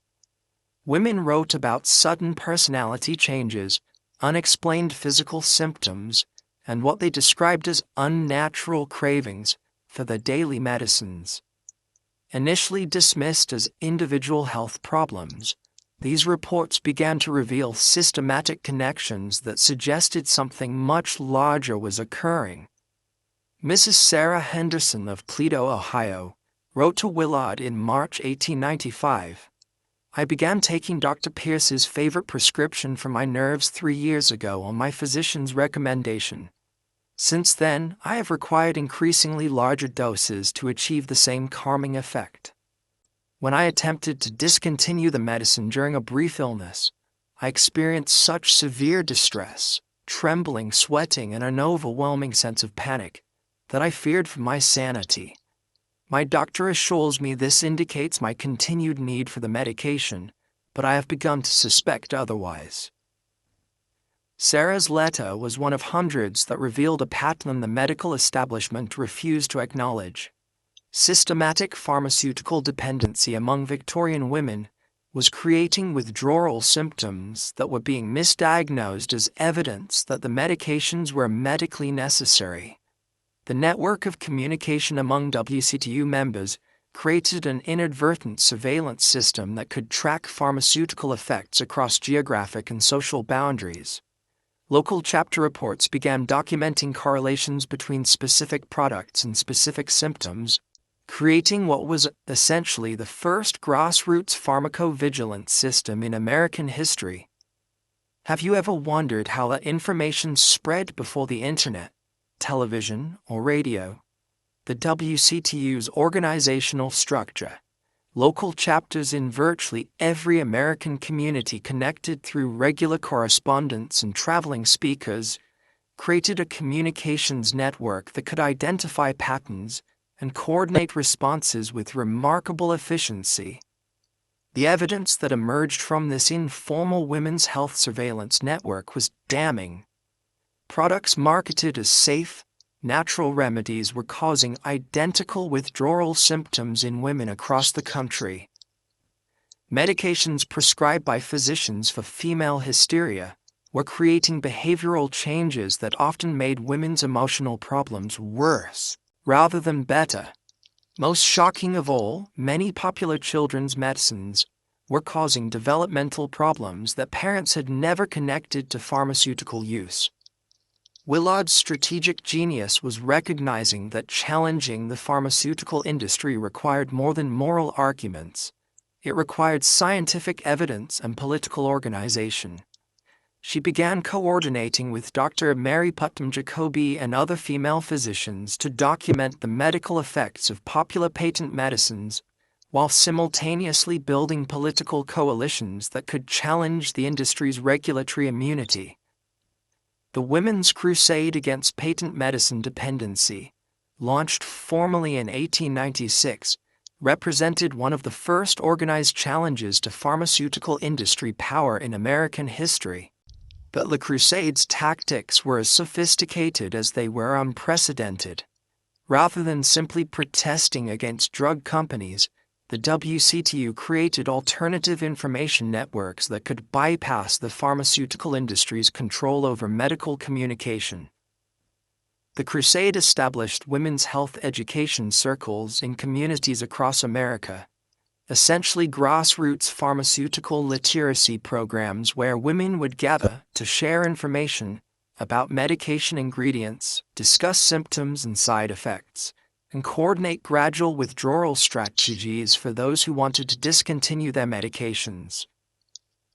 Women wrote about sudden personality changes, unexplained physical symptoms, and what they described as unnatural cravings for their daily medicines. Initially dismissed as individual health problems, these reports began to reveal systematic connections that suggested something much larger was occurring. Mrs. Sarah Henderson of Toledo, Ohio, wrote to Willard in March 1895, "I began taking Dr. Pierce's favorite prescription for my nerves 3 years ago on my physician's recommendation. Since then, I have required increasingly larger doses to achieve the same calming effect. When I attempted to discontinue the medicine during a brief illness, I experienced such severe distress, trembling, sweating, and an overwhelming sense of panic that I feared for my sanity. My doctor assures me this indicates my continued need for the medication, but I have begun to suspect otherwise." Sarah's letter was one of hundreds that revealed a pattern the medical establishment refused to acknowledge. Systematic pharmaceutical dependency among Victorian women was creating withdrawal symptoms that were being misdiagnosed as evidence that the medications were medically necessary. The network of communication among WCTU members created an inadvertent surveillance system that could track pharmaceutical effects across geographic and social boundaries. Local chapter reports began documenting correlations between specific products and specific symptoms, creating what was essentially the first grassroots pharmacovigilance system in American history. Have you ever wondered how that information spread before the internet, television, or radio? The WCTU's organizational structure, local chapters in virtually every American community connected through regular correspondence and traveling speakers, created a communications network that could identify patterns and coordinate responses with remarkable efficiency. The evidence that emerged from this informal women's health surveillance network was damning. Products marketed as safe, natural remedies were causing identical withdrawal symptoms in women across the country. Medications prescribed by physicians for female hysteria were creating behavioral changes that often made women's emotional problems worse rather than better. Most shocking of all, many popular children's medicines were causing developmental problems that parents had never connected to pharmaceutical use. Willard's strategic genius was recognizing that challenging the pharmaceutical industry required more than moral arguments. It required scientific evidence and political organization. She began coordinating with Dr. Mary Putnam Jacoby and other female physicians to document the medical effects of popular patent medicines, while simultaneously building political coalitions that could challenge the industry's regulatory immunity. The Women's Crusade Against Patent Medicine Dependency, launched formally in 1896, represented one of the first organized challenges to pharmaceutical industry power in American history. But the Crusade's tactics were as sophisticated as they were unprecedented. Rather than simply protesting against drug companies, The WCTU created alternative information networks that could bypass the pharmaceutical industry's control over medical communication. The crusade established women's health education circles in communities across America, essentially grassroots pharmaceutical literacy programs where women would gather to share information about medication ingredients, discuss symptoms and side effects, and coordinate gradual withdrawal strategies for those who wanted to discontinue their medications.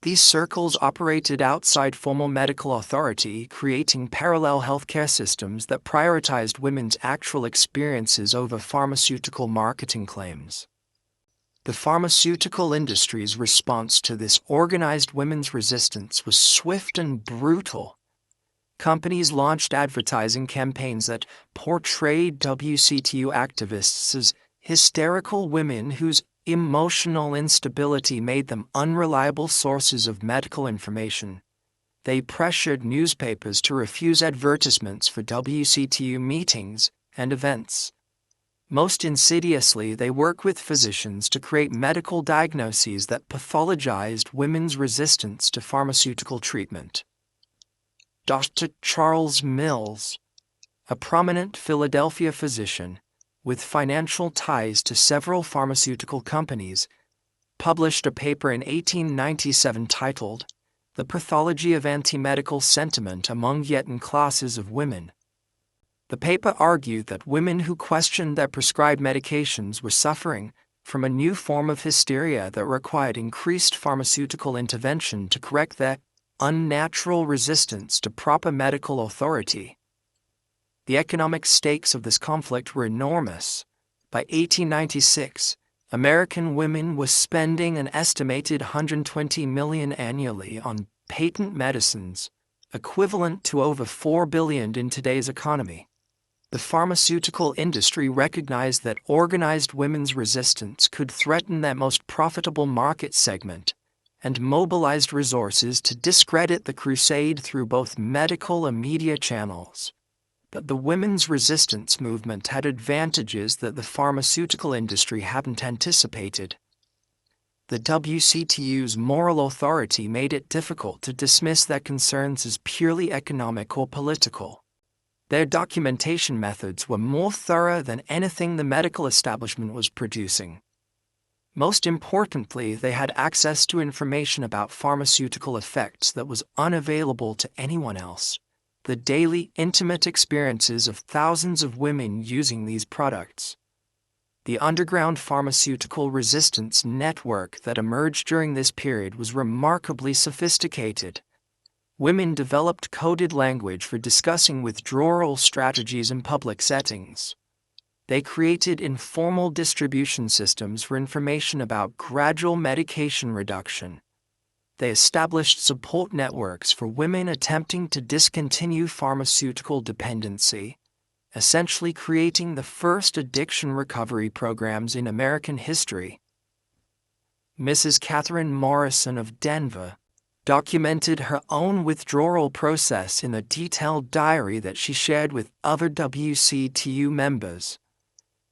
These circles operated outside formal medical authority, creating parallel healthcare systems that prioritized women's actual experiences over pharmaceutical marketing claims. The pharmaceutical industry's response to this organized women's resistance was swift and brutal. Companies launched advertising campaigns that portrayed WCTU activists as hysterical women whose emotional instability made them unreliable sources of medical information. They pressured newspapers to refuse advertisements for WCTU meetings and events. Most insidiously, they work with physicians to create medical diagnoses that pathologized women's resistance to pharmaceutical treatment. Dr. Charles Mills, a prominent Philadelphia physician with financial ties to several pharmaceutical companies, published a paper in 1897 titled The Pathology of Anti-Medical Sentiment Among Yet Classes of Women. The paper argued that women who questioned their prescribed medications were suffering from a new form of hysteria that required increased pharmaceutical intervention to correct their unnatural resistance to proper medical authority. The economic stakes of this conflict were enormous. By 1896, American women were spending an estimated $120 million annually on patent medicines, equivalent to over $4 billion in today's economy. The pharmaceutical industry recognized that organized women's resistance could threaten their most profitable market segment, and mobilized resources to discredit the crusade through both medical and media channels. But the women's resistance movement had advantages that the pharmaceutical industry hadn't anticipated. The WCTU's moral authority made it difficult to dismiss their concerns as purely economic or political. Their documentation methods were more thorough than anything the medical establishment was producing. Most importantly, they had access to information about pharmaceutical effects that was unavailable to anyone else. The daily, intimate experiences of thousands of women using these products. The underground pharmaceutical resistance network that emerged during this period was remarkably sophisticated. Women developed coded language for discussing withdrawal strategies in public settings. They created informal distribution systems for information about gradual medication reduction. They established support networks for women attempting to discontinue pharmaceutical dependency, essentially creating the first addiction recovery programs in American history. Mrs. Catherine Morrison of Denver documented her own withdrawal process in a detailed diary that she shared with other WCTU members.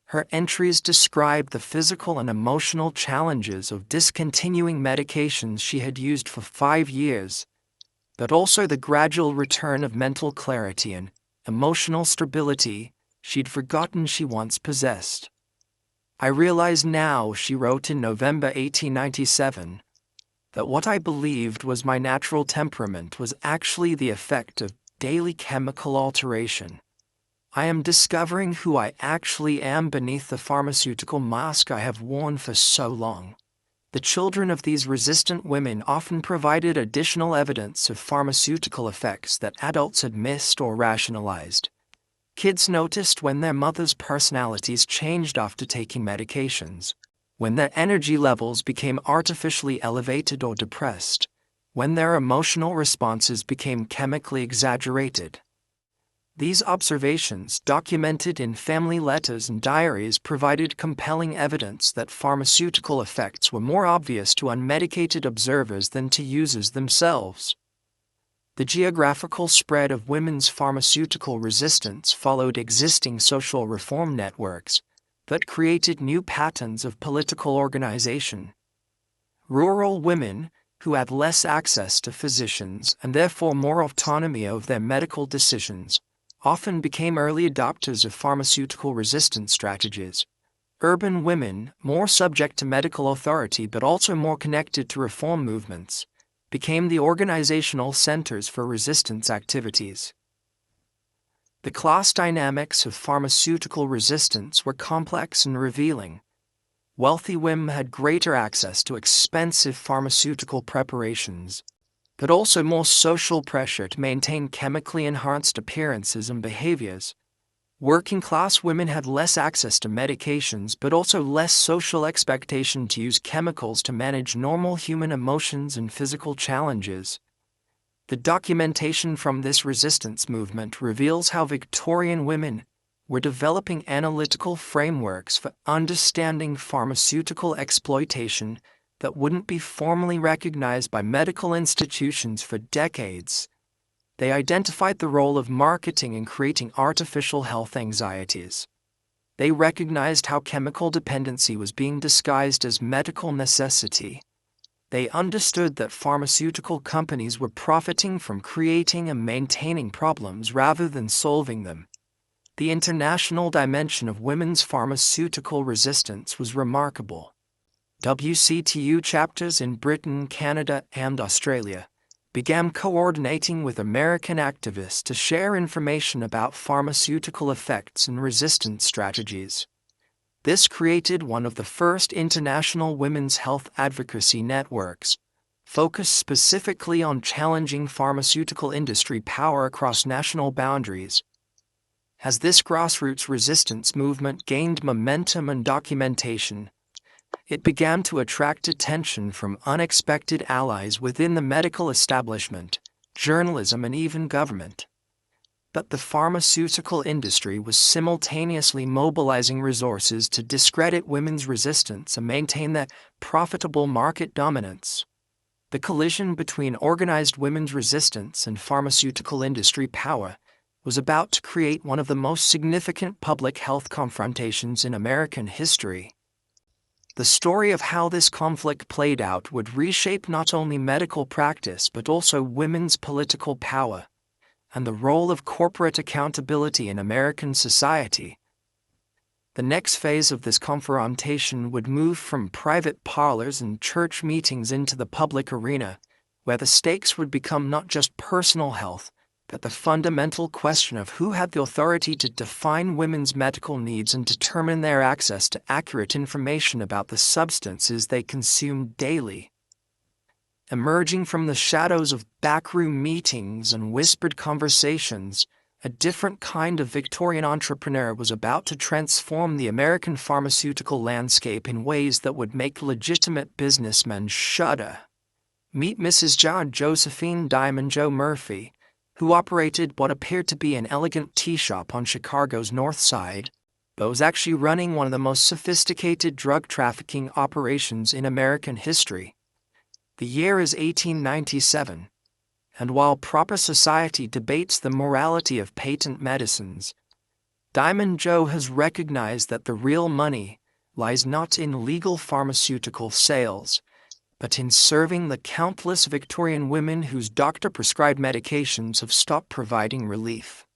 Her entries described the physical and emotional challenges of discontinuing medications she had used for 5 years, but also the gradual return of mental clarity and emotional stability she'd forgotten she once possessed. I realize now, she wrote in November 1897, that what I believed was my natural temperament was actually the effect of daily chemical alteration. I am discovering who I actually am beneath the pharmaceutical mask I have worn for so long. The children of these resistant women often provided additional evidence of pharmaceutical effects that adults had missed or rationalized. Kids noticed when their mothers' personalities changed after taking medications, when their energy levels became artificially elevated or depressed, when their emotional responses became chemically exaggerated. These observations, documented in family letters and diaries, provided compelling evidence that pharmaceutical effects were more obvious to unmedicated observers than to users themselves. The geographical spread of women's pharmaceutical resistance followed existing social reform networks. that created new patterns of political organization. Rural women, who had less access to physicians and therefore more autonomy over their medical decisions, often became early adopters of pharmaceutical resistance strategies. Urban women, more subject to medical authority but also more connected to reform movements, became the organizational centers for resistance activities. The class dynamics of pharmaceutical resistance were complex and revealing. Wealthy women had greater access to expensive pharmaceutical preparations, but also more social pressure to maintain chemically enhanced appearances and behaviors. Working-class women had less access to medications but also less social expectation to use chemicals to manage normal human emotions and physical challenges. The documentation from this resistance movement reveals how Victorian women were developing analytical frameworks for understanding pharmaceutical exploitation that wouldn't be formally recognized by medical institutions for decades. They identified the role of marketing in creating artificial health anxieties. They recognized how chemical dependency was being disguised as medical necessity. They understood that pharmaceutical companies were profiting from creating and maintaining problems rather than solving them. The international dimension of women's pharmaceutical resistance was remarkable. WCTU chapters in Britain, Canada, and Australia began coordinating with American activists to share information about pharmaceutical effects and resistance strategies. This created one of the first international women's health advocacy networks, focused specifically on challenging pharmaceutical industry power across national boundaries. As this grassroots resistance movement gained momentum and documentation, it began to attract attention from unexpected allies within the medical establishment, journalism, and even government. But the pharmaceutical industry was simultaneously mobilizing resources to discredit women's resistance and maintain their profitable market dominance. The collision between organized women's resistance and pharmaceutical industry power was about to create one of the most significant public health confrontations in American history. The story of how this conflict played out would reshape not only medical practice but also women's political power and the role of corporate accountability in American society. The next phase of this confrontation would move from private parlors and church meetings into the public arena, where the stakes would become not just personal health, but the fundamental question of who had the authority to define women's medical needs and determine their access to accurate information about the substances they consumed daily. Emerging from the shadows of backroom meetings and whispered conversations, a different kind of Victorian entrepreneur was about to transform the American pharmaceutical landscape in ways that would make legitimate businessmen shudder. Meet Mrs. John Josephine Diamond Jo Murphy, who operated what appeared to be an elegant tea shop on Chicago's North Side, but was actually running one of the most sophisticated drug trafficking operations in American history. The year is 1897, and while proper society debates the morality of patent medicines, Diamond Jo has recognized that the real money lies not in legal pharmaceutical sales, but in serving the countless Victorian women whose doctor-prescribed medications have stopped providing relief.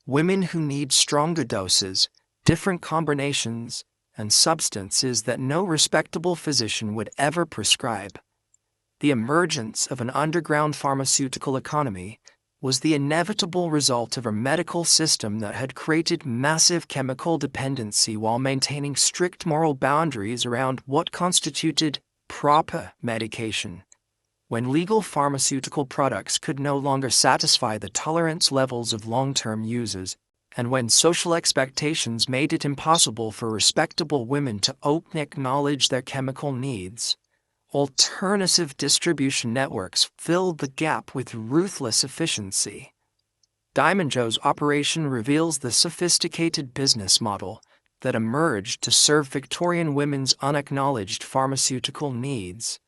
Women who need stronger doses, different combinations, and substances that no respectable physician would ever prescribe. The emergence of an underground pharmaceutical economy was the inevitable result of a medical system that had created massive chemical dependency while maintaining strict moral boundaries around what constituted proper medication. When legal pharmaceutical products could no longer satisfy the tolerance levels of long-term users, and when social expectations made it impossible for respectable women to openly acknowledge their chemical needs, alternative distribution networks filled the gap with ruthless efficiency. Diamond Jo's operation reveals the sophisticated business model that emerged to serve Victorian women's unacknowledged pharmaceutical needs.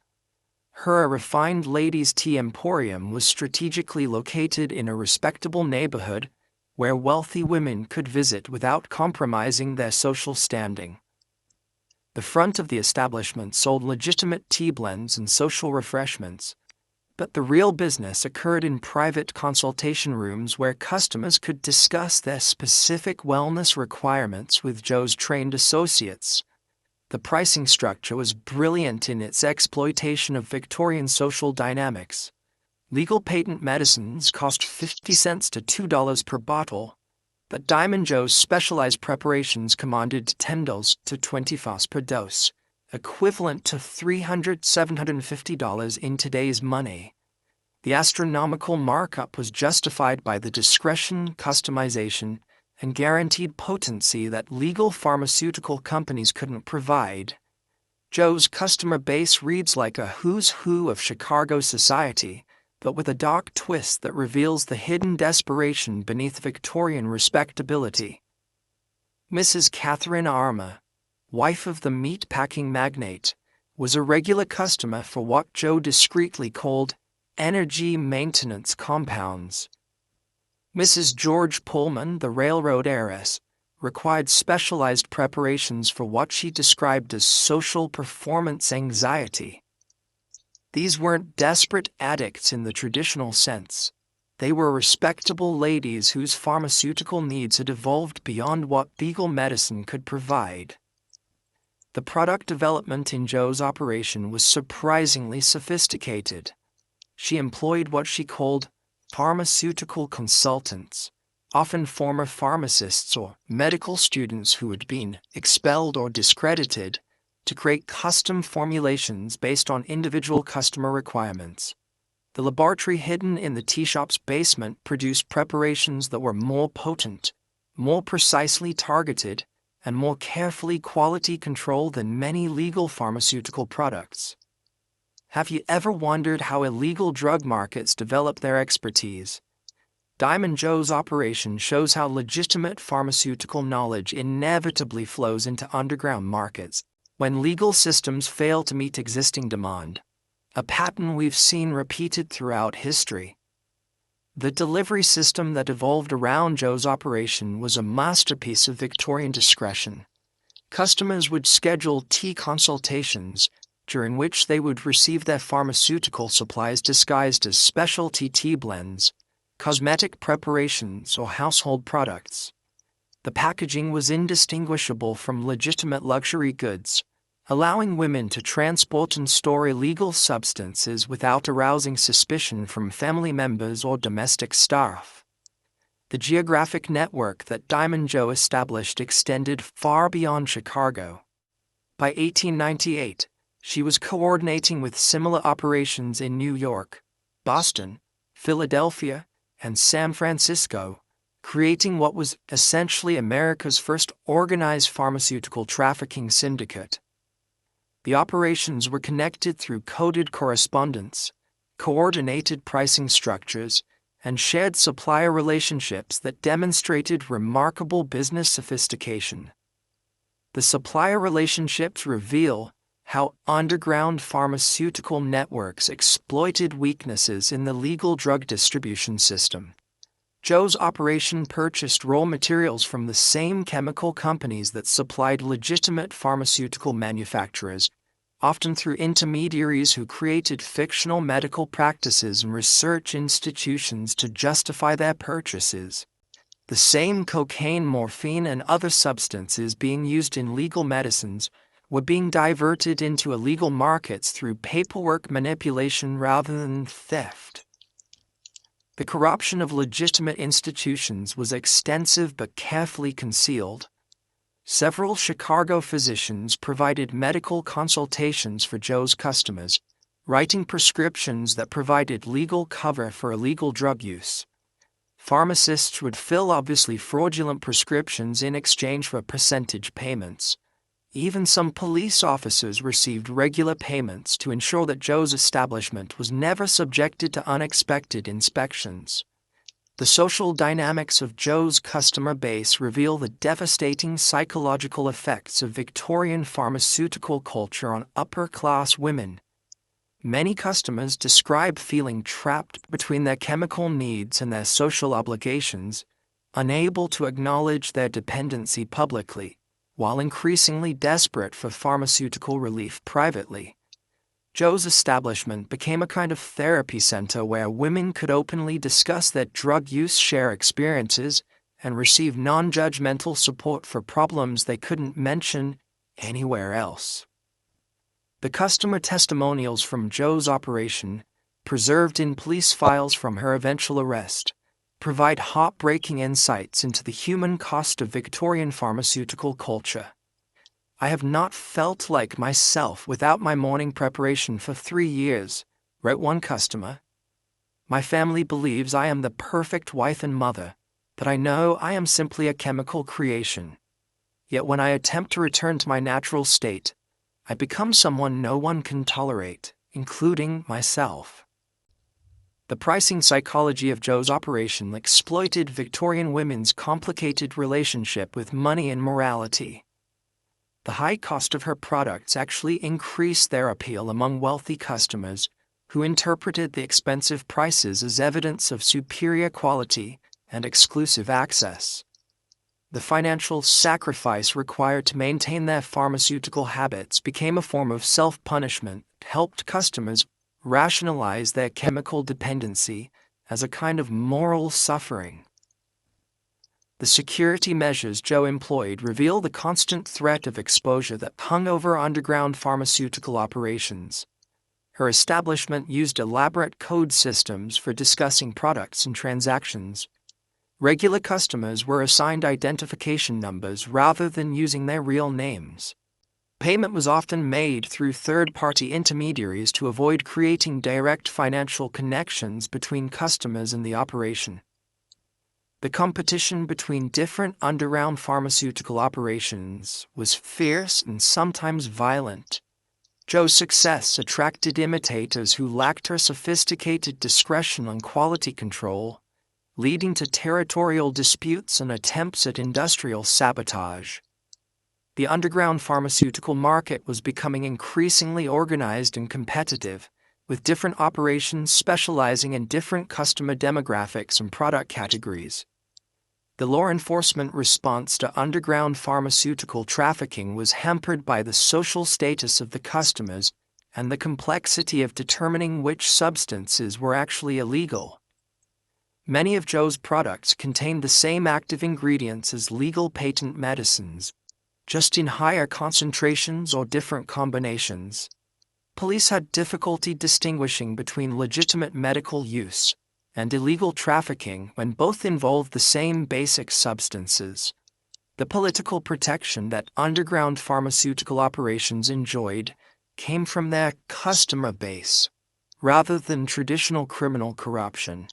Her refined ladies' tea emporium was strategically located in a respectable neighborhood where wealthy women could visit without compromising their social standing. The front of the establishment sold legitimate tea blends and social refreshments, but the real business occurred in private consultation rooms where customers could discuss their specific wellness requirements with Joe's trained associates. The pricing structure was brilliant in its exploitation of Victorian social dynamics. Legal patent medicines cost 50 cents to $2 per bottle, but Diamond Joe's specialized preparations commanded $10 to $20 per dose, equivalent to $300–750 in today's money. The astronomical markup was justified by the discretion, customization, and guaranteed potency that legal pharmaceutical companies couldn't provide. Joe's customer base reads like a who's who of Chicago society, but with a dark twist that reveals the hidden desperation beneath Victorian respectability. Mrs. Catherine Armour, wife of the meat-packing magnate, was a regular customer for what Joe discreetly called energy maintenance compounds. Mrs. George Pullman, the railroad heiress, required specialized preparations for what she described as social performance anxiety. These weren't desperate addicts in the traditional sense. They were respectable ladies whose pharmaceutical needs had evolved beyond what legal medicine could provide. The product development in Joe's operation was surprisingly sophisticated. She employed what she called pharmaceutical consultants, often former pharmacists or medical students who had been expelled or discredited, to create custom formulations based on individual customer requirements. The laboratory hidden in the tea shop's basement produced preparations that were more potent, more precisely targeted, and more carefully quality controlled than many legal pharmaceutical products. Have you ever wondered how illegal drug markets develop their expertise? Diamond Joe's operation shows how legitimate pharmaceutical knowledge inevitably flows into underground markets when legal systems fail to meet existing demand, a pattern we've seen repeated throughout history. The delivery system that evolved around Joe's operation was a masterpiece of Victorian discretion. Customers would schedule tea consultations, during which they would receive their pharmaceutical supplies disguised as specialty tea blends, cosmetic preparations, or household products. The packaging was indistinguishable from legitimate luxury goods, allowing women to transport and store illegal substances without arousing suspicion from family members or domestic staff. The geographic network that Diamond Joe established extended far beyond Chicago. By 1898, she was coordinating with similar operations in New York, Boston, Philadelphia, and San Francisco, creating what was essentially America's first organized pharmaceutical trafficking syndicate. The operations were connected through coded correspondence, coordinated pricing structures, and shared supplier relationships that demonstrated remarkable business sophistication. The supplier relationships reveal how underground pharmaceutical networks exploited weaknesses in the legal drug distribution system. Joe's operation purchased raw materials from the same chemical companies that supplied legitimate pharmaceutical manufacturers, often through intermediaries who created fictional medical practices and research institutions to justify their purchases. The same cocaine, morphine, and other substances being used in legal medicines were being diverted into illegal markets through paperwork manipulation rather than theft. The corruption of legitimate institutions was extensive but carefully concealed. Several Chicago physicians provided medical consultations for Joe's customers, writing prescriptions that provided legal cover for illegal drug use. Pharmacists would fill obviously fraudulent prescriptions in exchange for percentage payments. Even some police officers received regular payments to ensure that Joe's establishment was never subjected to unexpected inspections. The social dynamics of Joe's customer base reveal the devastating psychological effects of Victorian pharmaceutical culture on upper-class women. Many customers describe feeling trapped between their chemical needs and their social obligations, unable to acknowledge their dependency publicly. While increasingly desperate for pharmaceutical relief privately, Joe's establishment became a kind of therapy center where women could openly discuss their drug use, share experiences, and receive non-judgmental support for problems they couldn't mention anywhere else. The customer testimonials from Joe's operation, preserved in police files from her eventual arrest, provide heartbreaking insights into the human cost of Victorian pharmaceutical culture. "I have not felt like myself without my morning preparation for 3 years," wrote one customer. "My family believes I am the perfect wife and mother, but I know I am simply a chemical creation. Yet when I attempt to return to my natural state, I become someone no one can tolerate, including myself." The pricing psychology of Joe's operation exploited Victorian women's complicated relationship with money and morality. The high cost of her products actually increased their appeal among wealthy customers, who interpreted the expensive prices as evidence of superior quality and exclusive access. The financial sacrifice required to maintain their pharmaceutical habits became a form of self-punishment that helped customers rationalize their chemical dependency as a kind of moral suffering. The security measures Joe employed reveal the constant threat of exposure that hung over underground pharmaceutical operations. Her establishment used elaborate code systems for discussing products and transactions. Regular customers were assigned identification numbers rather than using their real names. Payment was often made through third-party intermediaries to avoid creating direct financial connections between customers and the operation. The competition between different underground pharmaceutical operations was fierce and sometimes violent. Joe's success attracted imitators who lacked her sophisticated discretion on quality control, leading to territorial disputes and attempts at industrial sabotage. The underground pharmaceutical market was becoming increasingly organized and competitive, with different operations specializing in different customer demographics and product categories. The law enforcement response to underground pharmaceutical trafficking was hampered by the social status of the customers and the complexity of determining which substances were actually illegal. Many of Joe's products contained the same active ingredients as legal patent medicines, just in higher concentrations or different combinations. Police had difficulty distinguishing between legitimate medical use and illegal trafficking when both involved the same basic substances. The political protection that underground pharmaceutical operations enjoyed came from their customer base, rather than traditional criminal corruption.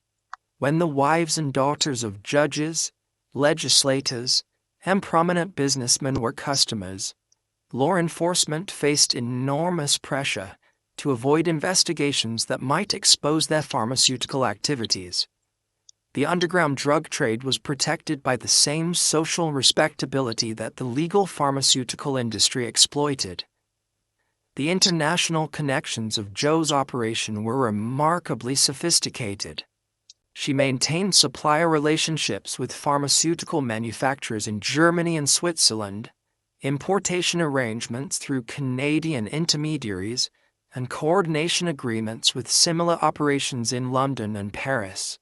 When the wives and daughters of judges, legislators, and prominent businessmen were customers, law enforcement faced enormous pressure to avoid investigations that might expose their pharmaceutical activities. The underground drug trade was protected by the same social respectability that the legal pharmaceutical industry exploited. The international connections of Joe's operation were remarkably sophisticated. She maintained supplier relationships with pharmaceutical manufacturers in Germany and Switzerland, importation arrangements through Canadian intermediaries, and coordination agreements with similar operations in London and Paris.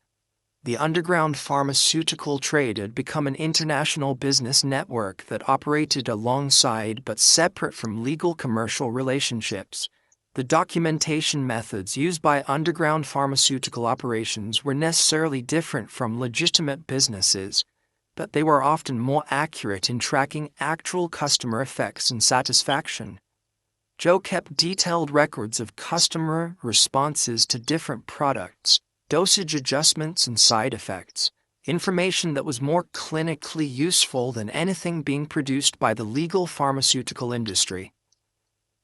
The underground pharmaceutical trade had become an international business network that operated alongside but separate from legal commercial relationships. The documentation methods used by underground pharmaceutical operations were necessarily different from legitimate businesses, but they were often more accurate in tracking actual customer effects and satisfaction. Joe kept detailed records of customer responses to different products, dosage adjustments and side effects, information that was more clinically useful than anything being produced by the legal pharmaceutical industry.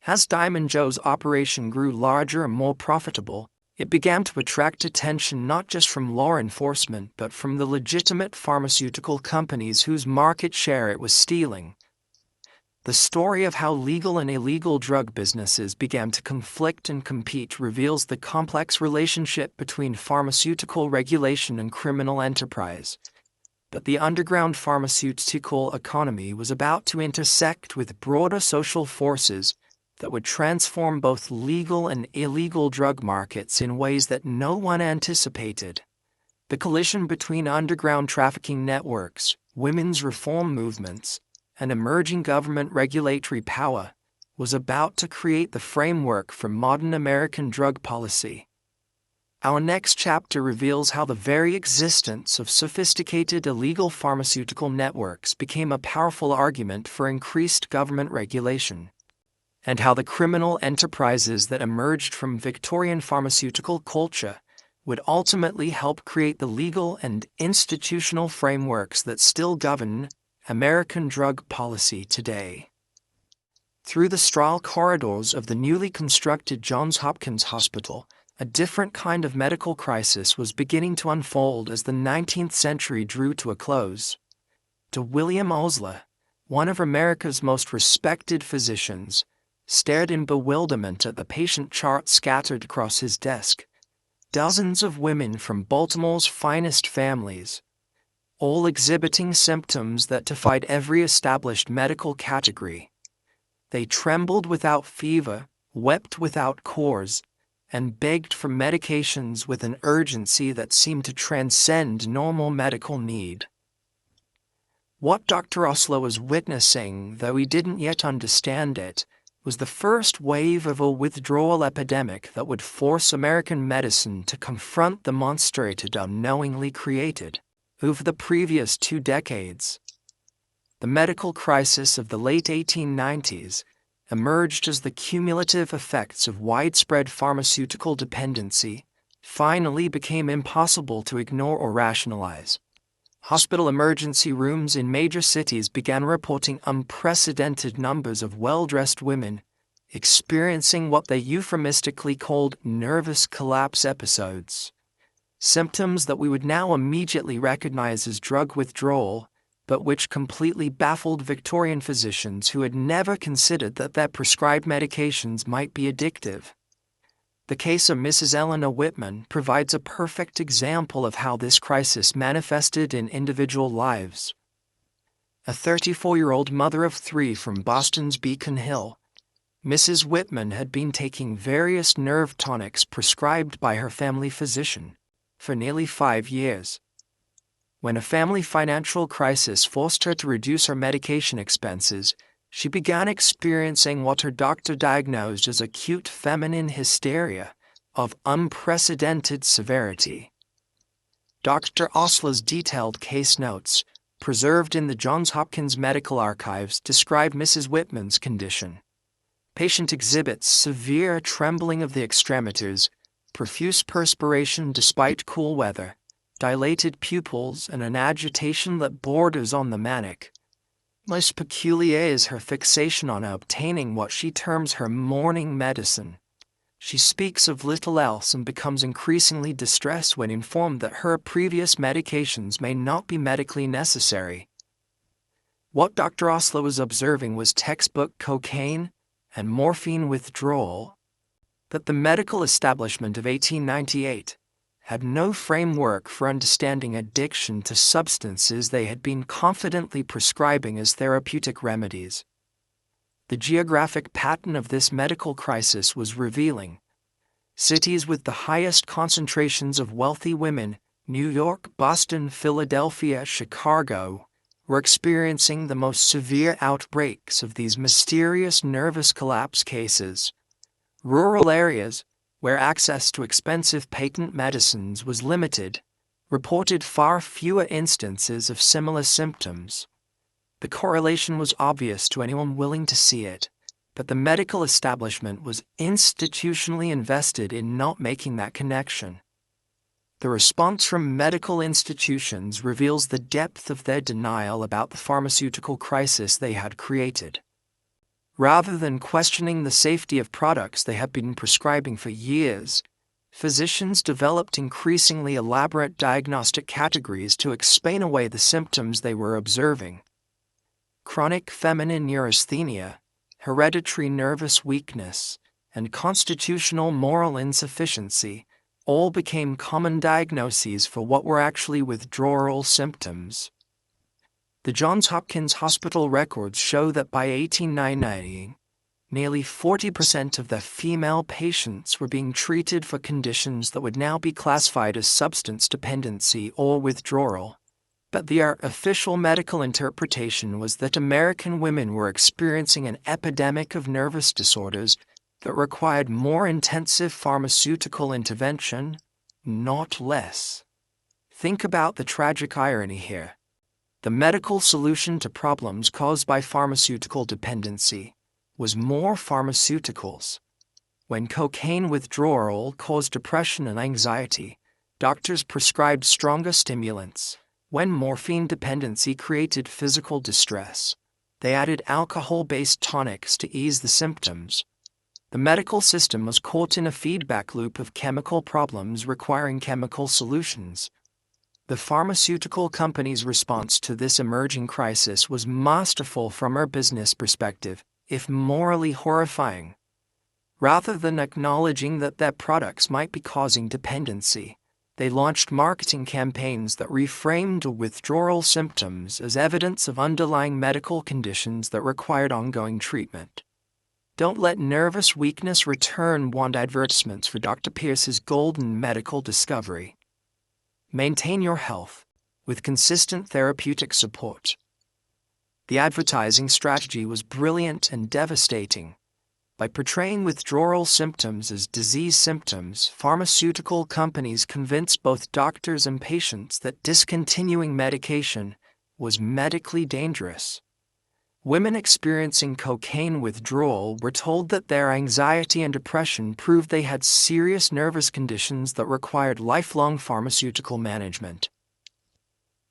As Diamond Joe's operation grew larger and more profitable, it began to attract attention not just from law enforcement but from the legitimate pharmaceutical companies whose market share it was stealing. The story of how legal and illegal drug businesses began to conflict and compete reveals the complex relationship between pharmaceutical regulation and criminal enterprise. But the underground pharmaceutical economy was about to intersect with broader social forces that would transform both legal and illegal drug markets in ways that no one anticipated. The collision between underground trafficking networks, women's reform movements, and emerging government regulatory power was about to create the framework for modern American drug policy. Our next chapter reveals how the very existence of sophisticated illegal pharmaceutical networks became a powerful argument for increased government regulation, and how the criminal enterprises that emerged from Victorian pharmaceutical culture would ultimately help create the legal and institutional frameworks that still govern American drug policy today. Through the straw corridors of the newly constructed Johns Hopkins Hospital, a different kind of medical crisis was beginning to unfold as the 19th century drew to a close. To William Osler, one of America's most respected physicians, stared in bewilderment at the patient chart scattered across his desk. Dozens of women from Baltimore's finest families, all exhibiting symptoms that defied every established medical category. They trembled without fever, wept without cause, and begged for medications with an urgency that seemed to transcend normal medical need. What Dr. Osler was witnessing, though he didn't yet understand it, was the first wave of a withdrawal epidemic that would force American medicine to confront the monster it had unknowingly created. Over the previous 2 decades, the medical crisis of the late 1890s emerged as the cumulative effects of widespread pharmaceutical dependency finally became impossible to ignore or rationalize. Hospital emergency rooms in major cities began reporting unprecedented numbers of well-dressed women experiencing what they euphemistically called nervous collapse episodes, symptoms that we would now immediately recognize as drug withdrawal, but which completely baffled Victorian physicians who had never considered that their prescribed medications might be addictive. The case of Mrs. Eleanor Whitman provides a perfect example of how this crisis manifested in individual lives. A 34-year-old mother of 3 from Boston's Beacon Hill, Mrs. Whitman had been taking various nerve tonics prescribed by her family physician for nearly 5 years. When a family financial crisis forced her to reduce her medication expenses, she began experiencing what her doctor diagnosed as acute feminine hysteria of unprecedented severity. Dr. Osler's detailed case notes, preserved in the Johns Hopkins Medical Archives, describe Mrs. Whitman's condition. Patient exhibits severe trembling of the extremities, profuse perspiration despite cool weather, dilated pupils, and an agitation that borders on the manic. Most peculiar is her fixation on obtaining what she terms her morning medicine. She speaks of little else and becomes increasingly distressed when informed that her previous medications may not be medically necessary. What Dr. Osler was observing was textbook cocaine and morphine withdrawal. That the medical establishment of 1898 had no framework for understanding addiction to substances they had been confidently prescribing as therapeutic remedies. The geographic pattern of this medical crisis was revealing. Cities with the highest concentrations of wealthy women, New York, Boston, Philadelphia, Chicago, were experiencing the most severe outbreaks of these mysterious nervous collapse cases. Rural areas, where access to expensive patent medicines was limited, reported far fewer instances of similar symptoms. The correlation was obvious to anyone willing to see it, but the medical establishment was institutionally invested in not making that connection. The response from medical institutions reveals the depth of their denial about the pharmaceutical crisis they had created. Rather than questioning the safety of products they had been prescribing for years, physicians developed increasingly elaborate diagnostic categories to explain away the symptoms they were observing. Chronic feminine neurasthenia, hereditary nervous weakness, and constitutional moral insufficiency all became common diagnoses for what were actually withdrawal symptoms. The Johns Hopkins Hospital records show that by 1890, nearly 40% of their female patients were being treated for conditions that would now be classified as substance dependency or withdrawal. But the official medical interpretation was that American women were experiencing an epidemic of nervous disorders that required more intensive pharmaceutical intervention, not less. Think about the tragic irony here. The medical solution to problems caused by pharmaceutical dependency was more pharmaceuticals. When cocaine withdrawal caused depression and anxiety, doctors prescribed stronger stimulants. When morphine dependency created physical distress, they added alcohol-based tonics to ease the symptoms. The medical system was caught in a feedback loop of chemical problems requiring chemical solutions. The pharmaceutical company's response to this emerging crisis was masterful from a business perspective, if morally horrifying. Rather than acknowledging that their products might be causing dependency, they launched marketing campaigns that reframed withdrawal symptoms as evidence of underlying medical conditions that required ongoing treatment. Don't let nervous weakness return want advertisements for Dr. Pierce's golden medical discovery. Maintain your health with consistent therapeutic support. The advertising strategy was brilliant and devastating. By portraying withdrawal symptoms as disease symptoms, pharmaceutical companies convinced both doctors and patients that discontinuing medication was medically dangerous. Women experiencing cocaine withdrawal were told that their anxiety and depression proved they had serious nervous conditions that required lifelong pharmaceutical management.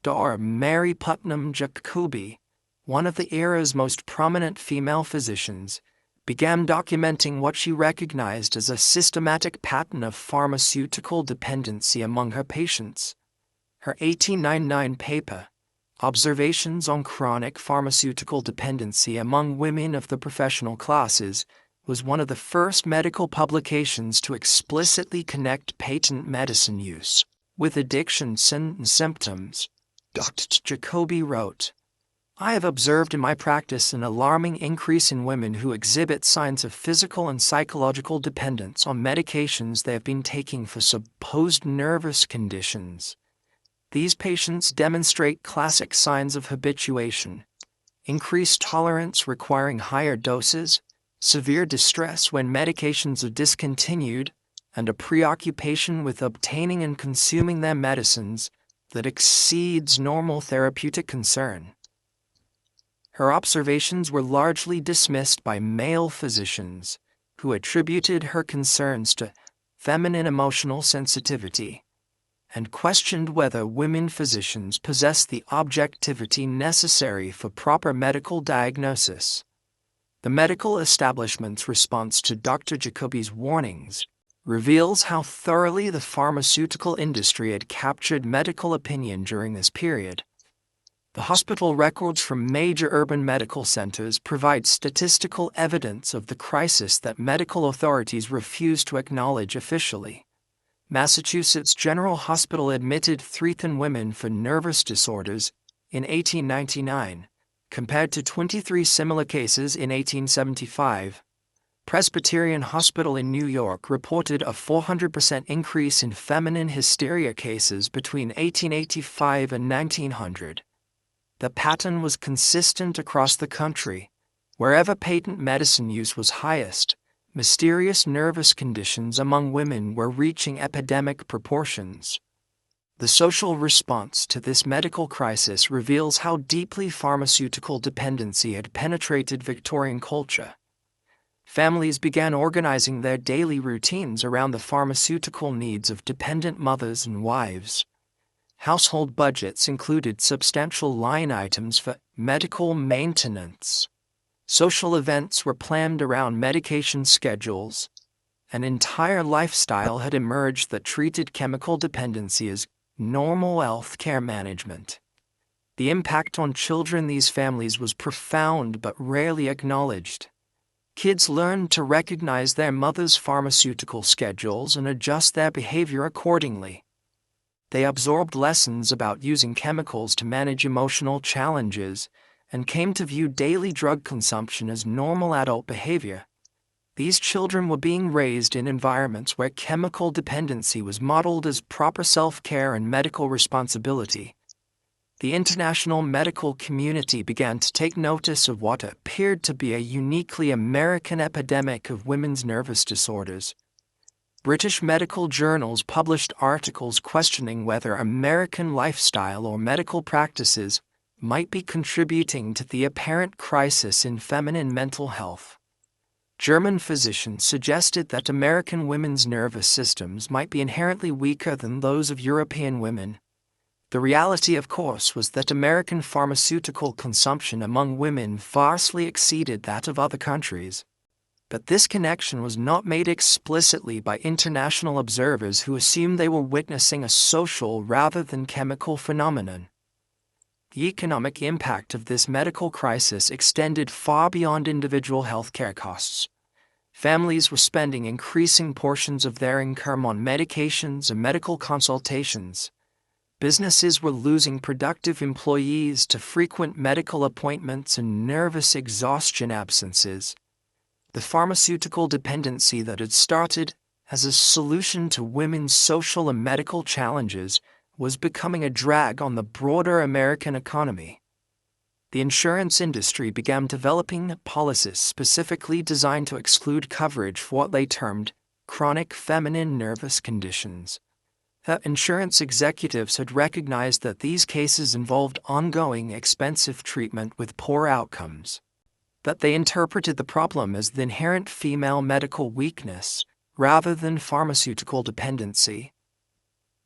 Dr. Mary Putnam Jacobi, one of the era's most prominent female physicians, began documenting what she recognized as a systematic pattern of pharmaceutical dependency among her patients. Her 1899 paper, Observations on Chronic Pharmaceutical Dependency Among Women of the Professional Classes, was one of the first medical publications to explicitly connect patent medicine use with addiction symptoms. Dr. Jacobi wrote, "I have observed in my practice an alarming increase in women who exhibit signs of physical and psychological dependence on medications they have been taking for supposed nervous conditions. These patients demonstrate classic signs of habituation, increased tolerance requiring higher doses, severe distress when medications are discontinued, and a preoccupation with obtaining and consuming their medicines that exceeds normal therapeutic concern." Her observations were largely dismissed by male physicians, who attributed her concerns to feminine emotional sensitivity, and questioned whether women physicians possessed the objectivity necessary for proper medical diagnosis. The medical establishment's response to Dr. Jacobi's warnings reveals how thoroughly the pharmaceutical industry had captured medical opinion during this period. The hospital records from major urban medical centers provide statistical evidence of the crisis that medical authorities refused to acknowledge officially. Massachusetts General Hospital admitted 3 women for nervous disorders in 1899, compared to 23 similar cases in 1875. Presbyterian Hospital in New York reported a 400% increase in feminine hysteria cases between 1885 and 1900. The pattern was consistent across the country. Wherever patent medicine use was highest, mysterious nervous conditions among women were reaching epidemic proportions. The social response to this medical crisis reveals how deeply pharmaceutical dependency had penetrated Victorian culture. Families began organizing their daily routines around the pharmaceutical needs of dependent mothers and wives. Household budgets included substantial line items for medical maintenance. Social events were planned around medication schedules. An entire lifestyle had emerged that treated chemical dependency as normal health care management. The impact on children in these families was profound but rarely acknowledged. Kids learned to recognize their mother's pharmaceutical schedules and adjust their behavior accordingly. They absorbed lessons about using chemicals to manage emotional challenges and came to view daily drug consumption as normal adult behavior. These children were being raised in environments where chemical dependency was modeled as proper self-care and medical responsibility. The international medical community began to take notice of what appeared to be a uniquely American epidemic of women's nervous disorders. British medical journals published articles questioning whether American lifestyle or medical practices might be contributing to the apparent crisis in feminine mental health. German physicians suggested that American women's nervous systems might be inherently weaker than those of European women. The reality, of course, was that American pharmaceutical consumption among women vastly exceeded that of other countries. But this connection was not made explicitly by international observers who assumed they were witnessing a social rather than chemical phenomenon. The economic impact of this medical crisis extended far beyond individual healthcare costs. Families were spending increasing portions of their income on medications and medical consultations. Businesses were losing productive employees to frequent medical appointments and nervous exhaustion absences. The pharmaceutical dependency that had started as a solution to women's social and medical challenges was becoming a drag on the broader American economy. The insurance industry began developing policies specifically designed to exclude coverage for what they termed chronic feminine nervous conditions. Insurance executives had recognized that these cases involved ongoing, expensive treatment with poor outcomes. But they interpreted the problem as the inherent female medical weakness rather than pharmaceutical dependency.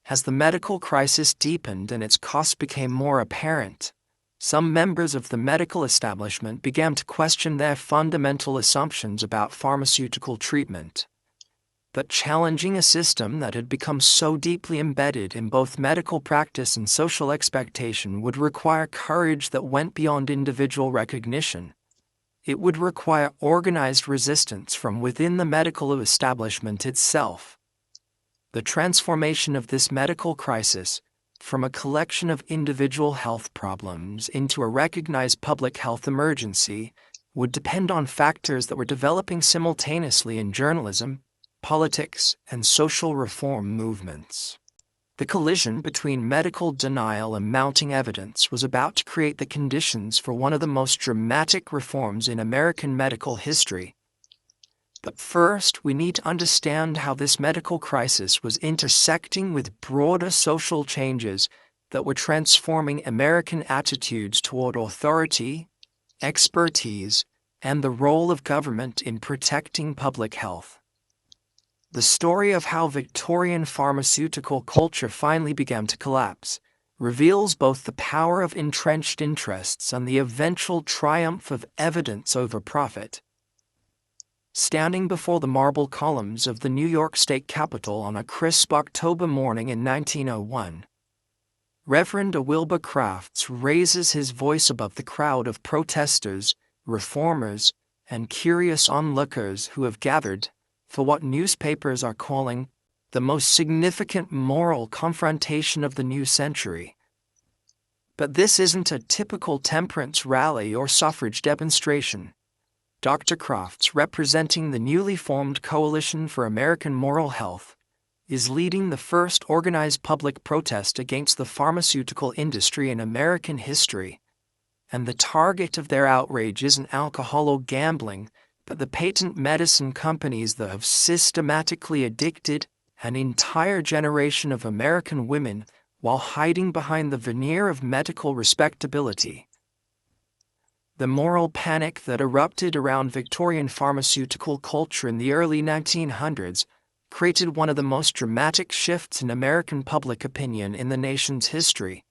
As the medical crisis deepened and its costs became more apparent, some members of the medical establishment began to question their fundamental assumptions about pharmaceutical treatment. But challenging a system that had become so deeply embedded in both medical practice and social expectation would require courage that went beyond individual recognition. It would require organized resistance from within the medical establishment itself. The transformation of this medical crisis, from a collection of individual health problems into a recognized public health emergency, would depend on factors that were developing simultaneously in journalism, politics, and social reform movements. The collision between medical denial and mounting evidence was about to create the conditions for one of the most dramatic reforms in American medical history. But first, we need to understand how this medical crisis was intersecting with broader social changes that were transforming American attitudes toward authority, expertise, and the role of government in protecting public health. The story of how Victorian pharmaceutical culture finally began to collapse reveals both the power of entrenched interests and the eventual triumph of evidence over profit. Standing before the marble columns of the New York State Capitol on a crisp October morning in 1901, Reverend Wilbur Crafts raises his voice above the crowd of protesters, reformers, and curious onlookers who have gathered for what newspapers are calling the most significant moral confrontation of the new century. But this isn't a typical temperance rally or suffrage demonstration. Dr. Crafts, representing the newly formed Coalition for American Moral Health, is leading the first organized public protest against the pharmaceutical industry in American history. And the target of their outrage isn't alcohol or gambling, but the patent medicine companies that have systematically addicted an entire generation of American women while hiding behind the veneer of medical respectability. The moral panic that erupted around Victorian pharmaceutical culture in the early 1900s created one of the most dramatic shifts in American public opinion in the nation's history.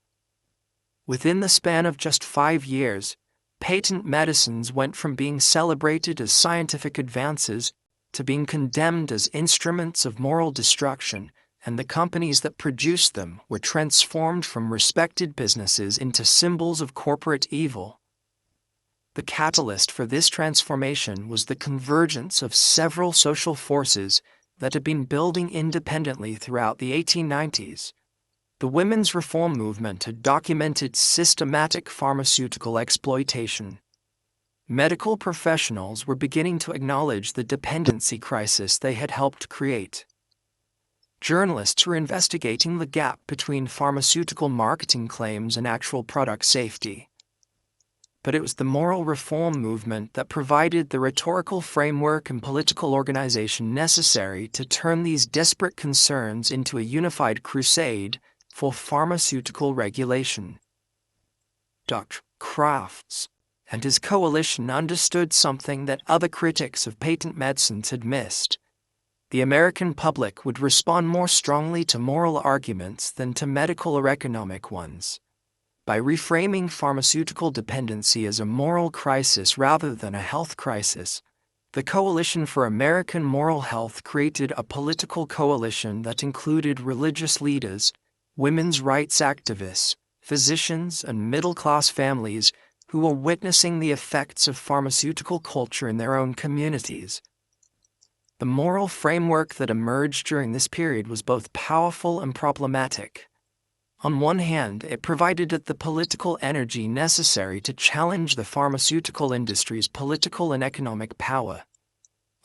Within the span of just 5 years, patent medicines went from being celebrated as scientific advances to being condemned as instruments of moral destruction, and the companies that produced them were transformed from respected businesses into symbols of corporate evil. The catalyst for this transformation was the convergence of several social forces that had been building independently throughout the 1890s. The women's reform movement had documented systematic pharmaceutical exploitation. Medical professionals were beginning to acknowledge the dependency crisis they had helped create. Journalists were investigating the gap between pharmaceutical marketing claims and actual product safety. But it was the moral reform movement that provided the rhetorical framework and political organization necessary to turn these disparate concerns into a unified crusade for pharmaceutical regulation. Dr. Crafts and his coalition understood something that other critics of patent medicines had missed. The American public would respond more strongly to moral arguments than to medical or economic ones. By reframing pharmaceutical dependency as a moral crisis rather than a health crisis, the Coalition for American Moral Health created a political coalition that included religious leaders, women's rights activists, physicians, and middle-class families who were witnessing the effects of pharmaceutical culture in their own communities. The moral framework that emerged during this period was both powerful and problematic. On one hand, it provided the political energy necessary to challenge the pharmaceutical industry's political and economic power.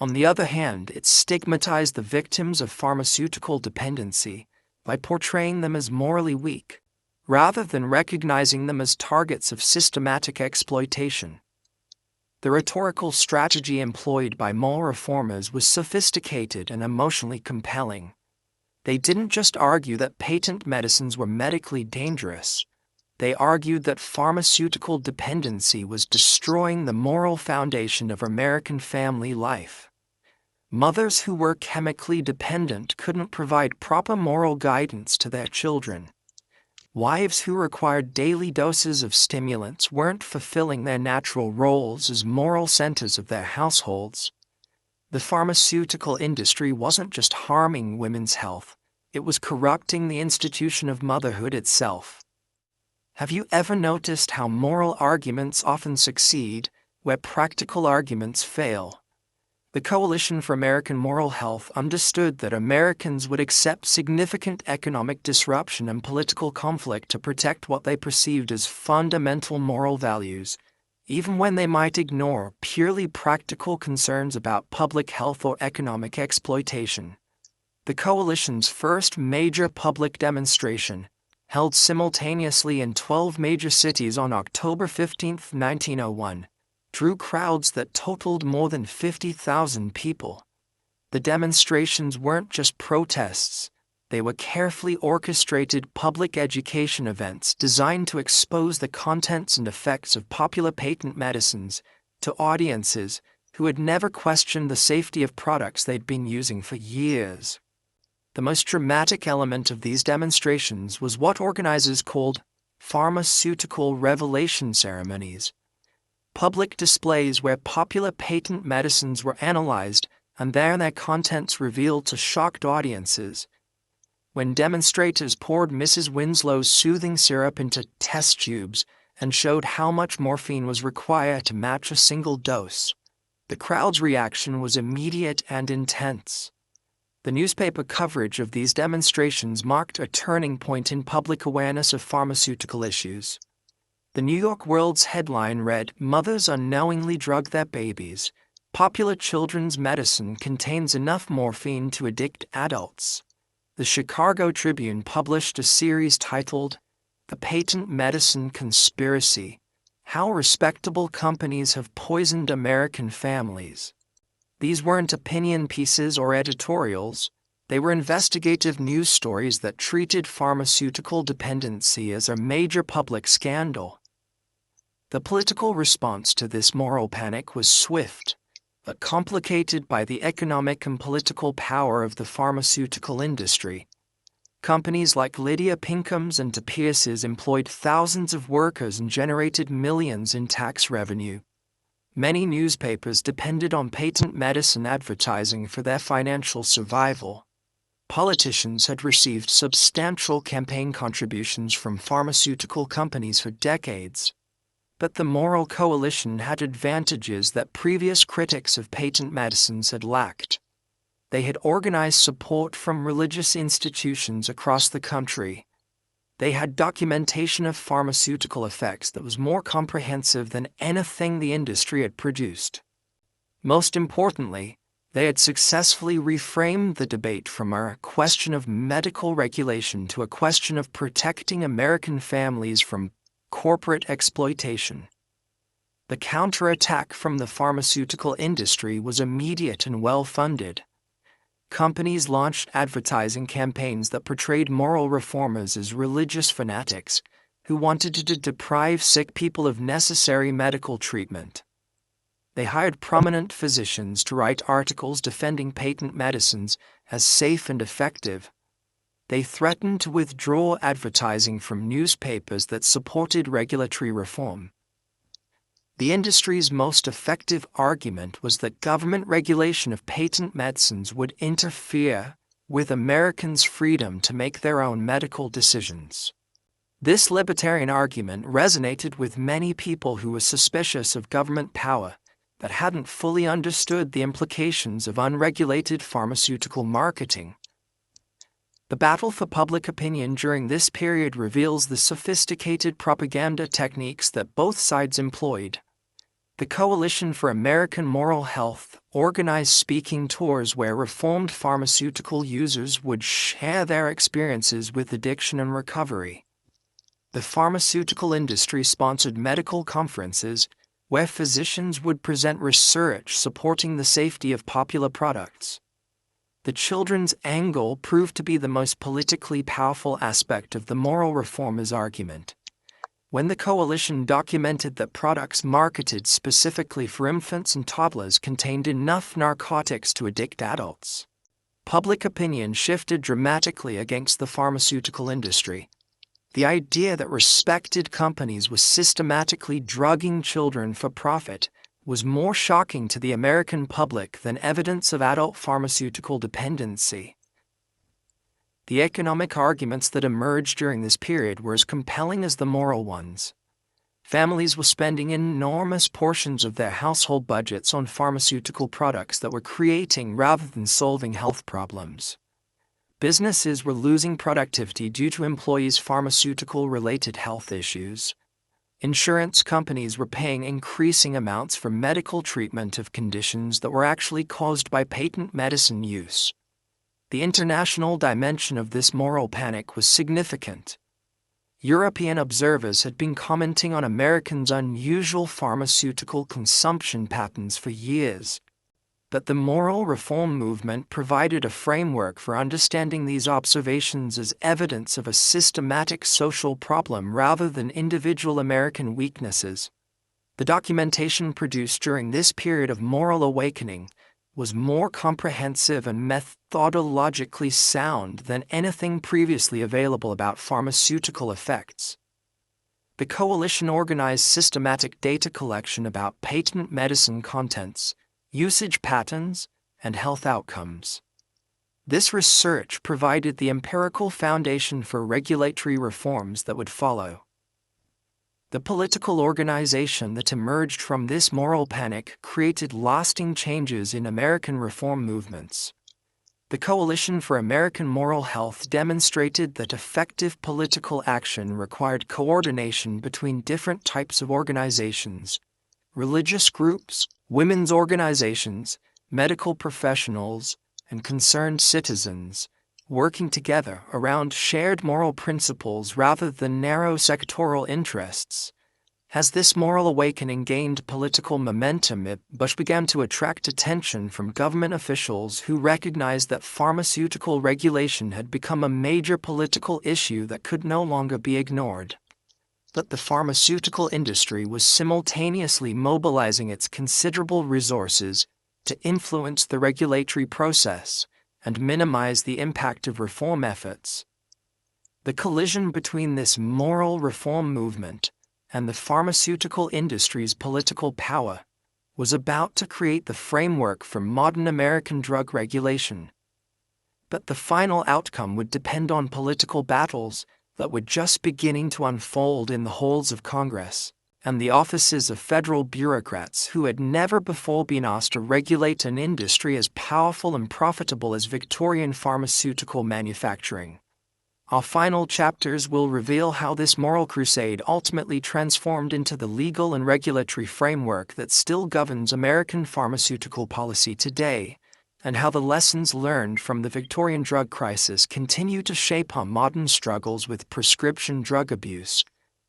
On the other hand, it stigmatized the victims of pharmaceutical dependency by portraying them as morally weak, rather than recognizing them as targets of systematic exploitation. The rhetorical strategy employed by moral reformers was sophisticated and emotionally compelling. They didn't just argue that patent medicines were medically dangerous. They argued that pharmaceutical dependency was destroying the moral foundation of American family life. Mothers who were chemically dependent couldn't provide proper moral guidance to their children. Wives who required daily doses of stimulants weren't fulfilling their natural roles as moral centers of their households. The pharmaceutical industry wasn't just harming women's health, it was corrupting the institution of motherhood itself. Have you ever noticed how moral arguments often succeed where practical arguments fail? The Coalition for American Moral Health understood that Americans would accept significant economic disruption and political conflict to protect what they perceived as fundamental moral values, even when they might ignore purely practical concerns about public health or economic exploitation. The Coalition's first major public demonstration, held simultaneously in 12 major cities on October 15, 1901, drew crowds that totaled more than 50,000 people. The demonstrations weren't just protests, they were carefully orchestrated public education events designed to expose the contents and effects of popular patent medicines to audiences who had never questioned the safety of products they'd been using for years. The most dramatic element of these demonstrations was what organizers called pharmaceutical revelation ceremonies. Public displays where popular patent medicines were analyzed and their contents revealed to shocked audiences. When demonstrators poured Mrs. Winslow's soothing syrup into test tubes and showed how much morphine was required to match a single dose, the crowd's reaction was immediate and intense. The newspaper coverage of these demonstrations marked a turning point in public awareness of pharmaceutical issues. The New York World's headline read, "Mothers unknowingly drug their babies. Popular children's medicine contains enough morphine to addict adults." The Chicago Tribune published a series titled, "The Patent Medicine Conspiracy: How Respectable Companies Have Poisoned American Families." These weren't opinion pieces or editorials. They were investigative news stories that treated pharmaceutical dependency as a major public scandal. The political response to this moral panic was swift, but complicated by the economic and political power of the pharmaceutical industry. Companies like Lydia Pinkham's and De Pierce's employed thousands of workers and generated millions in tax revenue. Many newspapers depended on patent medicine advertising for their financial survival. Politicians had received substantial campaign contributions from pharmaceutical companies for decades. But the moral coalition had advantages that previous critics of patent medicines had lacked. They had organized support from religious institutions across the country, They had documentation of pharmaceutical effects that was more comprehensive than anything the industry had produced. Most importantly, they had successfully reframed the debate from a question of medical regulation to a question of protecting American families from corporate exploitation. The counterattack from the pharmaceutical industry was immediate and well-funded. Companies launched advertising campaigns that portrayed moral reformers as religious fanatics who wanted to deprive sick people of necessary medical treatment. They hired prominent physicians to write articles defending patent medicines as safe and effective. They threatened to withdraw advertising from newspapers that supported regulatory reform. The industry's most effective argument was that government regulation of patent medicines would interfere with Americans' freedom to make their own medical decisions. This libertarian argument resonated with many people who were suspicious of government power that hadn't fully understood the implications of unregulated pharmaceutical marketing. The battle for public opinion during this period reveals the sophisticated propaganda techniques that both sides employed. The Coalition for American Moral Health organized speaking tours where reformed pharmaceutical users would share their experiences with addiction and recovery. The pharmaceutical industry sponsored medical conferences where physicians would present research supporting the safety of popular products. The children's angle proved to be the most politically powerful aspect of the moral reformers' argument. When the coalition documented that products marketed specifically for infants and toddlers contained enough narcotics to addict adults, public opinion shifted dramatically against the pharmaceutical industry. The idea that respected companies were systematically drugging children for profit was more shocking to the American public than evidence of adult pharmaceutical dependency. The economic arguments that emerged during this period were as compelling as the moral ones. Families were spending enormous portions of their household budgets on pharmaceutical products that were creating rather than solving health problems. Businesses were losing productivity due to employees' pharmaceutical-related health issues. Insurance companies were paying increasing amounts for medical treatment of conditions that were actually caused by patent medicine use. The international dimension of this moral panic was significant. European observers had been commenting on Americans' unusual pharmaceutical consumption patterns for years. But the moral reform movement provided a framework for understanding these observations as evidence of a systematic social problem rather than individual American weaknesses. The documentation produced during this period of moral awakening was more comprehensive and methodologically sound than anything previously available about pharmaceutical effects. The coalition organized systematic data collection about patent medicine contents, usage patterns, and health outcomes. This research provided the empirical foundation for regulatory reforms that would follow. The political organization that emerged from this moral panic created lasting changes in American reform movements. The Coalition for American Moral Health demonstrated that effective political action required coordination between different types of organizations: religious groups, women's organizations, medical professionals, and concerned citizens, working together around shared moral principles rather than narrow sectoral interests. As this moral awakening gained political momentum, it began to attract attention from government officials who recognized that pharmaceutical regulation had become a major political issue that could no longer be ignored. But the pharmaceutical industry was simultaneously mobilizing its considerable resources to influence the regulatory process and minimize the impact of reform efforts. The collision between this moral reform movement and the pharmaceutical industry's political power was about to create the framework for modern American drug regulation. But the final outcome would depend on political battles that were just beginning to unfold in the halls of Congress and the offices of federal bureaucrats who had never before been asked to regulate an industry as powerful and profitable as Victorian pharmaceutical manufacturing. Our final chapters will reveal how this moral crusade ultimately transformed into the legal and regulatory framework that still governs American pharmaceutical policy today, and how the lessons learned from the Victorian drug crisis continue to shape our modern struggles with prescription drug abuse,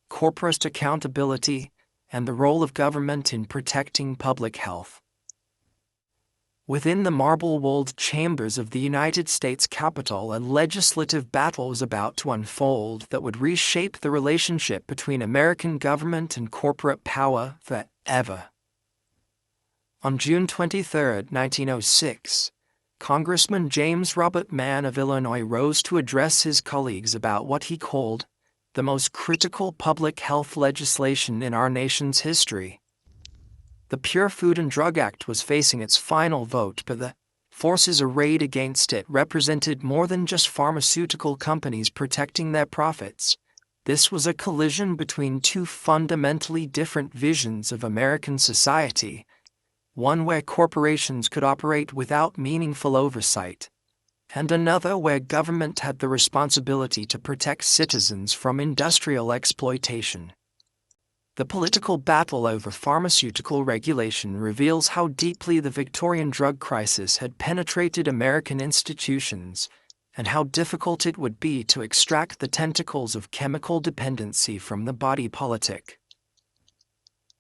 corporate accountability, and the role of government in protecting public health. Within the marble-walled chambers of the United States Capitol, a legislative battle was about to unfold that would reshape the relationship between American government and corporate power forever. On June 23, 1906, Congressman James Robert Mann of Illinois rose to address his colleagues about what he called the most critical public health legislation in our nation's history. The Pure Food and Drug Act was facing its final vote, but the forces arrayed against it represented more than just pharmaceutical companies protecting their profits. This was a collision between two fundamentally different visions of American society, one where corporations could operate without meaningful oversight, and another where government had the responsibility to protect citizens from industrial exploitation. The political battle over pharmaceutical regulation reveals how deeply the Victorian drug crisis had penetrated American institutions, and how difficult it would be to extract the tentacles of chemical dependency from the body politic.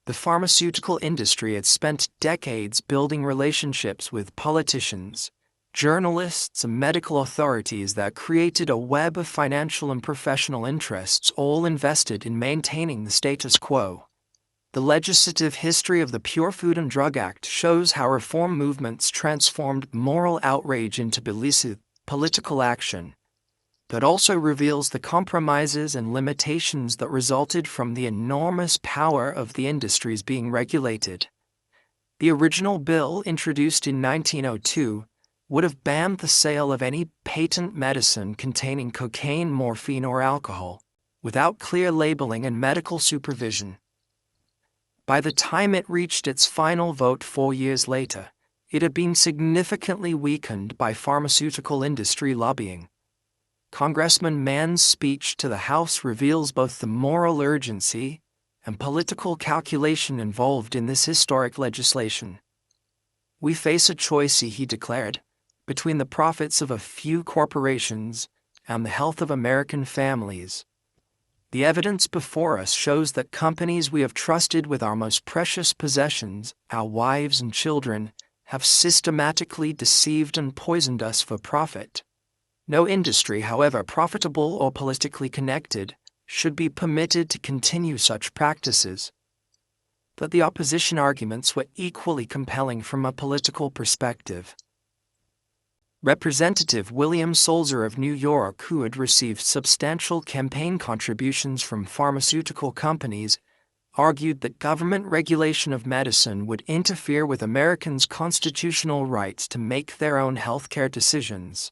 The pharmaceutical industry had spent decades building relationships with politicians, journalists, and medical authorities that created a web of financial and professional interests, all invested in maintaining the status quo. The legislative history of the Pure Food and Drug Act shows how reform movements transformed moral outrage into believed political action, but also reveals the compromises and limitations that resulted from the enormous power of the industries being regulated. The original bill, introduced in 1902, would have banned the sale of any patent medicine containing cocaine, morphine, or alcohol, without clear labeling and medical supervision. By the time it reached its final vote 4 years later, it had been significantly weakened by pharmaceutical industry lobbying. Congressman Mann's speech to the House reveals both the moral urgency and political calculation involved in this historic legislation. "We face a choice," he declared, "between the profits of a few corporations and the health of American families. The evidence before us shows that companies we have trusted with our most precious possessions, our wives and children, have systematically deceived and poisoned us for profit. No industry, however profitable or politically connected, should be permitted to continue such practices." But the opposition arguments were equally compelling from a political perspective. Representative William Sulzer of New York, who had received substantial campaign contributions from pharmaceutical companies, argued that government regulation of medicine would interfere with Americans' constitutional rights to make their own healthcare decisions.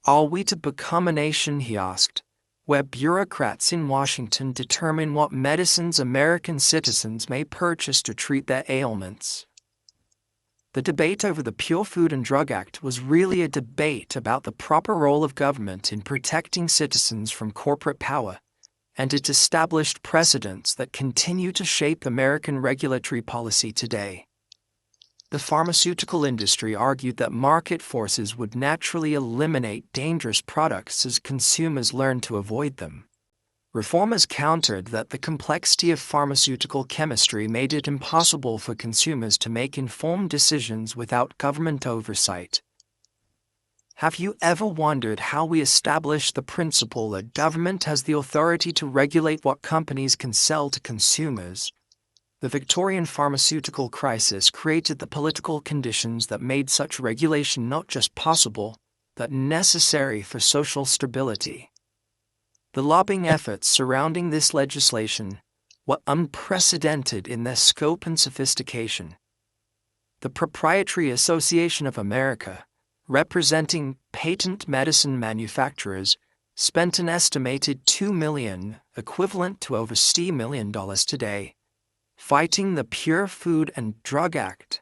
"Are we to become a nation," he asked, "where bureaucrats in Washington determine what medicines American citizens may purchase to treat their ailments?" The debate over the Pure Food and Drug Act was really a debate about the proper role of government in protecting citizens from corporate power, and it established precedents that continue to shape American regulatory policy today. The pharmaceutical industry argued that market forces would naturally eliminate dangerous products as consumers learned to avoid them. Reformers countered that the complexity of pharmaceutical chemistry made it impossible for consumers to make informed decisions without government oversight. Have you ever wondered how we establish the principle that government has the authority to regulate what companies can sell to consumers? The Victorian pharmaceutical crisis created the political conditions that made such regulation not just possible, but necessary for social stability. The lobbying efforts surrounding this legislation were unprecedented in their scope and sophistication. The Proprietary Association of America, representing patent medicine manufacturers, spent an estimated $2 million, equivalent to over $60 million today, fighting the Pure Food and Drug Act.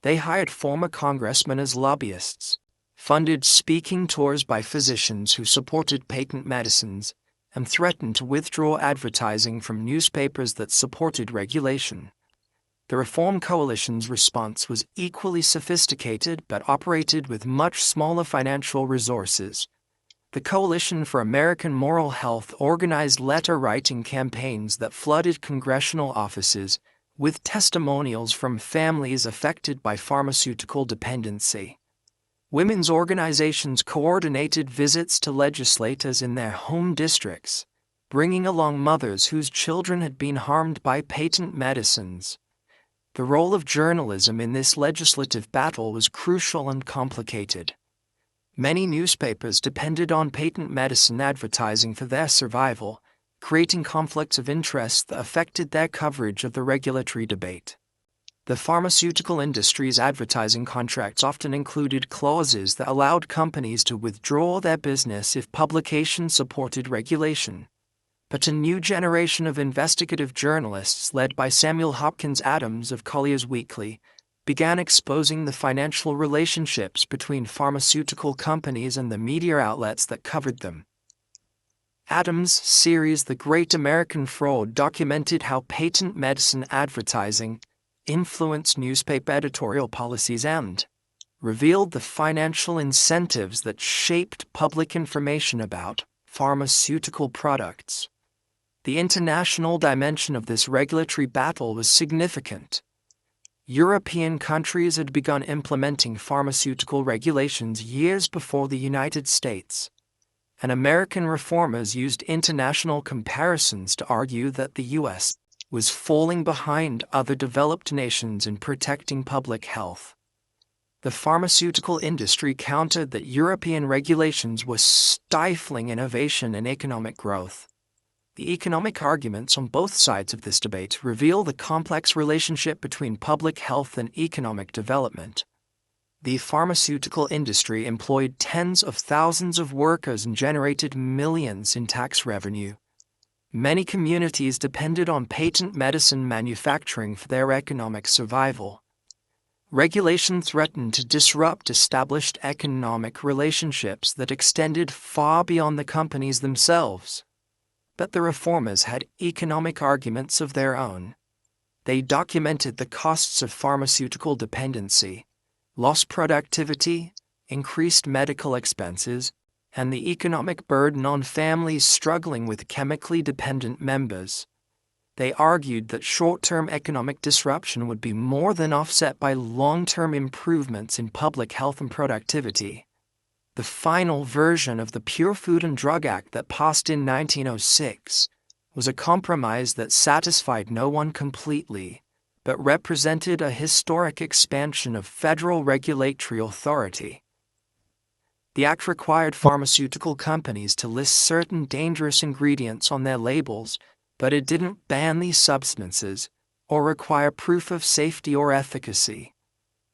They hired former congressmen as lobbyists, funded speaking tours by physicians who supported patent medicines, and threatened to withdraw advertising from newspapers that supported regulation. The Reform Coalition's response was equally sophisticated but operated with much smaller financial resources. The Coalition for American Moral Health organized letter-writing campaigns that flooded congressional offices with testimonials from families affected by pharmaceutical dependency. Women's organizations coordinated visits to legislators in their home districts, bringing along mothers whose children had been harmed by patent medicines. The role of journalism in this legislative battle was crucial and complicated. Many newspapers depended on patent medicine advertising for their survival, creating conflicts of interest that affected their coverage of the regulatory debate. The pharmaceutical industry's advertising contracts often included clauses that allowed companies to withdraw their business if publication supported regulation. But a new generation of investigative journalists led by Samuel Hopkins Adams of Collier's Weekly began exposing the financial relationships between pharmaceutical companies and the media outlets that covered them. Adams' series The Great American Fraud documented how patent medicine advertising influenced newspaper editorial policies and revealed the financial incentives that shaped public information about pharmaceutical products. The international dimension of this regulatory battle was significant. European countries had begun implementing pharmaceutical regulations years before the United States, and American reformers used international comparisons to argue that the U.S. was falling behind other developed nations in protecting public health. The pharmaceutical industry countered that European regulations were stifling innovation and economic growth. The economic arguments on both sides of this debate reveal the complex relationship between public health and economic development. The pharmaceutical industry employed tens of thousands of workers and generated millions in tax revenue. Many communities depended on patent medicine manufacturing for their economic survival. Regulation threatened to disrupt established economic relationships that extended far beyond the companies themselves. But the reformers had economic arguments of their own. They documented the costs of pharmaceutical dependency, lost productivity, increased medical expenses, and the economic burden on families struggling with chemically dependent members. They argued that short-term economic disruption would be more than offset by long-term improvements in public health and productivity. The final version of the Pure Food and Drug Act that passed in 1906 was a compromise that satisfied no one completely, but represented a historic expansion of federal regulatory authority. The act required pharmaceutical companies to list certain dangerous ingredients on their labels, but it didn't ban these substances or require proof of safety or efficacy.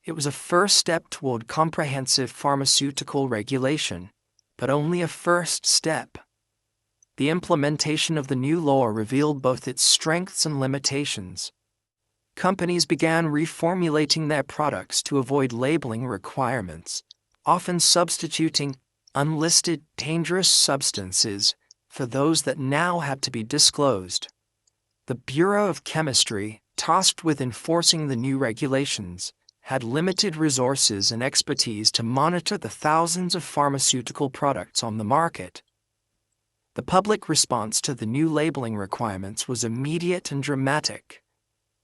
It was a first step toward comprehensive pharmaceutical regulation, but only a first step. The implementation of the new law revealed both its strengths and limitations. Companies began reformulating their products to avoid labeling requirements, often substituting unlisted dangerous substances for those that now had to be disclosed. The Bureau of Chemistry, tasked with enforcing the new regulations, had limited resources and expertise to monitor the thousands of pharmaceutical products on the market. The public response to the new labeling requirements was immediate and dramatic.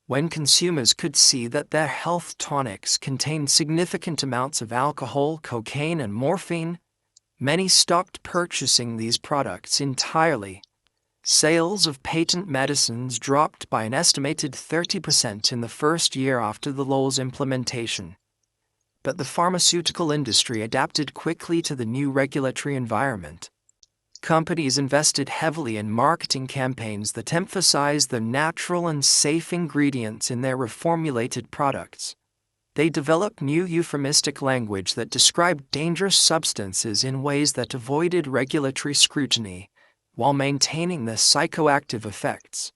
When consumers could see that their health tonics contained significant amounts of alcohol, cocaine, and morphine, many stopped purchasing these products entirely. Sales of patent medicines dropped by an estimated 30% in the first year after the law's implementation. But the pharmaceutical industry adapted quickly to the new regulatory environment. Companies invested heavily in marketing campaigns that emphasized the natural and safe ingredients in their reformulated products. They developed new euphemistic language that described dangerous substances in ways that avoided regulatory scrutiny, while maintaining the psychoactive effects.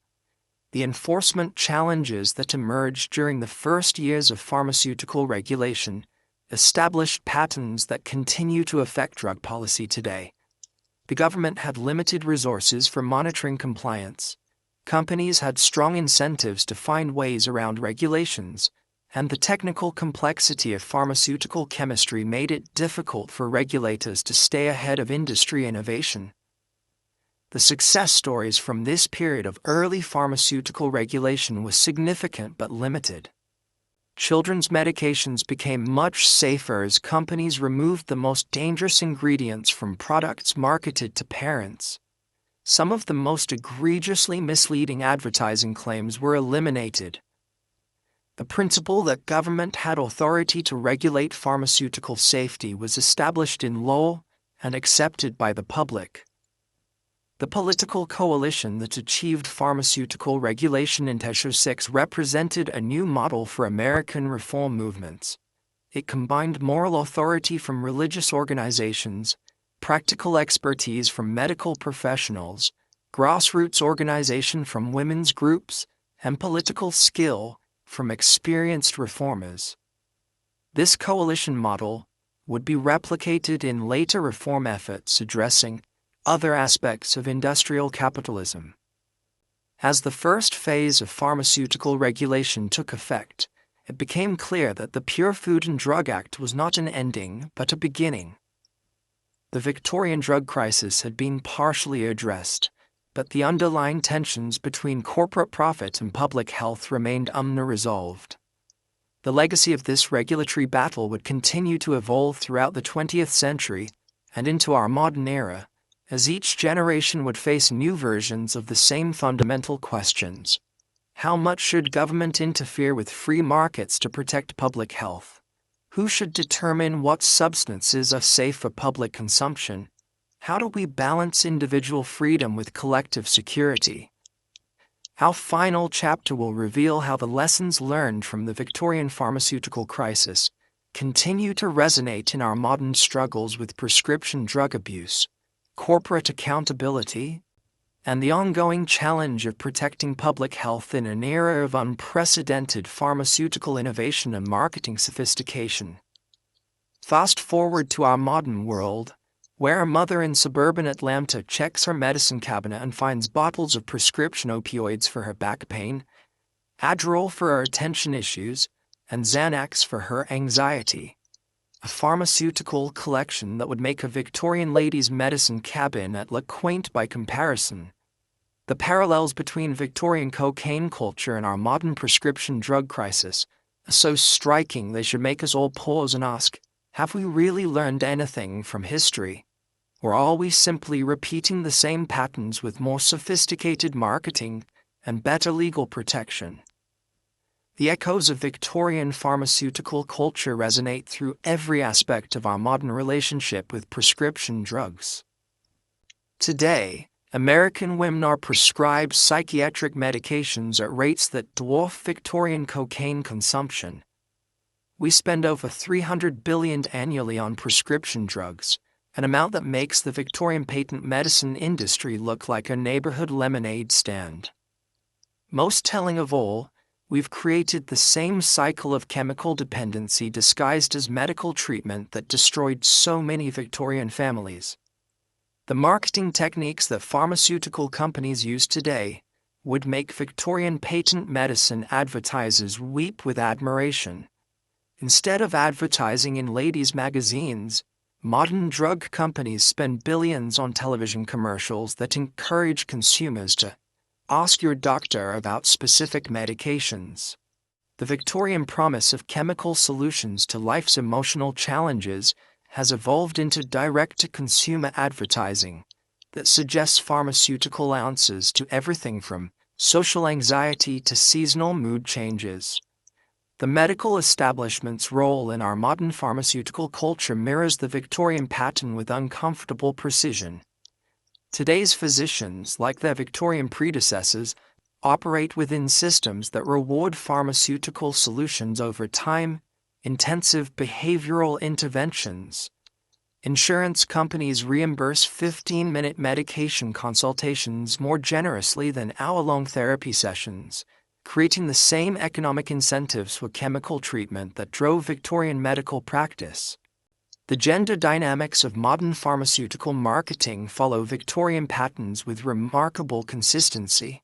The enforcement challenges that emerged during the first years of pharmaceutical regulation, established patterns that continue to affect drug policy today. The government had limited resources for monitoring compliance. Companies had strong incentives to find ways around regulations, and the technical complexity of pharmaceutical chemistry made it difficult for regulators to stay ahead of industry innovation. The success stories from this period of early pharmaceutical regulation were significant but limited. Children's medications became much safer as companies removed the most dangerous ingredients from products marketed to parents. Some of the most egregiously misleading advertising claims were eliminated. The principle that government had authority to regulate pharmaceutical safety was established in law and accepted by the public. The political coalition that achieved pharmaceutical regulation in 2006 represented a new model for American reform movements. It combined moral authority from religious organizations, practical expertise from medical professionals, grassroots organization from women's groups, and political skill from experienced reformers. This coalition model would be replicated in later reform efforts addressing other aspects of industrial capitalism. As the first phase of pharmaceutical regulation took effect, it became clear that the Pure Food and Drug Act was not an ending but a beginning. The Victorian drug crisis had been partially addressed, but the underlying tensions between corporate profit and public health remained unresolved. The legacy of this regulatory battle would continue to evolve throughout the 20th century and into our modern era, as each generation would face new versions of the same fundamental questions. How much should government interfere with free markets to protect public health? Who should determine what substances are safe for public consumption? How do we balance individual freedom with collective security? Our final chapter will reveal how the lessons learned from the Victorian pharmaceutical crisis continue to resonate in our modern struggles with prescription drug abuse, corporate accountability, and the ongoing challenge of protecting public health in an era of unprecedented pharmaceutical innovation and marketing sophistication. Fast forward to our modern world, where a mother in suburban Atlanta checks her medicine cabinet and finds bottles of prescription opioids for her back pain, Adderall for her attention issues, and Xanax for her anxiety. A pharmaceutical collection that would make a Victorian lady's medicine cabinet look quaint by comparison. The parallels between Victorian cocaine culture and our modern prescription drug crisis are so striking they should make us all pause and ask, have we really learned anything from history? Or are we simply repeating the same patterns with more sophisticated marketing and better legal protection? The echoes of Victorian pharmaceutical culture resonate through every aspect of our modern relationship with prescription drugs. Today, American women are prescribed psychiatric medications at rates that dwarf Victorian cocaine consumption. We spend over $300 billion annually on prescription drugs, an amount that makes the Victorian patent medicine industry look like a neighborhood lemonade stand. Most telling of all, we've created the same cycle of chemical dependency disguised as medical treatment that destroyed so many Victorian families. The marketing techniques that pharmaceutical companies use today would make Victorian patent medicine advertisers weep with admiration. Instead of advertising in ladies' magazines, modern drug companies spend billions on television commercials that encourage consumers to ask your doctor about specific medications. The Victorian promise of chemical solutions to life's emotional challenges has evolved into direct-to-consumer advertising that suggests pharmaceutical answers to everything from social anxiety to seasonal mood changes. The medical establishment's role in our modern pharmaceutical culture mirrors the Victorian pattern with uncomfortable precision. Today's physicians, like their Victorian predecessors, operate within systems that reward pharmaceutical solutions over time-intensive behavioral interventions. Insurance companies reimburse 15-minute medication consultations more generously than hour-long therapy sessions, creating the same economic incentives for chemical treatment that drove Victorian medical practice. The gender dynamics of modern pharmaceutical marketing follow Victorian patterns with remarkable consistency.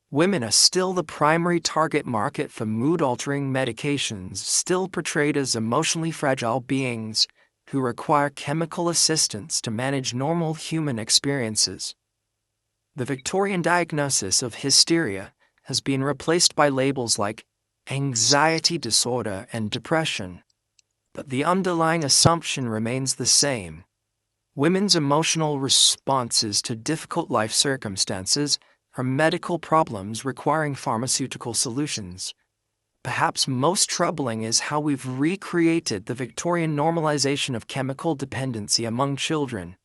Women are still the primary target market for mood-altering medications, still portrayed as emotionally fragile beings who require chemical assistance to manage normal human experiences. The Victorian diagnosis of hysteria has been replaced by labels like anxiety disorder and depression. But the underlying assumption remains the same. Women's emotional responses to difficult life circumstances are medical problems requiring pharmaceutical solutions. Perhaps most troubling is how we've recreated the Victorian normalization of chemical dependency among children.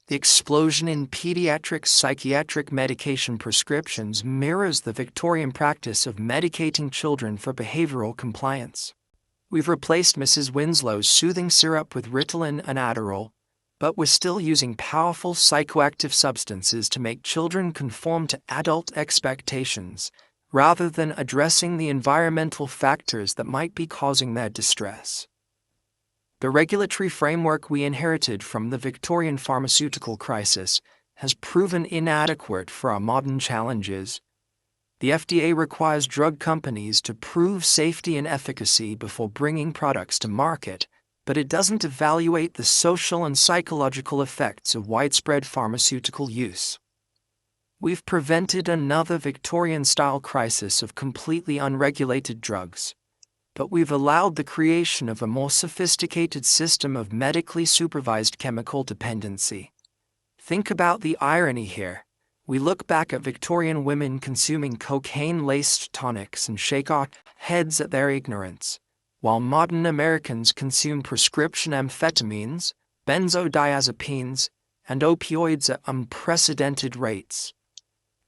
The explosion in pediatric psychiatric medication prescriptions mirrors the Victorian practice of medicating children for behavioral compliance. We've replaced Mrs. Winslow's soothing syrup with Ritalin and Adderall, but we're still using powerful psychoactive substances to make children conform to adult expectations, rather than addressing the environmental factors that might be causing their distress. The regulatory framework we inherited from the Victorian pharmaceutical crisis has proven inadequate for our modern challenges. The FDA requires drug companies to prove safety and efficacy before bringing products to market, but it doesn't evaluate the social and psychological effects of widespread pharmaceutical use. We've prevented another Victorian-style crisis of completely unregulated drugs, but we've allowed the creation of a more sophisticated system of medically supervised chemical dependency. Think about the irony here. We look back at Victorian women consuming cocaine-laced tonics and shake our heads at their ignorance, while modern Americans consume prescription amphetamines, benzodiazepines, and opioids at unprecedented rates.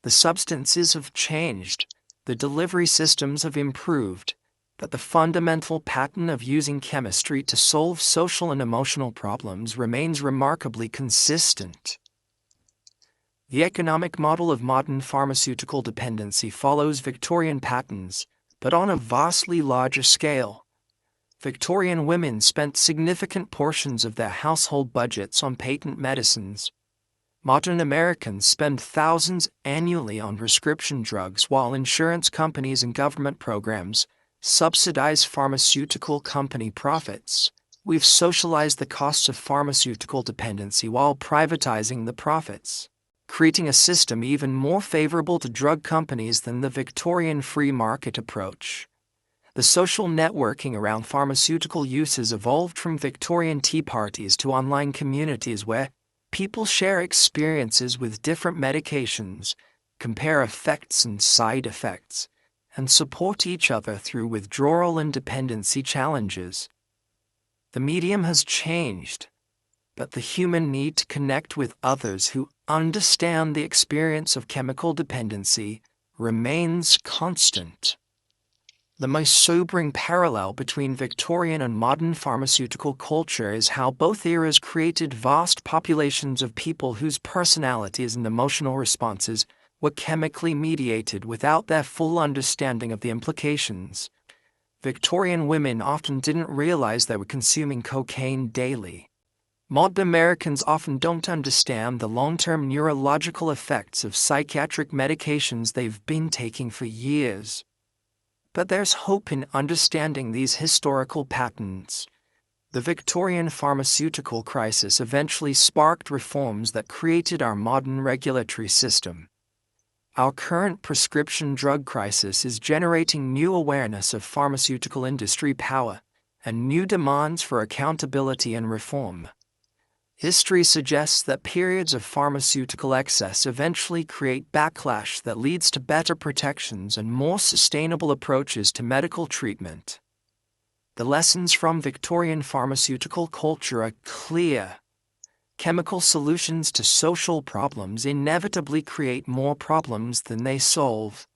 The substances have changed, the delivery systems have improved, but the fundamental pattern of using chemistry to solve social and emotional problems remains remarkably consistent. The economic model of modern pharmaceutical dependency follows Victorian patterns, but on a vastly larger scale. Victorian women spent significant portions of their household budgets on patent medicines. Modern Americans spend thousands annually on prescription drugs, while insurance companies and government programs subsidize pharmaceutical company profits. We've socialized the costs of pharmaceutical dependency while privatizing the profits, creating a system even more favorable to drug companies than the Victorian free market approach. The social networking around pharmaceutical use has evolved from Victorian tea parties to online communities where people share experiences with different medications, compare effects and side effects, and support each other through withdrawal and dependency challenges. The medium has changed, but the human need to connect with others who understand the experience of chemical dependency remains constant. The most sobering parallel between Victorian and modern pharmaceutical culture is how both eras created vast populations of people whose personalities and emotional responses were chemically mediated without their full understanding of the implications. Victorian women often didn't realize they were consuming cocaine daily. Modern Americans often don't understand the long-term neurological effects of psychiatric medications they've been taking for years. But there's hope in understanding these historical patterns. The Victorian pharmaceutical crisis eventually sparked reforms that created our modern regulatory system. Our current prescription drug crisis is generating new awareness of pharmaceutical industry power and new demands for accountability and reform. History suggests that periods of pharmaceutical excess eventually create backlash that leads to better protections and more sustainable approaches to medical treatment. The lessons from Victorian pharmaceutical culture are clear. Chemical solutions to social problems inevitably create more problems than they solve.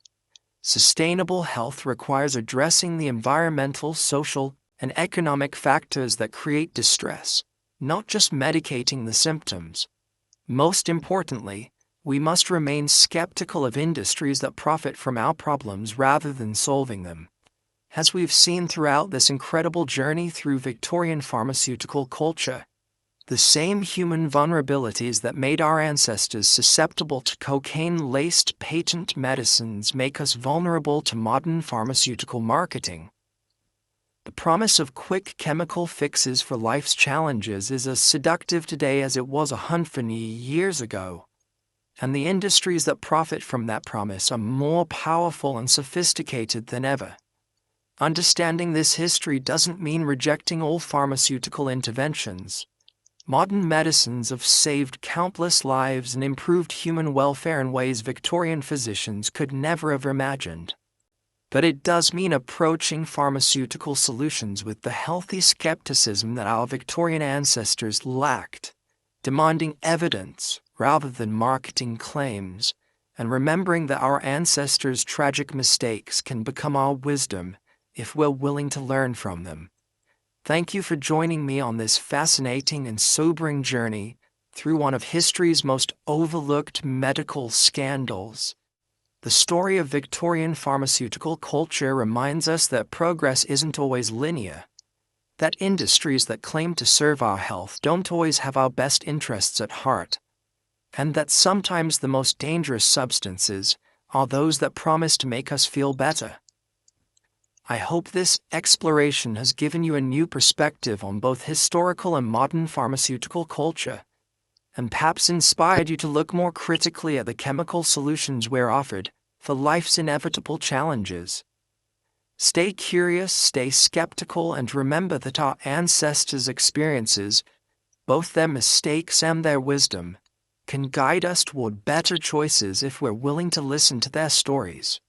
Sustainable health requires addressing the environmental, social, and economic factors that create distress, not just medicating the symptoms. Most importantly, We must remain skeptical of industries that profit from our problems rather than solving them. As we've seen throughout this incredible journey through Victorian pharmaceutical culture, the same human vulnerabilities that made our ancestors susceptible to cocaine-laced patent medicines make us vulnerable to modern pharmaceutical marketing. The promise of quick chemical fixes for life's challenges is as seductive today as it was 100 years ago, and the industries that profit from that promise are more powerful and sophisticated than ever. Understanding this history doesn't mean rejecting all pharmaceutical interventions. Modern medicines have saved countless lives and improved human welfare in ways Victorian physicians could never have imagined. But it does mean approaching pharmaceutical solutions with the healthy skepticism that our Victorian ancestors lacked, demanding evidence rather than marketing claims, and remembering that our ancestors' tragic mistakes can become our wisdom if we're willing to learn from them. Thank you for joining me on this fascinating and sobering journey through one of history's most overlooked medical scandals. The story of Victorian pharmaceutical culture reminds us that progress isn't always linear, that industries that claim to serve our health don't always have our best interests at heart, and that sometimes the most dangerous substances are those that promise to make us feel better. I hope this exploration has given you a new perspective on both historical and modern pharmaceutical culture, and perhaps inspired you to look more critically at the chemical solutions we're offered for life's inevitable challenges. Stay curious, stay skeptical, and remember that our ancestors' experiences, both their mistakes and their wisdom, can guide us toward better choices if we're willing to listen to their stories.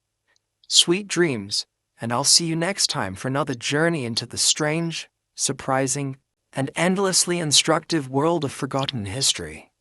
Sweet dreams, and I'll see you next time for another journey into the strange, surprising, and endlessly instructive world of forgotten history.